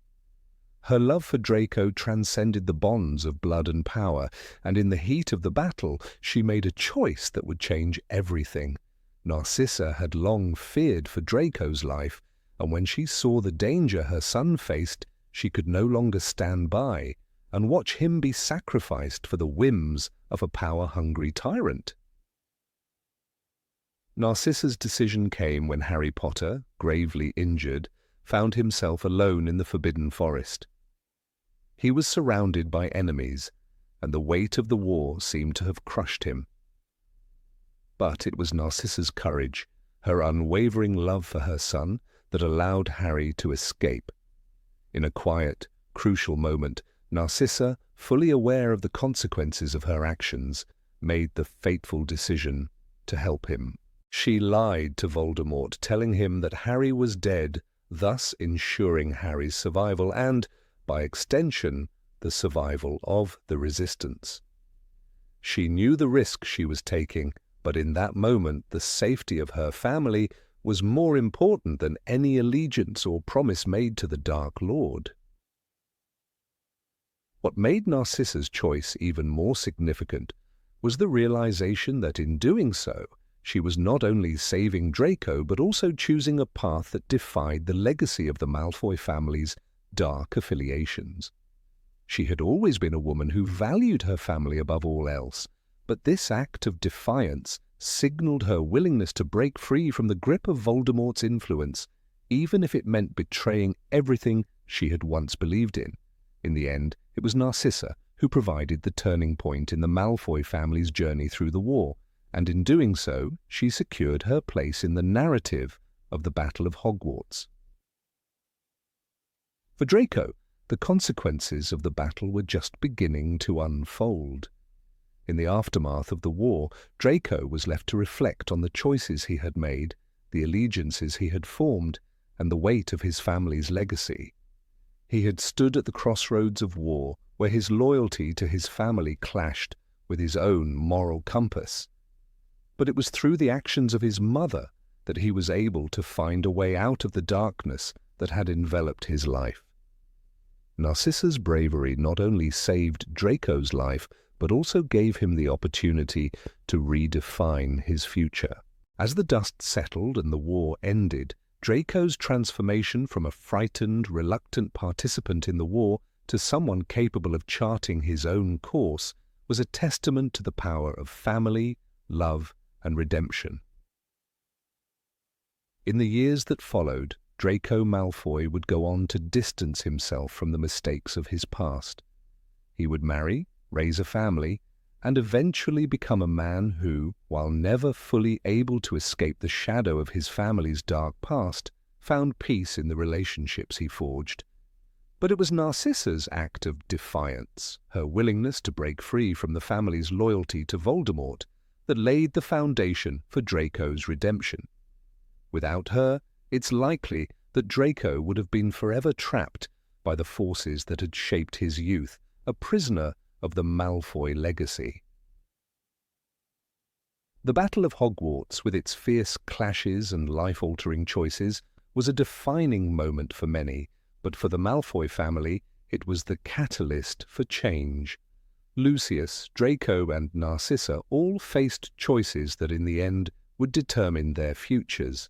Her love for Draco transcended the bonds of blood and power, and in the heat of the battle she made a choice that would change everything. Narcissa had long feared for Draco's life, and when she saw the danger her son faced, she could no longer stand by and watch him be sacrificed for the whims of a power-hungry tyrant. Narcissa's decision came when Harry Potter, gravely injured, found himself alone in the Forbidden Forest. He was surrounded by enemies, and the weight of the war seemed to have crushed him. But it was Narcissa's courage, her unwavering love for her son, that allowed Harry to escape. In a quiet, crucial moment, Narcissa, fully aware of the consequences of her actions, made the fateful decision to help him. She lied to Voldemort, telling him that Harry was dead, thus ensuring Harry's survival and, by extension, the survival of the Resistance. She knew the risk she was taking, but in that moment the safety of her family was more important than any allegiance or promise made to the Dark Lord. What made Narcissa's choice even more significant was the realization that in doing so, she was not only saving Draco but also choosing a path that defied the legacy of the Malfoy family's dark affiliations. She had always been a woman who valued her family above all else, but this act of defiance signaled her willingness to break free from the grip of Voldemort's influence, even if it meant betraying everything she had once believed in. In the end, it was Narcissa who provided the turning point in the Malfoy family's journey through the war, and in doing so, she secured her place in the narrative of the Battle of Hogwarts. For Draco, the consequences of the battle were just beginning to unfold. In the aftermath of the war, Draco was left to reflect on the choices he had made, the allegiances he had formed, and the weight of his family's legacy. He had stood at the crossroads of war, where his loyalty to his family clashed with his own moral compass. But it was through the actions of his mother that he was able to find a way out of the darkness that had enveloped his life. Narcissa's bravery not only saved Draco's life, but also gave him the opportunity to redefine his future. As the dust settled and the war ended, Draco's transformation from a frightened, reluctant participant in the war to someone capable of charting his own course was a testament to the power of family, love, and redemption. In the years that followed, Draco Malfoy would go on to distance himself from the mistakes of his past. He would marry, raise a family, and eventually become a man who, while never fully able to escape the shadow of his family's dark past, found peace in the relationships he forged. But it was Narcissa's act of defiance, her willingness to break free from the family's loyalty to Voldemort, that laid the foundation for Draco's redemption. Without her, it's likely that Draco would have been forever trapped by the forces that had shaped his youth, a prisoner of the Malfoy legacy. The Battle of Hogwarts, with its fierce clashes and life-altering choices, was a defining moment for many, but for the Malfoy family, it was the catalyst for change. Lucius, Draco, and Narcissa all faced choices that in the end would determine their futures.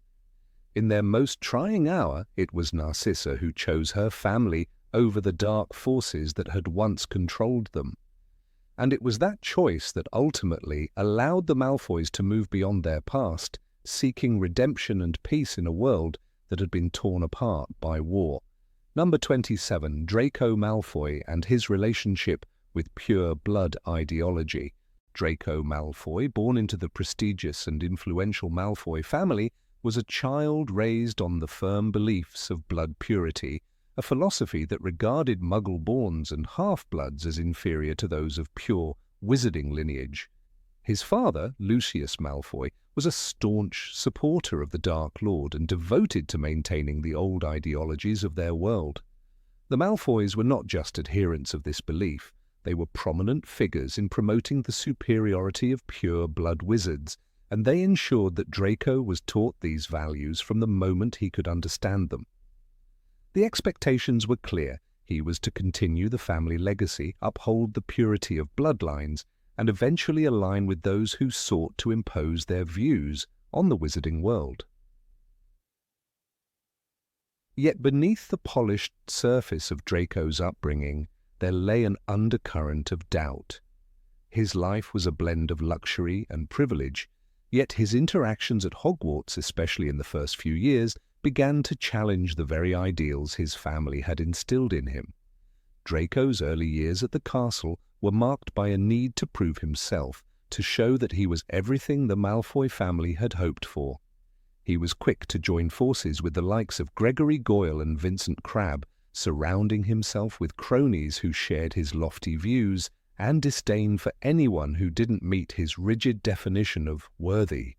In their most trying hour, it was Narcissa who chose her family over the dark forces that had once controlled them. And it was that choice that ultimately allowed the Malfoys to move beyond their past, seeking redemption and peace in a world that had been torn apart by war. Number 27, Draco Malfoy and his relationship with pure blood ideology. Draco Malfoy, born into the prestigious and influential Malfoy family, was a child raised on the firm beliefs of blood purity, a philosophy that regarded Muggle-borns and half-bloods as inferior to those of pure wizarding lineage. His father, Lucius Malfoy, was a staunch supporter of the Dark Lord and devoted to maintaining the old ideologies of their world. The Malfoys were not just adherents of this belief, they were prominent figures in promoting the superiority of pure blood wizards, and they ensured that Draco was taught these values from the moment he could understand them. The expectations were clear. He was to continue the family legacy, uphold the purity of bloodlines, and eventually align with those who sought to impose their views on the wizarding world. Yet beneath the polished surface of Draco's upbringing, there lay an undercurrent of doubt. His life was a blend of luxury and privilege, yet his interactions at Hogwarts, especially in the first few years, began to challenge the very ideals his family had instilled in him. Draco's early years at the castle were marked by a need to prove himself, to show that he was everything the Malfoy family had hoped for. He was quick to join forces with the likes of Gregory Goyle and Vincent Crabbe, surrounding himself with cronies who shared his lofty views and disdain for anyone who didn't meet his rigid definition of worthy.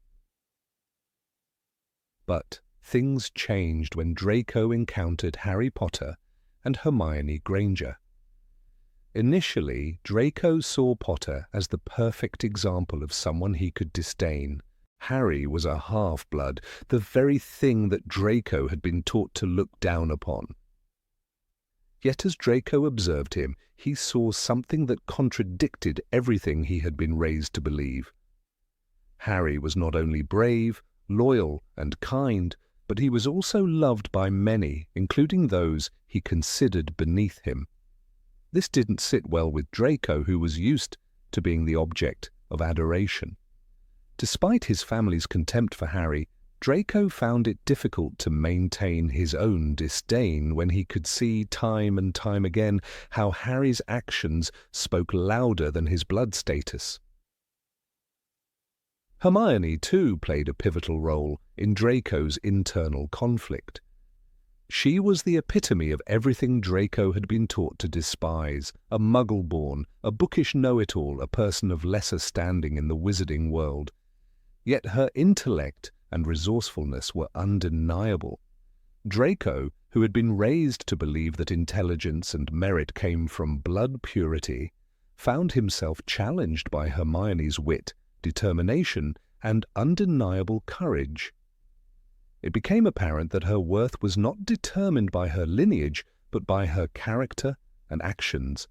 But things changed when Draco encountered Harry Potter and Hermione Granger. Initially, Draco saw Potter as the perfect example of someone he could disdain. Harry was a half-blood, the very thing that Draco had been taught to look down upon. Yet as Draco observed him, he saw something that contradicted everything he had been raised to believe. Harry was not only brave, loyal, and kind, but he was also loved by many, including those he considered beneath him. This didn't sit well with Draco, who was used to being the object of adoration. Despite his family's contempt for Harry, Draco found it difficult to maintain his own disdain when he could see time and time again how Harry's actions spoke louder than his blood status. Hermione, too, played a pivotal role in Draco's internal conflict. She was the epitome of everything Draco had been taught to despise, a muggle-born, a bookish know-it-all, a person of lesser standing in the wizarding world. Yet her intellect and resourcefulness were undeniable. Draco, who had been raised to believe that intelligence and merit came from blood purity, found himself challenged by Hermione's wit, determination, and undeniable courage. It became apparent that her worth was not determined by her lineage, but by her character and actions.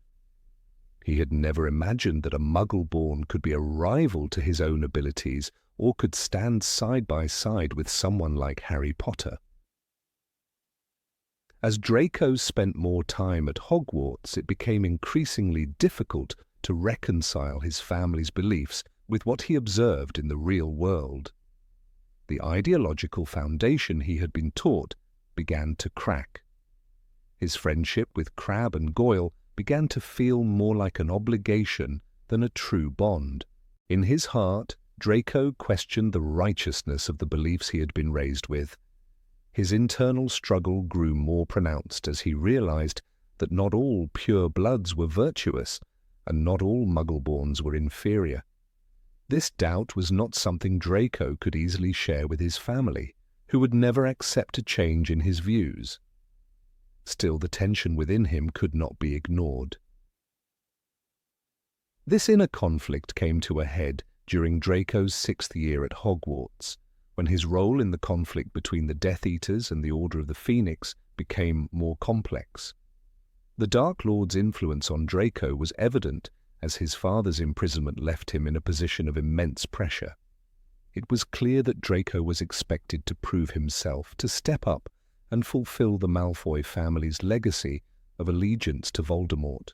He had never imagined that a Muggle-born could be a rival to his own abilities or could stand side by side with someone like Harry Potter. As Draco spent more time at Hogwarts, it became increasingly difficult to reconcile his family's beliefs with what he observed in the real world. The ideological foundation he had been taught began to crack. His friendship with Crabbe and Goyle began to feel more like an obligation than a true bond. In his heart, Draco questioned the righteousness of the beliefs he had been raised with. His internal struggle grew more pronounced as he realized that not all pure bloods were virtuous, and not all Muggle-borns were inferior. This doubt was not something Draco could easily share with his family, who would never accept a change in his views. Still, the tension within him could not be ignored. This inner conflict came to a head during Draco's 6th year at Hogwarts, when his role in the conflict between the Death Eaters and the Order of the Phoenix became more complex. The Dark Lord's influence on Draco was evident as his father's imprisonment left him in a position of immense pressure. It was clear that Draco was expected to prove himself, to step up and fulfill the Malfoy family's legacy of allegiance to Voldemort.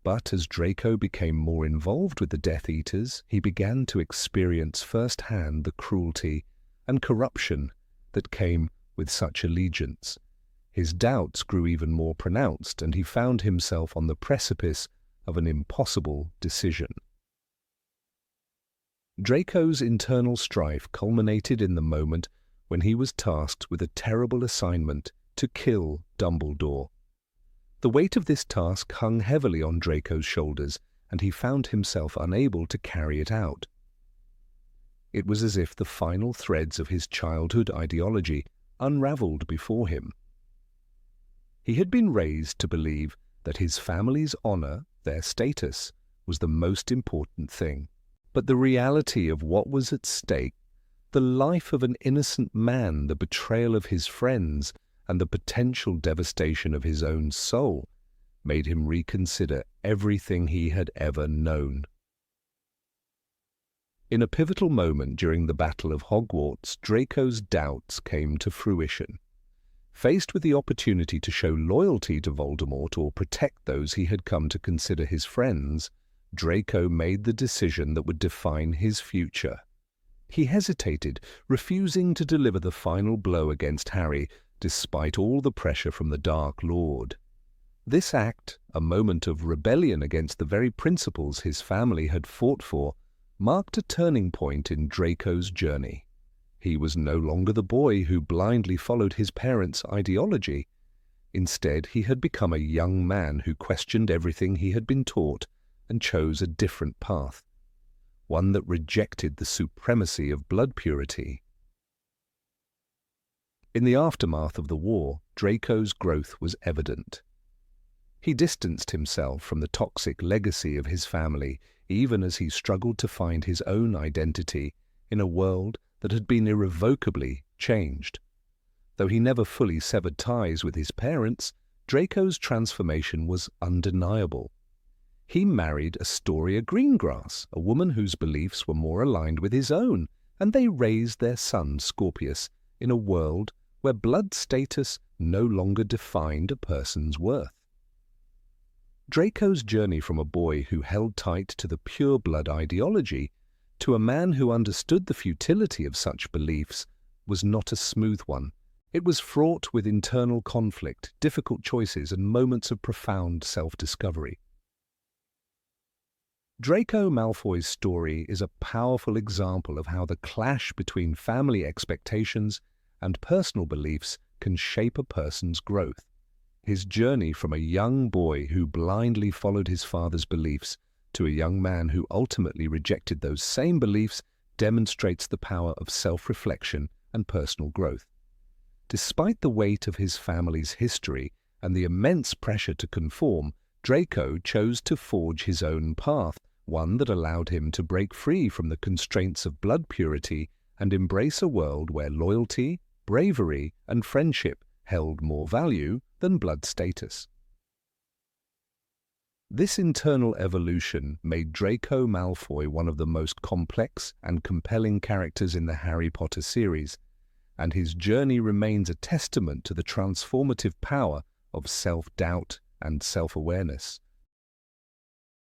But as Draco became more involved with the Death Eaters, he began to experience firsthand the cruelty and corruption that came with such allegiance. His doubts grew even more pronounced, and he found himself on the precipice of an impossible decision. Draco's internal strife culminated in the moment when he was tasked with a terrible assignment to kill Dumbledore. The weight of this task hung heavily on Draco's shoulders, and he found himself unable to carry it out. It was as if the final threads of his childhood ideology unraveled before him. He had been raised to believe that his family's honor, their status, was the most important thing. But the reality of what was at stake, the life of an innocent man, the betrayal of his friends, and the potential devastation of his own soul, made him reconsider everything he had ever known. In a pivotal moment during the Battle of Hogwarts, Draco's doubts came to fruition. Faced with the opportunity to show loyalty to Voldemort or protect those he had come to consider his friends, Draco made the decision that would define his future. He hesitated, refusing to deliver the final blow against Harry, despite all the pressure from the Dark Lord. This act, a moment of rebellion against the very principles his family had fought for, marked a turning point in Draco's journey. He was no longer the boy who blindly followed his parents' ideology. Instead, he had become a young man who questioned everything he had been taught and chose a different path, one that rejected the supremacy of blood purity. In the aftermath of the war, Draco's growth was evident. He distanced himself from the toxic legacy of his family, even as he struggled to find his own identity in a world that had been irrevocably changed. Though he never fully severed ties with his parents, Draco's transformation was undeniable. He married Astoria Greengrass, a woman whose beliefs were more aligned with his own, and they raised their son Scorpius in a world where blood status no longer defined a person's worth. Draco's journey from a boy who held tight to the pure-blood ideology to a man who understood the futility of such beliefs was not a smooth one. It was fraught with internal conflict, difficult choices, and moments of profound self-discovery. Draco Malfoy's story is a powerful example of how the clash between family expectations and personal beliefs can shape a person's growth. His journey from a young boy who blindly followed his father's beliefs to a young man who ultimately rejected those same beliefs demonstrates the power of self-reflection and personal growth. Despite the weight of his family's history and the immense pressure to conform, Draco chose to forge his own path, one that allowed him to break free from the constraints of blood purity and embrace a world where loyalty, bravery, and friendship held more value than blood status. This internal evolution made Draco Malfoy one of the most complex and compelling characters in the Harry Potter series, and his journey remains a testament to the transformative power of self-doubt and self-awareness,